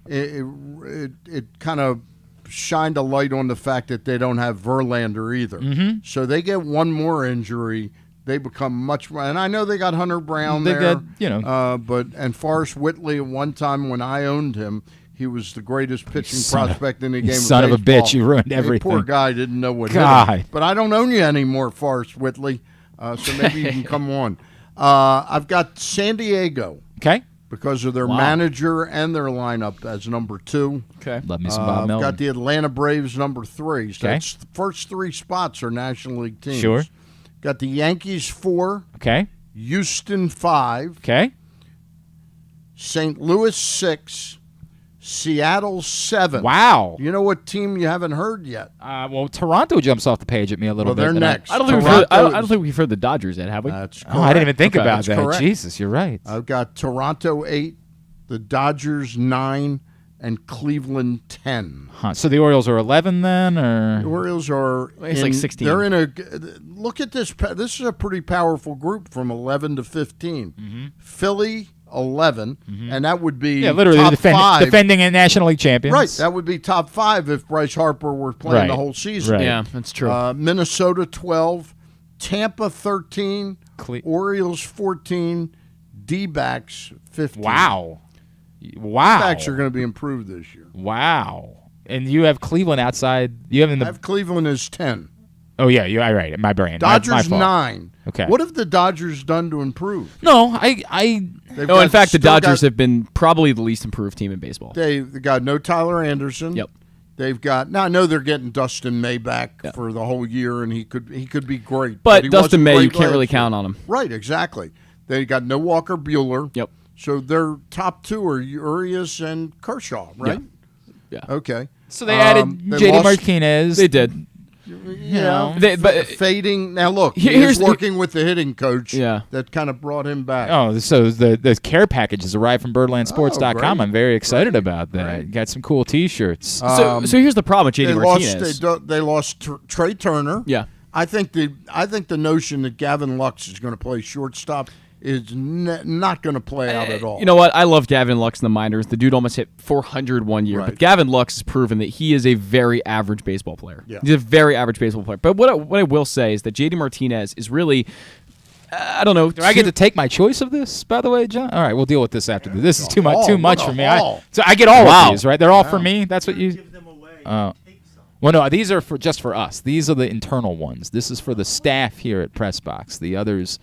it kind of shined a light on the fact that they don't have Verlander either. Mm-hmm. So they get one more injury, they become much more. And I know they got Hunter Brown there. And Forrest Whitley at one time when I owned him, he was the greatest pitching prospect in the game of baseball. Son of a bitch, you ruined everything. Poor guy didn't know what hit him. But I don't own you anymore, Forrest Whitley, so maybe you can come on. I've got San Diego. Okay. Because of their manager and their lineup as number 2. Okay. Love me some Bob Melvin. I've got the Atlanta Braves number 3. So that's the first 3 spots are National League teams. Sure. Got the Yankees 4. Okay. Houston 5. Okay. St. Louis 6. Seattle 7. Wow. You know what team you haven't heard yet? Well, Toronto jumps off the page at me a little bit. They're next. I don't think we've heard the Dodgers yet, have we? That's correct. Oh, I didn't even think about that. Correct. Jesus, you're right. I've got Toronto 8, the Dodgers 9, and Cleveland 10. Huh. So the Orioles are 11 then, or the Orioles are like 16. They're in a look at this. This is a pretty powerful group from 11 to 15. Mm-hmm. Philly 11, and that would be literally top 5. defending a National League champions. Right, that would be top 5 if Bryce Harper were playing the whole season. Right. Yeah, that's true. Minnesota 12, Tampa 13, Orioles 14, D-backs 15. Wow. D-backs are going to be improved this year. Wow. And you have Cleveland outside. You have in the. I have Cleveland as 10. Oh yeah, you're right. My brain. Dodgers my fault. 9. Okay. What have the Dodgers done to improve? No, No, in fact, the Dodgers have been probably the least improved team in baseball. They've got no Tyler Anderson. Yep. They've got now. I know they're getting Dustin May back for the whole year, and he could be great. But he Dustin wasn't May, great you can't really last year. count on him. Right, exactly. They got no Walker Buehler. Yep. So their top 2 are Urias and Kershaw, right? Yeah. Okay. So they added they J.D. lost- Martinez. They did. Yeah, but fading. Now look, here's he's working with the hitting coach. Yeah. That kind of brought him back. Oh, so the care package has arrived from BirdlandSports.com. great. I'm very excited about that. Got some cool T-shirts. So here's the problem with J.D. Martinez. They lost Trey Turner. Yeah. I think the notion that Gavin Lux is going to play shortstop is not going to play out at all. You know what? I love Gavin Lux in the minors. The dude almost hit 400 one year. Right. But Gavin Lux has proven that he is a very average baseball player. Yeah. He's a very average baseball player. But what I will say is that J.D. Martinez is really, I don't know. Do I get to take my choice of this, by the way, John? All right, we'll deal with this after this. This is too much for me. So I get all of these, right? They're all for me? That's what you... Give them away. Well, no, these are just for us. These are the internal ones. This is for the staff here at PressBox. The others...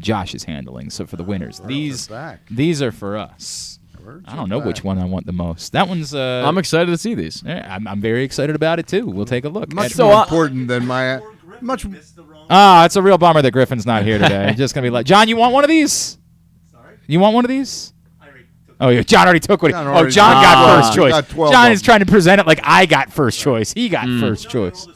Josh is handling. So for the winners, these are for us. I don't know which one I want the most. That one's. I'm excited to see these. I'm very excited about it too. We'll take a look. Much more important than my much. It's a real bummer that Griffin's not here today. Just gonna be like, John, you want one of these? Sorry. You want one of these? Oh, yeah, John already took one. John got first choice. John is trying to present it like I got first choice. He got first choice.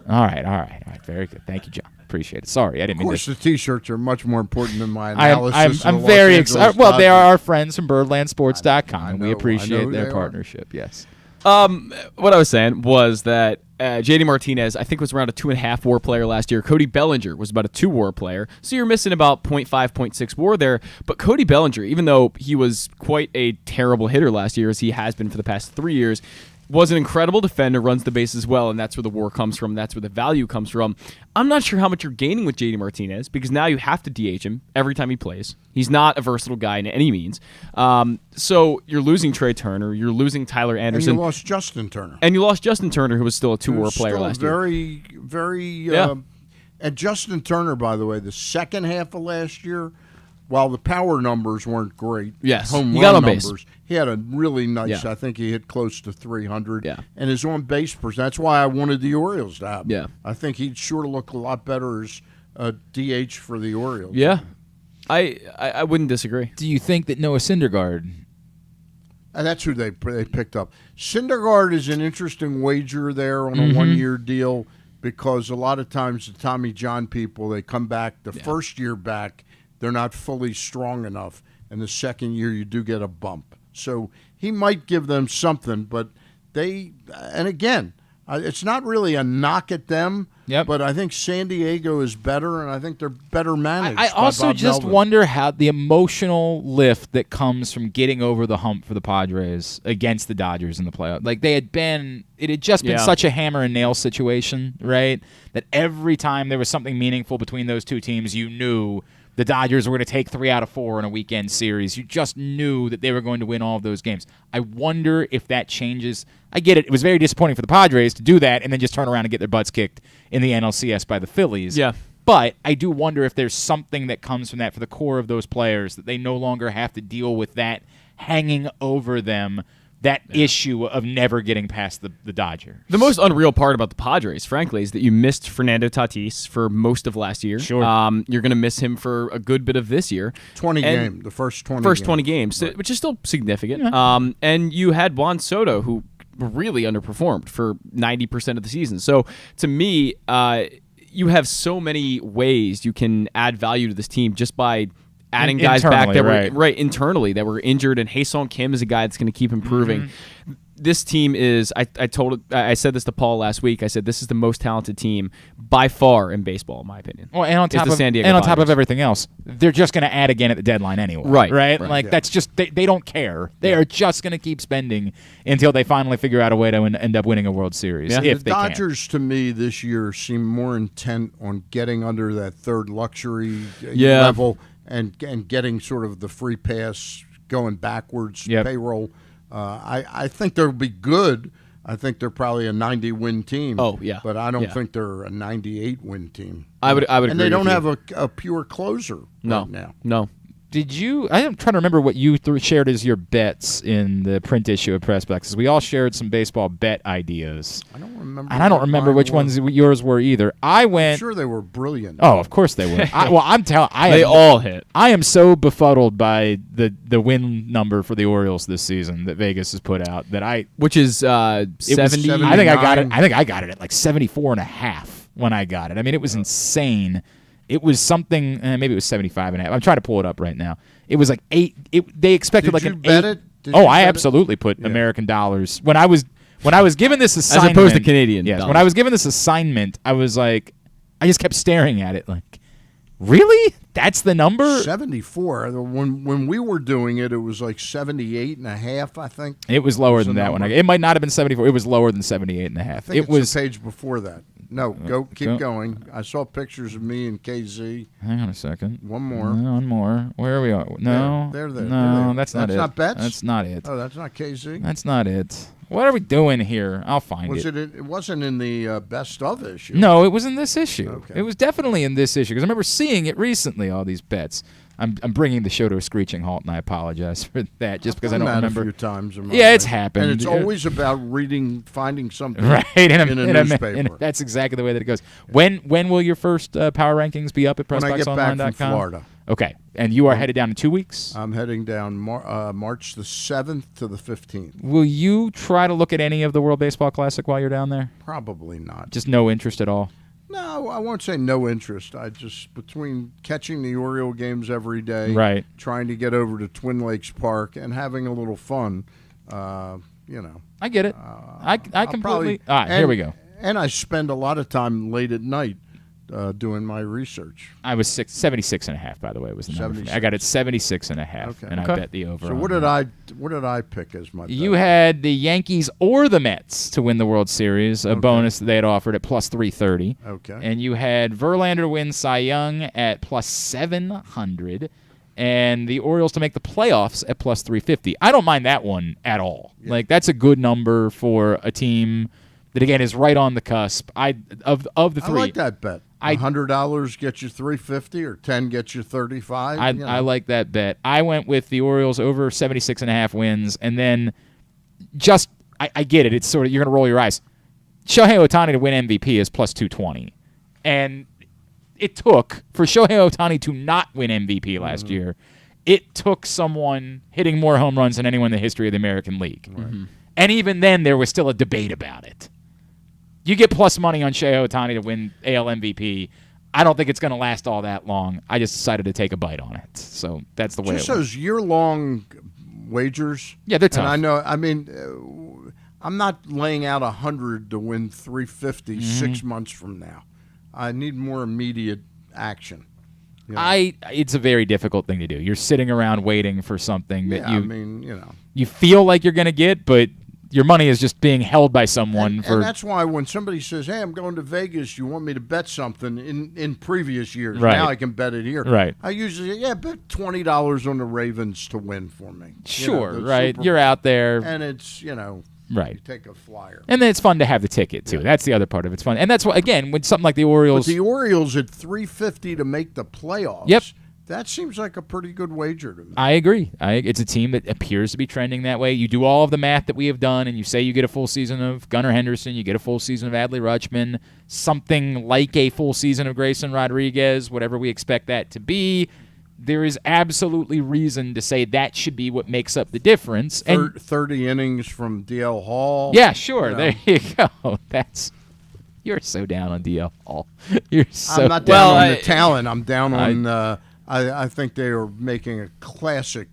All right. Very good. Thank you, John. Appreciate it. Sorry, I didn't mean to. Of course, the T-shirts are much more important than my analysis. I'm very excited. Well, they are our friends from BirdlandSports.com, and we appreciate their partnership. Yes. What I was saying was that J.D. Martinez, I think, was around a 2.5 WAR player last year. Cody Bellinger was about a 2 WAR player. So you're missing about 0.5, 0.6 WAR there. But Cody Bellinger, even though he was quite a terrible hitter last year, as he has been for the past 3 years, was an incredible defender, runs the bases well, and that's where the WAR comes from. That's where the value comes from. I'm not sure how much you're gaining with J.D. Martinez because now you have to DH him every time he plays. He's not a versatile guy in any means. So you're losing Trey Turner. You're losing Tyler Anderson. And you lost Justin Turner. Who was still a 2 WAR player last year. Very. And Justin Turner, by the way, the second half of last year, while the power numbers weren't great, home run numbers, he had a really nice. I think he hit close to 300. Yeah. And his on base percent. That's why I wanted the Orioles to have him. Yeah. I think he'd sure look a lot better as a DH for the Orioles. Yeah. I wouldn't disagree. Do you think that Noah Syndergaard? And that's who they picked up. Syndergaard is an interesting wager there on a 1-year deal because a lot of times the Tommy John people, they come back the first year back, they're not fully strong enough, and the second year you do get a bump. So he might give them something, but and again, it's not really a knock at them, but I think San Diego is better, and I think they're better managed. I also Bob just Melvin. wonder how the emotional lift that comes from getting over the hump for the Padres against the Dodgers in the playoffs. Like it had just been such a hammer and nail situation, right? That every time there was something meaningful between those two teams, you knew the Dodgers were going to take 3 out of 4 in a weekend series. You just knew that they were going to win all of those games. I wonder if that changes. I get it. It was very disappointing for the Padres to do that and then just turn around and get their butts kicked in the NLCS by the Phillies. Yeah. But I do wonder if there's something that comes from that for the core of those players, that they no longer have to deal with that hanging over them, that issue of never getting past the Dodgers. The most unreal part about the Padres, frankly, is that you missed Fernando Tatis for most of last year. Sure. You're going to miss him for a good bit of this year. The first 20 games, right. which is still significant. Yeah. And you had Juan Soto, who really underperformed for 90% of the season. So to me, you have so many ways you can add value to this team just by adding guys back that were internally that were injured, and Hae-Sung Kim is a guy that's going to keep improving. This team is. I said this to Paul last week. I said this is the most talented team by far in baseball, in my opinion. Well, and on top of everything else, they're just going to add again at the deadline anyway. Right. Like that's just they don't care. They are just going to keep spending until they finally figure out a way to end up winning a World Series. Yeah. If the Dodgers, to me, this year seem more intent on getting under that third luxury level and getting sort of the free pass going backwards payroll. I think they'll be good. I think they're probably a 90-win team. Oh, yeah. But I don't think they're a 98-win team. I would agree. And they don't with have a pure closer right now. No. Did you? I'm trying to remember what you shared as your bets in the print issue of PressBox. We all shared some baseball bet ideas. I don't remember. And I don't remember which ones yours were either. I'm sure they were brilliant. Oh, of course they were. They all hit. I am so befuddled by the win number for the Orioles this season that Vegas has put out which is 70. I think I got it at like 74.5 when I got it. I mean, it was insane. It was something. Maybe it was 75.5. I'm trying to pull it up right now. It was like 8. They expected Did like you an bet 8. it? I absolutely put American dollars when I was given this assignment, as opposed to Canadian. Yes, dollars. when I was given this assignment, I was like, I just kept staring at it like, really? That's the number? 74. When we were doing it, it was like 78.5, I think. It was lower than that one. It might not have been 74. It was lower than 78.5. I think it was the page before that. No, keep going. I saw pictures of me and KZ. Hang on a second. One more. One more. Where are we? No. There. No, that's not it. That's not bets? That's not it. Oh, that's not KZ? That's not it. What are we doing here? I'll find it. It wasn't in the best of issue. No, it was in this issue. Okay. It was definitely in this issue because I remember seeing it recently, all these bets. I'm bringing the show to a screeching halt, and I apologize for that just because I don't remember. A few times in my it's life. happened. And it's always about finding something right, in a newspaper. That's exactly the way that it goes. When will your first power rankings be up at PressBoxOnline.com? When I get back from Florida. Okay, and you are headed down in 2 weeks? I'm heading down March the 7th to the 15th. Will you try to look at any of the World Baseball Classic while you're down there? Probably not. Just no interest at all? No, I won't say no interest. I just, between catching the Oriole games every day, right, trying to get over to Twin Lakes Park, and having a little fun, I get it. I completely. Probably, here we go. And I spend a lot of time late at night doing my research. I was 76.5, by the way, was the number for me. I got it 76.5, and I bet the over. So what did I pick as my bet? You had the Yankees or the Mets to win the World Series, a bonus that they had offered at plus 330. Okay. And you had Verlander to win Cy Young at plus 700, and the Orioles to make the playoffs at plus 350. I don't mind that one at all. Yeah. Like, that's a good number for a team that, again, is right on the cusp. Of the three. I like that bet. $100 gets you $350 or 10 gets you $35. I like that bet. I went with the Orioles over 76.5 wins, and then just I get it. It's sort of, you're going to roll your eyes. Shohei Ohtani to win MVP is plus 220, and it took for Shohei Ohtani to not win MVP last year. It took someone hitting more home runs than anyone in the history of the American League, and even then there was still a debate about it. You get plus money on Shohei Ohtani to win AL MVP. I don't think it's going to last all that long. I just decided to take a bite on it. So that's the way just it those year-long wagers. Yeah, they're tough. And I know, I'm not laying out 100 to win 350 6 months from now. I need more immediate action. It's a very difficult thing to do. You're sitting around waiting for something that you feel like you're going to get, but your money is just being held by someone and that's why when somebody says, "Hey, I'm going to Vegas. You want me to bet something?" In previous years, now I can bet it here. Right. I usually bet $20 on the Ravens to win for me. Sure, right. You're out there, and it's right. You take a flyer, and then it's fun to have the ticket too. That's the other part of it. It's fun, and that's why again when something like the Orioles. But the Orioles at $350 to make the playoffs. Yep. That seems like a pretty good wager to me. I agree. It's a team that appears to be trending that way. You do all of the math that we have done, and you say you get a full season of Gunnar Henderson, you get a full season of Adley Rutschman, something like a full season of Grayson Rodriguez, whatever we expect that to be. There is absolutely reason to say that should be what makes up the difference. 30 innings from DL Hall. Yeah, sure. There you go. You're so down on DL Hall. I'm not down on the talent. I'm down on I think they are making a classic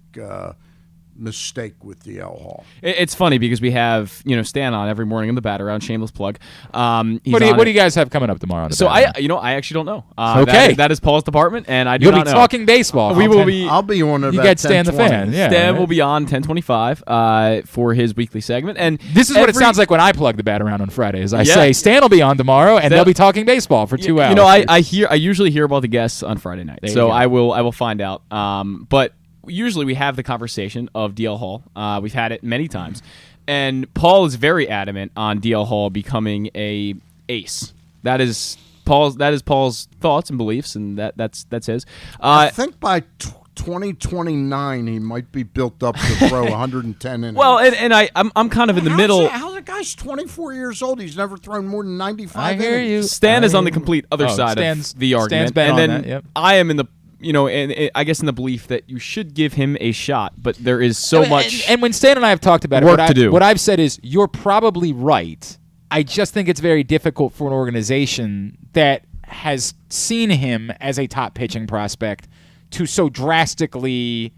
mistake with DL Hall. It's funny because we have Stan on every morning in the Bataround. Shameless plug. What do you guys have coming up tomorrow? On the Bataround? I actually don't know. Okay, that is Paul's department, and I do You'll not be know. talking baseball. We will be. I'll be on about. You get Stan the fan. Yeah, Stan will be on 10:25 for his weekly segment, and this is what it sounds like when I plug the Bataround on Fridays. I say Stan will be on tomorrow, and they'll be talking baseball for 2 hours. I usually hear about the guests on Friday night, so I will find out. But usually we have the conversation of DL Hall. We've had it many times, and Paul is very adamant on DL Hall becoming a ace. That is Paul's thoughts and beliefs, and that's his. I think by 2029 he might be built up to throw 110 innings. Well, and I'm kind of in the middle. How's a guy's 24 years old? He's never thrown more than 95 I hear innings. you. Stan is on the complete other side of the argument, and then that, yep. I am in the and I guess in the belief that you should give him a shot, but there is so much. And when Stan and I have talked about work to do. What I've said is you're probably right. I just think it's very difficult for an organization that has seen him as a top pitching prospect to so drastically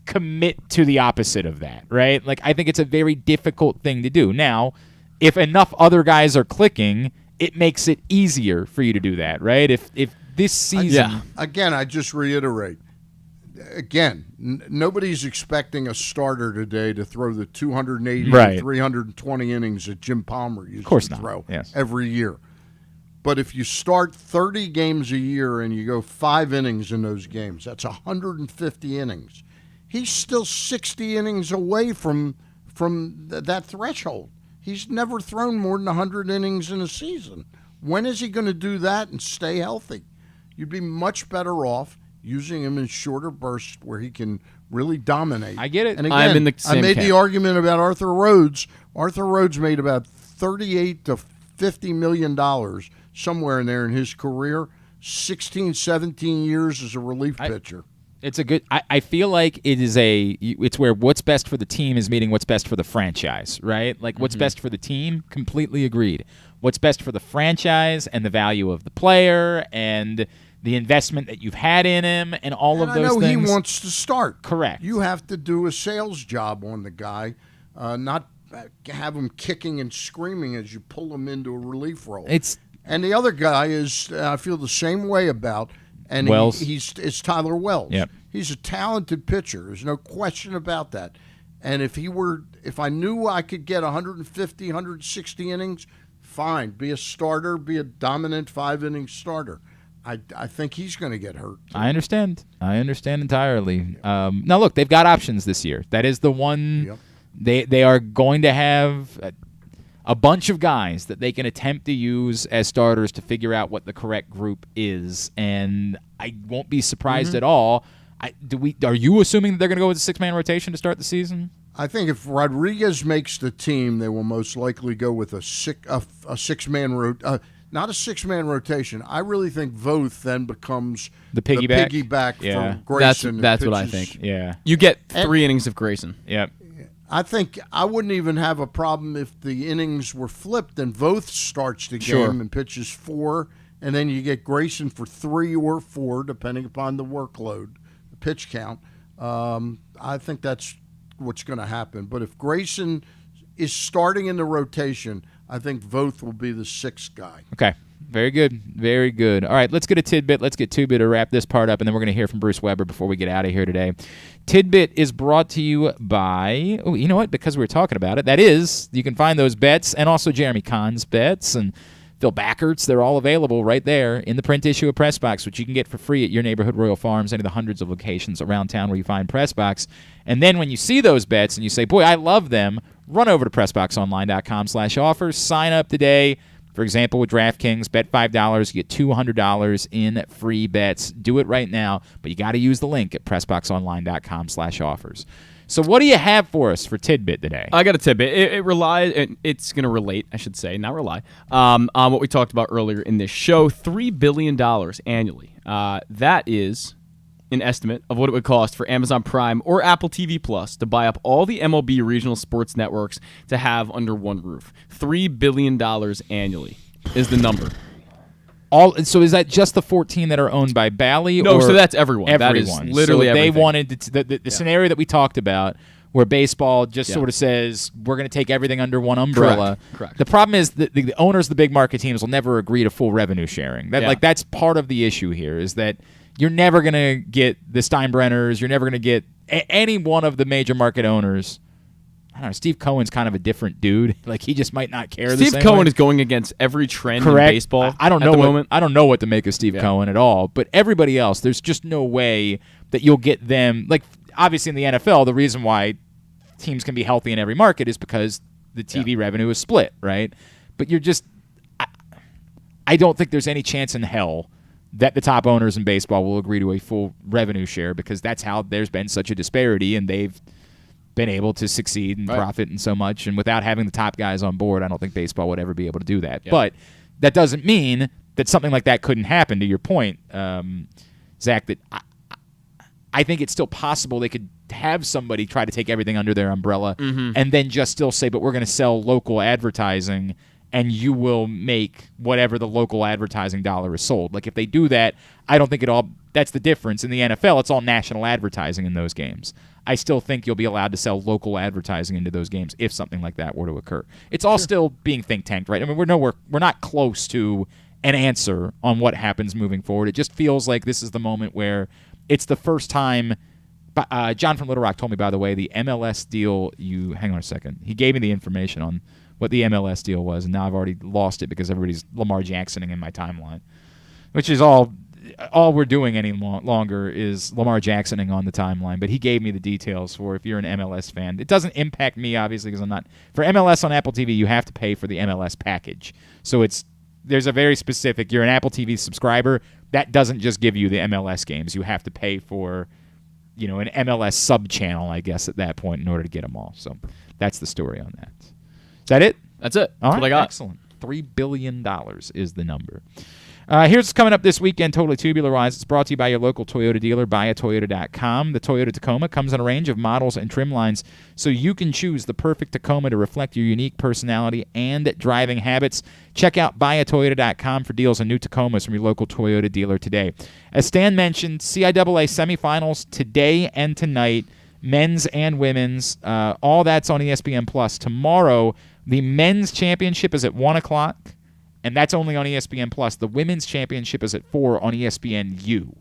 commit to the opposite of that, right? Like, I think it's a very difficult thing to do. Now, if enough other guys are clicking, it makes it easier for you to do that, right? If this season... Again, I just reiterate. Again, nobody's expecting a starter today to throw the 280 to 320 innings that Jim Palmer used to throw every year. But if you start 30 games a year and you go 5 innings in those games, that's 150 innings. He's still 60 innings away from that threshold. He's never thrown more than 100 innings in a season. When is he going to do that and stay healthy? You'd be much better off using him in shorter bursts where he can really dominate. I get it. And again, I'm in the same I made camp. the argument about Arthur Rhodes. Arthur Rhodes made about $38 to $50 million somewhere in there in his career. 16, 17 years as a relief pitcher. It's a good. I feel like it's where what's best for the team is meeting what's best for the franchise, right? Like what's best for the team, completely agreed. What's best for the franchise and the value of the player and the investment that you've had in him and all of those things. I know he wants to start. Correct. You have to do a sales job on the guy, not have him kicking and screaming as you pull him into a relief role. And the other guy is, I feel the same way about, and Wells. It's Tyler Wells. Yep. He's a talented pitcher. There's no question about that. And if I knew I could get 150, 160 innings, fine. Be a starter, be a dominant 5-inning starter. I think he's going to get hurt. I understand entirely. Now, look, they've got options this year. That is the one. Yep. They are going to have a bunch of guys that they can attempt to use as starters to figure out what the correct group is, and I won't be surprised at all. Are you assuming that they're going to go with a 6-man rotation to start the season? I think if Rodriguez makes the team, they will most likely go with a 6-man not a 6-man rotation. I really think Voth then becomes the piggyback for Grayson. That's what I think. Yeah, you get 3 innings of Grayson. Yep. I think I wouldn't even have a problem if the innings were flipped and Voth starts the game and pitches 4, and then you get Grayson for 3 or 4, depending upon the workload, the pitch count. I think that's what's going to happen. But if Grayson is starting in the rotation, I think Voth will be the 6th guy. Okay. Very good. Very good. All right, let's get a tidbit. Let's get Two-Bit to wrap this part up, and then we're going to hear from Bruce Weber before we get out of here today. Tidbit is brought to you by, you know what? Because we were talking about it. That is, you can find those bets and also Jeremy Kahn's bets and Phil Backert's. They're all available right there in the print issue of PressBox, which you can get for free at your neighborhood Royal Farms, any of the hundreds of locations around town where you find PressBox. And then when you see those bets and you say, boy, I love them, run over to PressBoxOnline.com/offers. Sign up today. For example, with DraftKings, bet $5, you get $200 in free bets. Do it right now, but you got to use the link at PressBoxOnline.com/offers. So what do you have for us for Tidbit today? I got a tidbit. It's going to relate, I should say, not rely, on what we talked about earlier in this show. $3 billion annually. That is an estimate of what it would cost for Amazon Prime or Apple TV Plus to buy up all the MLB regional sports networks to have under one roof. $3 billion annually is the number. So is that just the 14 that are owned by Bally? No, or so that's everyone. That is literally so everything. They wanted the scenario that we talked about where baseball just sort of says we're going to take everything under one umbrella. Correct. The problem is that the owners of the big market teams will never agree to full revenue sharing. That's part of the issue here, is that you're never going to get the Steinbrenners, you're never going to get any one of the major market owners. I don't know, Steve Cohen's kind of a different dude. Like, he just might not care the same Steve Cohen way. is going against every trend in Correct. baseball I don't know at the what, moment. I don't know what to make of Steve Cohen at all, but everybody else, there's just no way that you'll get them. Like, obviously in the NFL, the reason why teams can be healthy in every market is because the TV revenue is split, right? But you're just I don't think there's any chance in hell that the top owners in baseball will agree to a full revenue share, because that's how there's been such a disparity, and they've been able to succeed and profit and so much. And without having the top guys on board, I don't think baseball would ever be able to do that. But that doesn't mean that something like that couldn't happen, to your point, Zach, that I think it's still possible they could have somebody try to take everything under their umbrella and then just still say, but we're going to sell local advertising and you will make whatever the local advertising dollar is sold. Like, if they do that, I don't think that's the difference. In the NFL, it's all national advertising in those games. I still think you'll be allowed to sell local advertising into those games if something like that were to occur. It's all still being think tanked, right? I mean, we're not close to an answer on what happens moving forward. It just feels like this is the moment where it's the first time. John from Little Rock told me, by the way, the MLS deal. Hang on a second. He gave me the information on what the MLS deal was, and now I've already lost it because everybody's Lamar Jacksoning in my timeline, which is all we're doing any longer is Lamar Jacksoning on the timeline. But he gave me the details for if you're an MLS fan. It doesn't impact me, obviously, because I'm not. For MLS on Apple TV, you have to pay for the MLS package. So there's a very specific, you're an Apple TV subscriber, that doesn't just give you the MLS games. You have to pay for, an MLS sub-channel, I guess, at that point in order to get them all. So that's the story on that. Is that it? That's it. All That's right, what I got. Excellent. $3 billion is the number. Here's what's coming up this weekend, totally tubular-wise. It's brought to you by your local Toyota dealer, buyatoyota.com. The Toyota Tacoma comes in a range of models and trim lines, so you can choose the perfect Tacoma to reflect your unique personality and driving habits. Check out buyatoyota.com for deals on new Tacomas from your local Toyota dealer today. As Stan mentioned, CIAA semifinals today and tonight, men's and women's. All that's on ESPN+. Tomorrow, the men's championship is at 1 o'clock. And that's only on ESPN+. The women's championship is at 4 on ESPNU.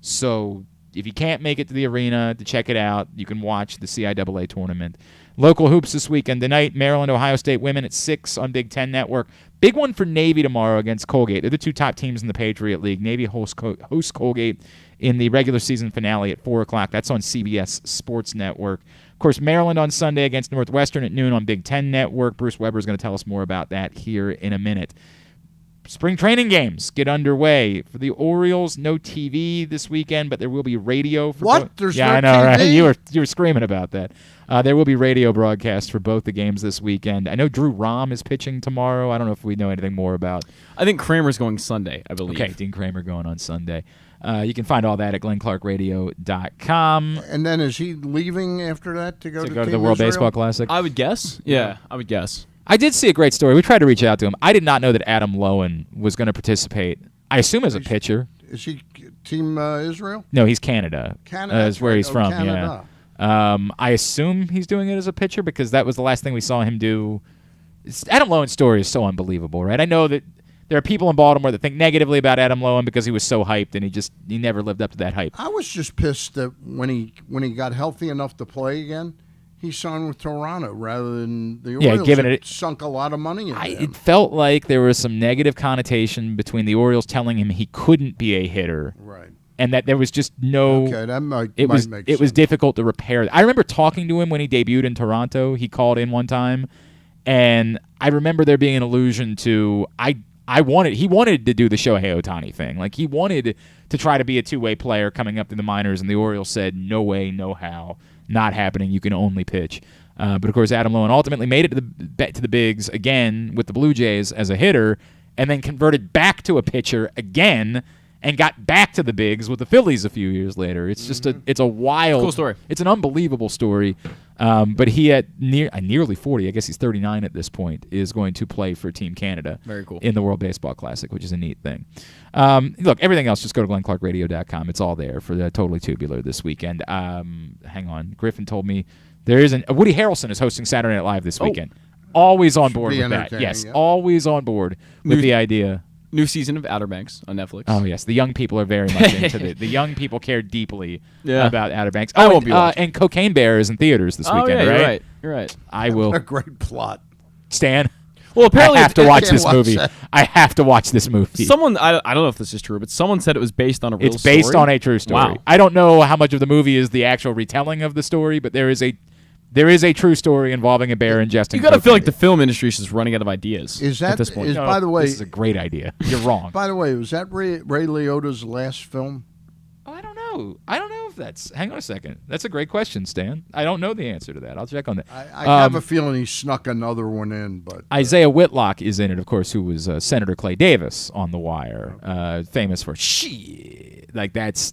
So if you can't make it to the arena to check it out, you can watch the CIAA tournament. Local hoops this weekend. Tonight, Maryland, Ohio State women at 6 on Big Ten Network. Big one for Navy tomorrow against Colgate. They're the two top teams in the Patriot League. Navy hosts Colgate in the regular season finale at 4 o'clock. That's on CBS Sports Network. Of course, Maryland on Sunday against Northwestern at noon on Big Ten Network. Bruce Weber is going to tell us more about that here in a minute. Spring training games get underway. For the Orioles, no TV this weekend, but there will be radio. For what? There's no I know, TV? right? You were screaming about that. There will be radio broadcasts for both the games this weekend. I know Drew Rahm is pitching tomorrow. I don't know if we know anything more about. I think Kramer's going Sunday, I believe. Okay, Dean Kramer going on Sunday. You can find all that at glennclarkradio.com. And then is he leaving after that to go to the World Israel? Baseball Classic? I would guess. Yeah, I would guess. I did see a great story. We tried to reach out to him. I did not know that Adam Lowen was going to participate. I assume as a pitcher. Is he Team Israel? No, he's Canada. Canada is where he's from. Canada. Yeah. I assume he's doing it as a pitcher because that was the last thing we saw him do. Adam Lowen's story is so unbelievable, right? I know that there are people in Baltimore that think negatively about Adam Lowen because he was so hyped and he never lived up to that hype. I was just pissed that when he got healthy enough to play again, he signed with Toronto rather than the Orioles. Given it sunk a lot of money in him. It felt like there was some negative connotation between the Orioles telling him he couldn't be a hitter, right? And that there was just no. Okay, that might it make was sense. difficult to repair. I remember talking to him when he debuted in Toronto. He called in one time, and I remember there being an allusion to he wanted to do the Shohei Ohtani thing. Like, he wanted to try to be a two-way player coming up to the minors, and the Orioles said, no way, no how, not happening. You can only pitch. But, of course, Adam Lowen ultimately made it to the bigs again with the Blue Jays as a hitter and then converted back to a pitcher again and got back to the bigs with the Phillies a few years later. It's just it's a wild cool story. It's an unbelievable story. But he at nearly 40, I guess he's 39 at this point, is going to play for Team Canada. Very cool. In the World Baseball Classic, which is a neat thing. Look, everything else, just go to glennclarkradio.com. It's all there for the Totally Tubular this weekend. Hang on. Griffin told me There isn't. Woody Harrelson is hosting Saturday Night Live this weekend. Always on board with that. Yes, always on board with the idea. New season of Outer Banks on Netflix. Oh, yes. The young people are very much into it. The young people care deeply about Outer Banks. I won't be watching. And Cocaine Bear is in theaters this weekend, right? You're right. I will. A great plot. Stan? Well, apparently I have to watch this movie. I have to watch this movie. Someone, I don't know if this is true, but someone said it was based on a real story. It's based on a true story. Wow. I don't know how much of the movie is the actual retelling of the story, but there is a true story involving a bear ingesting. You got to feel like the film industry is just running out of ideas at this point. By the way, this is a great idea. You're wrong. By the way, was that Ray Liotta's last film? Oh, I don't know. I don't know if that's. Hang on a second. That's a great question, Stan. I don't know the answer to that. I'll check on that. I have a feeling he snuck another one in, but Isaiah Whitlock is in it, of course, who was Senator Clay Davis on The Wire, famous for shit. Like that's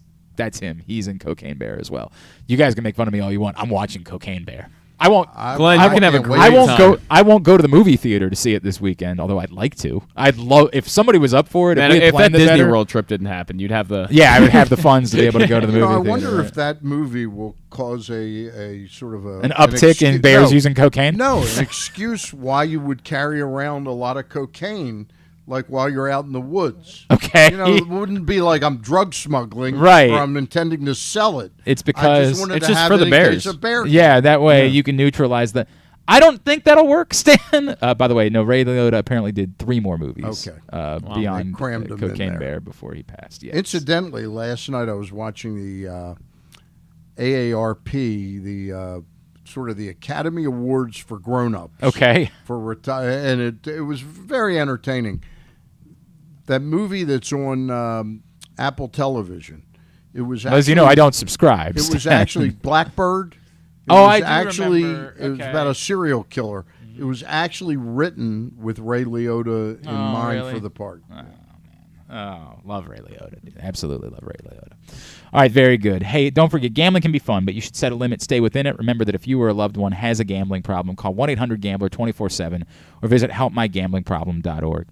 him. He's in Cocaine Bear as well. You guys can make fun of me all you want. I'm watching Cocaine Bear. I won't. Glenn, you can have a great time. I won't go to the movie theater to see it this weekend. Although I'd like to. I'd love if somebody was up for it. Man, if that Disney World trip didn't happen, you'd have the. Yeah, I would have the funds to be able to go to the movie theater. I wonder if that movie will cause a sort of an uptick in bears using cocaine. No, an excuse why you would carry around a lot of cocaine. Like while you're out in the woods. Okay. It wouldn't be like I'm drug smuggling or I'm intending to sell it. It's because it's just for the bears. Yeah, that way you can neutralize the. I don't think that'll work, Stan. By the way, no, Ray Liotta apparently did 3 more movies beyond Cocaine Bear before he passed. Yes. Incidentally, last night I was watching the AARP, the sort of the Academy Awards for grown-ups. Okay. And it was very entertaining. That movie that's on Apple Television. It was actually, as you know, I don't subscribe. It was actually Blackbird. I do remember. It was about a serial killer. Mm-hmm. It was actually written with Ray Liotta in mind for the part. Oh, man. Oh, love Ray Liotta. Dude. Absolutely love Ray Liotta. All right, very good. Hey, don't forget, gambling can be fun, but you should set a limit, stay within it. Remember that if you or a loved one has a gambling problem, call 1-800-GAMBLER 24/7 or visit helpmygamblingproblem.org.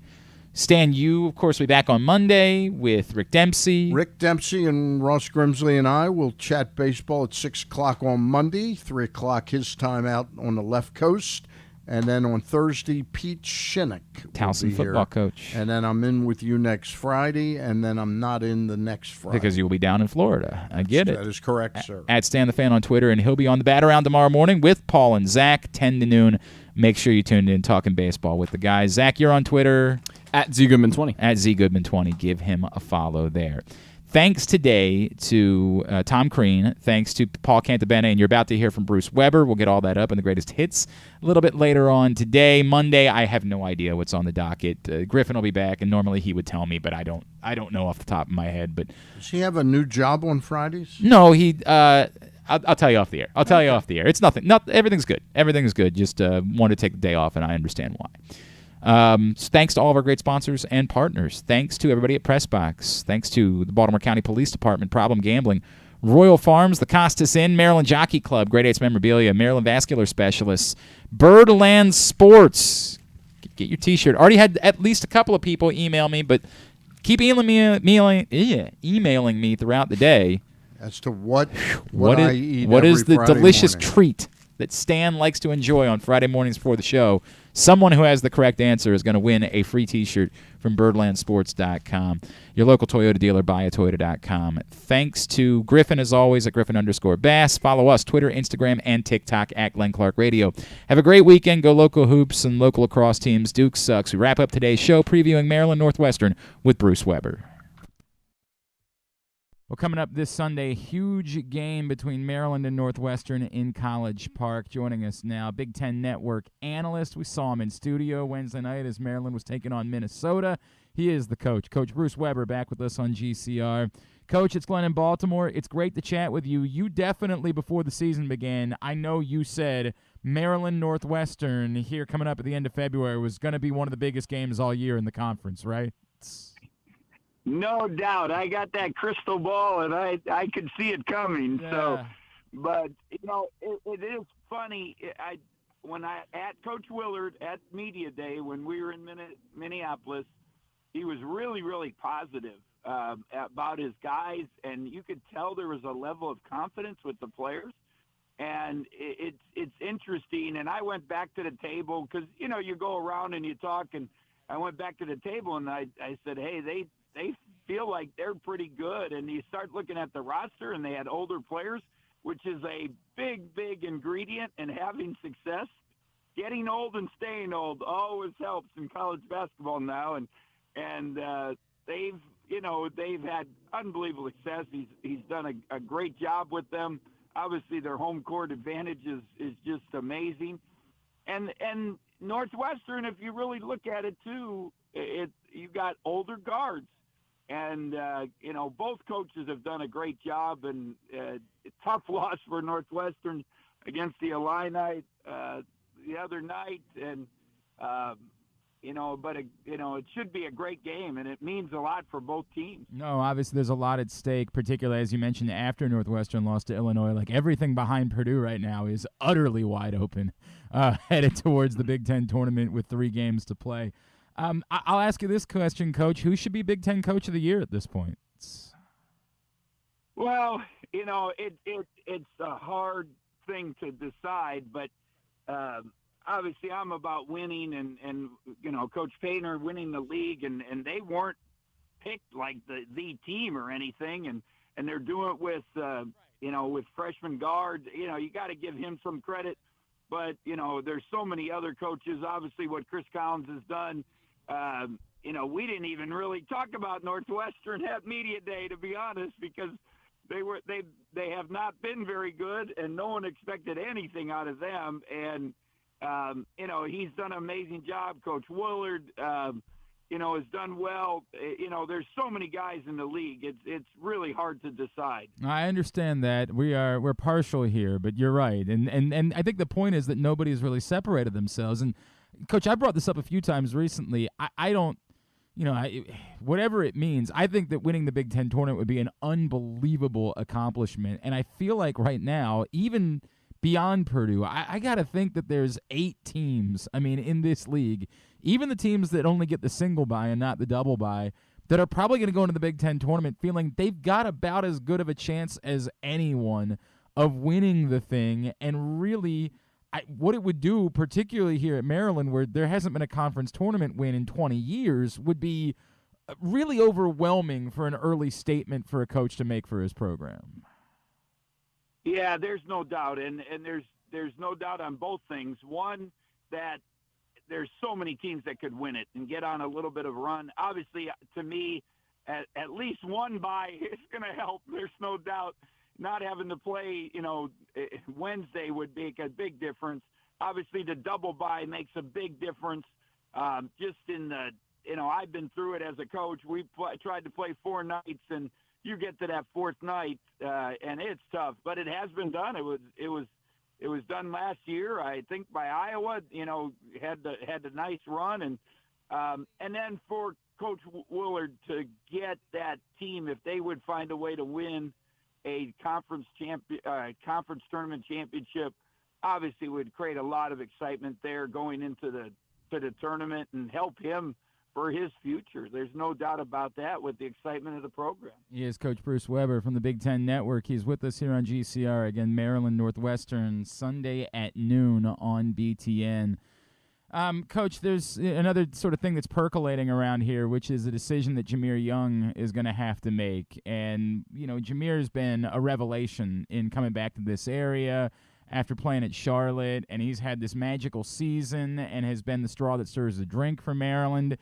Stan, you, of course, will be back on Monday with Rick Dempsey. Rick Dempsey and Ross Grimsley and I will chat baseball at 6 o'clock on Monday, 3 o'clock his time out on the left coast. And then on Thursday, Pete Shinnick Towson football coach. And then I'm in with you next Friday, and then I'm not in the next Friday. Because you will be down in Florida. I get it. That is correct, sir. At Stan the Fan on Twitter, and he'll be on the Bataround tomorrow morning with Paul and Zach, 10 to noon. Make sure you tune in, talking baseball with the guys. Zach, you're on Twitter. At ZGoodman20. At ZGoodman20. Give him a follow there. Thanks today to Tom Crean. Thanks to Paul Cantabene. And you're about to hear from Bruce Weber. We'll get all that up in the greatest hits a little bit later on today. Monday, I have no idea what's on the docket. Griffin will be back, and normally he would tell me, but I don't know off the top of my head. But does he have a new job on Fridays? No, he. I'll tell you off the air. Tell you off the air. It's nothing. Everything's good. Everything's good. Just wanted to take the day off, and I understand why. Thanks to all of our great sponsors and partners. Thanks to everybody at PressBox. Thanks to the Baltimore County Police Department, Problem Gambling, Royal Farms, the Costas Inn, Maryland Jockey Club, Great Eights Memorabilia, Maryland Vascular Specialists, Birdland Sports. Get your T-shirt. Already had at least a couple of people email me, but keep emailing me throughout the day. As to what I eat what is the Friday delicious morning. treat that Stan likes to enjoy on Friday mornings before the show. Someone who has the correct answer is going to win a free T-shirt from birdlandsports.com. Your local Toyota dealer, buyatoyota.com. Thanks to Griffin, as always, at Griffin_Bass. Follow us, Twitter, Instagram, and TikTok at Glenn Clark Radio. Have a great weekend. Go local hoops and local lacrosse teams. Duke sucks. We wrap up today's show previewing Maryland Northwestern with Bruce Weber. Well, coming up this Sunday, huge game between Maryland and Northwestern in College Park. Joining us now, Big Ten Network analyst. We saw him in studio Wednesday night as Maryland was taking on Minnesota. He is the coach. Coach Bruce Weber back with us on GCR. Coach, it's Glenn in Baltimore. It's great to chat with you. You definitely, before the season began, I know you said Maryland Northwestern here coming up at the end of February was going to be one of the biggest games all year in the conference, right? No doubt. I got that crystal ball, and I could see it coming. Yeah. So, but, it is funny. When at Coach Willard at Media Day, when we were in Minneapolis, he was really, really positive about his guys, and you could tell there was a level of confidence with the players. And it's interesting. And I went back to the table because, you go around and you talk, and I went back to the table and I said, hey, they feel like they're pretty good. And you start looking at the roster, and they had older players, which is a big, big ingredient in having success. Getting old and staying old always helps in college basketball now. And they've had unbelievable success. He's done a great job with them. Obviously, their home court advantage is just amazing. And Northwestern, if you really look at it too, you got older guards, and both coaches have done a great job. And tough loss for Northwestern against the Illini the other night, and it should be a great game, and it means a lot for both teams. No, obviously there's a lot at stake, particularly as you mentioned after Northwestern lost to Illinois. Like everything behind Purdue right now is utterly wide open, headed towards the Big Ten tournament with 3 games to play. I'll ask you this question, Coach: who should be Big Ten Coach of the Year at this point? Well, it's a hard thing to decide, but obviously I'm about winning, and Coach Painter winning the league, and they weren't picked like the team or anything, and they're doing it with freshman guard. You got to give him some credit, but there's so many other coaches. Obviously, what Chris Collins has done. We didn't even really talk about Northwestern at media day, to be honest, because they have not been very good, and no one expected anything out of them. And he's done an amazing job. Coach Willard, has done well. There's so many guys in the league. It's really hard to decide. I understand that. We're partial here, but you're right. And I think the point is that nobody's really separated themselves. And Coach, I brought this up a few times recently. I don't, whatever it means, I think that winning the Big Ten tournament would be an unbelievable accomplishment. And I feel like right now, even beyond Purdue, I got to think that there's 8 teams, in this league, even the teams that only get the single bye and not the double bye, that are probably going to go into the Big Ten tournament feeling they've got about as good of a chance as anyone of winning the thing. And really, what it would do, particularly here at Maryland, where there hasn't been a conference tournament win in 20 years, would be really overwhelming for an early statement for a coach to make for his program. Yeah, there's no doubt, and there's no doubt on both things. One, that there's so many teams that could win it and get on a little bit of a run. Obviously, to me, at least one bye is going to help. There's no doubt. Not having to play, Wednesday would make a big difference. Obviously, the double bye makes a big difference. Just in the, I've been through it as a coach. We tried to play 4 nights, and you get to that 4th night, and it's tough. But it has been done. It was done last year, I think, by Iowa. Had the nice run, and then for Coach Willard to get that team, if they would find a way to win a conference tournament championship, obviously would create a lot of excitement there going into the tournament and help him for his future. There's no doubt about that with the excitement of the program. He is Coach Bruce Weber from the Big Ten Network. He's with us here on GCR. Again, Maryland Northwestern, Sunday at noon on BTN. Coach, there's another sort of thing that's percolating around here, which is a decision that Jahmir Young is going to have to make. And, Jahmir's been a revelation in coming back to this area after playing at Charlotte, and he's had this magical season and has been the straw that stirs the drink for Maryland.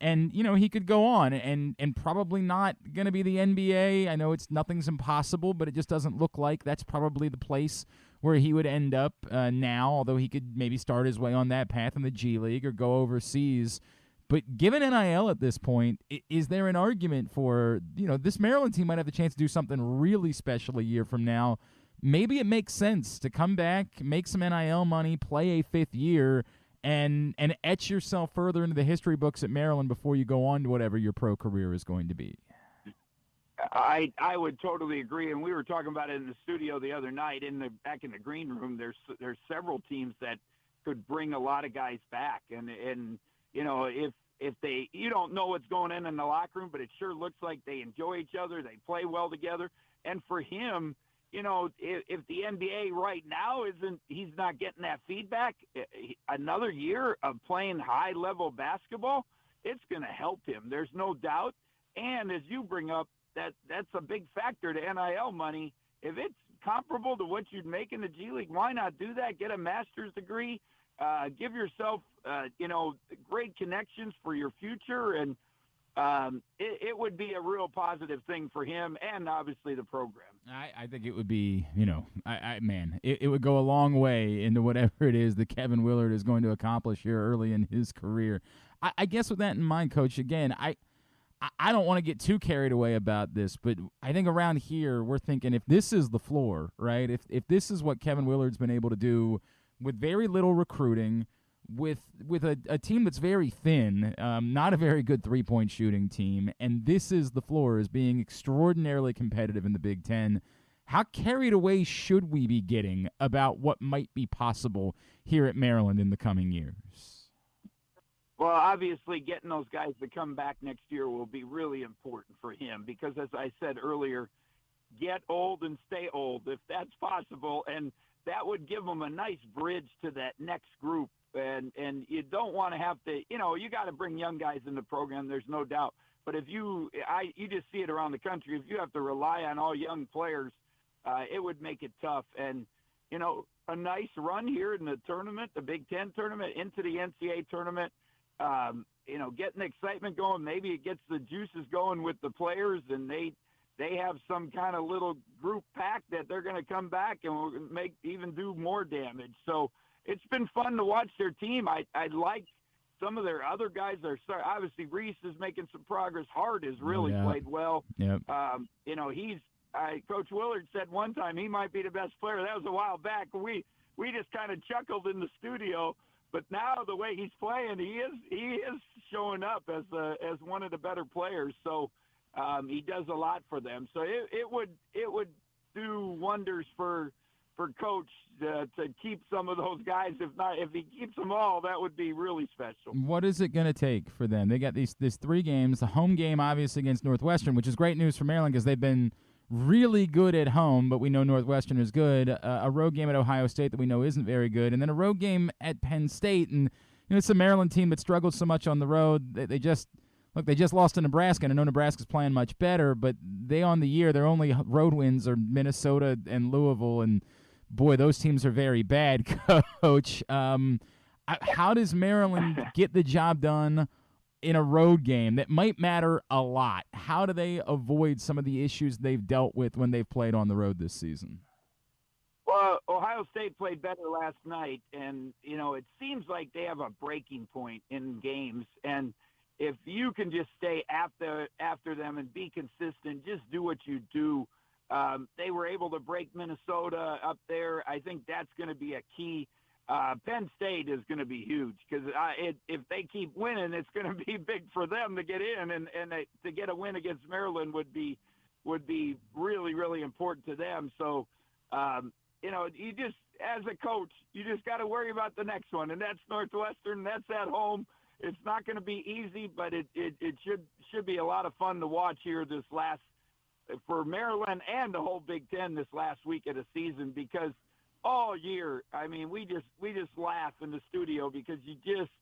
And, he could go on and probably not going to be the NBA. I know nothing's impossible, but it just doesn't look like that's probably the place where he would end up now, although he could maybe start his way on that path in the G League or go overseas. But given NIL at this point, is there an argument for, this Maryland team might have the chance to do something really special a year from now? Maybe it makes sense to come back, make some NIL money, play a 5th year, and etch yourself further into the history books at Maryland before you go on to whatever your pro career is going to be. I would totally agree, and we were talking about it in the studio the other night. Back in the green room, there's several teams that could bring a lot of guys back, and if they, you don't know what's going in the locker room, but it sure looks like they enjoy each other, they play well together, and for him, if the NBA right now he's not getting that feedback, another year of playing high-level basketball, it's going to help him. There's no doubt. And as you bring up, that's a big factor to NIL money. If it's comparable to what you'd make in the G League, why not do that? Get a master's degree, give yourself, great connections for your future, and it would be a real positive thing for him and obviously the program. I think it would be, it would go a long way into whatever it is that Kevin Willard is going to accomplish here early in his career. I guess with that in mind, Coach, again, I don't want to get too carried away about this, but I think around here we're thinking if this is the floor, right, if this is what Kevin Willard's been able to do with very little recruiting, with a team that's very thin, not a very good three-point shooting team, and this is the floor as being extraordinarily competitive in the Big Ten, how carried away should we be getting about what might be possible here at Maryland in the coming years? Well, obviously getting those guys to come back next year will be really important for him because, as I said earlier, get old and stay old if that's possible, and that would give them a nice bridge to that next group. And you don't want to have to, you got to bring young guys in the program, there's no doubt. But if you just see it around the country, if you have to rely on all young players, it would make it tough. And, a nice run here in the tournament, the Big Ten tournament, into the NCAA tournament, getting excitement going. Maybe it gets the juices going with the players, and they have some kind of little group pack that they're going to come back and will even do more damage. So it's been fun to watch their team. I like some of their other guys. Obviously Reese is making some progress. Hart has really played well. Yep. Coach Willard said one time he might be the best player. That was a while back. We just kind of chuckled in the studio. But now the way he's playing, he is showing up as one of the better players. So he does a lot for them. So it would do wonders for Coach to keep some of those guys. If he keeps them all, that would be really special. What is it going to take for them? They got these 3 games. The home game, obviously, against Northwestern, which is great news for Maryland because they've been really good at home, but we know Northwestern is good. A road game at Ohio State that we know isn't very good, and then a road game at Penn State. And it's a Maryland team that struggled so much on the road. They just lost to Nebraska, and I know Nebraska's playing much better, but they on the year their only road wins are Minnesota and Louisville, and boy, those teams are very bad. Coach, how does Maryland get the job done in a road game that might matter a lot? How do they avoid some of the issues they've dealt with when they've played on the road this season? Well, Ohio State played better last night, and, it seems like they have a breaking point in games. And if you can just stay after them and be consistent, just do what you do. They were able to break Minnesota up there. I think that's going to be a key. Penn State is going to be huge because if they keep winning, it's going to be big for them to get in, and to get a win against Maryland would be really, really important to them. So, you just, as a coach, you just got to worry about the next one, and that's Northwestern. That's at home. It's not going to be easy, but it should be a lot of fun to watch here for Maryland and the whole Big Ten this last week of the season, because all year, I mean, we just laugh in the studio because you just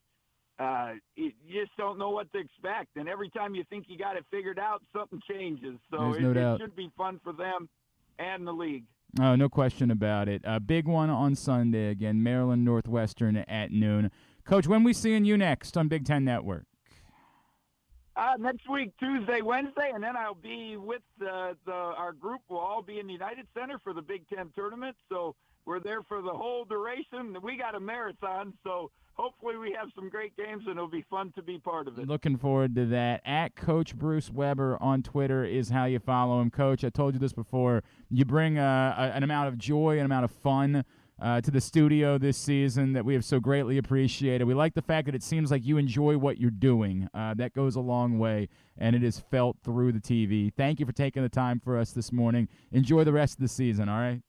don't know what to expect, and every time you think you got it figured out, something changes. So it should be fun for them and the league. Oh, no question about it. A big one on Sunday again, Maryland Northwestern at noon. Coach, when we seeing you next on Big Ten Network? Next week, Tuesday, Wednesday, and then I'll be with our group. We'll all be in the United Center for the Big Ten tournament. So we're there for the whole duration. We got a marathon, so hopefully we have some great games, and it'll be fun to be part of it. Looking forward to that. At Coach Bruce Weber on Twitter is how you follow him. Coach, I told you this before. You bring an amount of joy, an amount of fun to the studio this season that we have so greatly appreciated. We like the fact that it seems like you enjoy what you're doing. That goes a long way, and it is felt through the TV. Thank you for taking the time for us this morning. Enjoy the rest of the season, all right?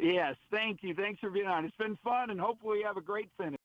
Yes, thank you. Thanks for being on. It's been fun, and hopefully you have a great finish.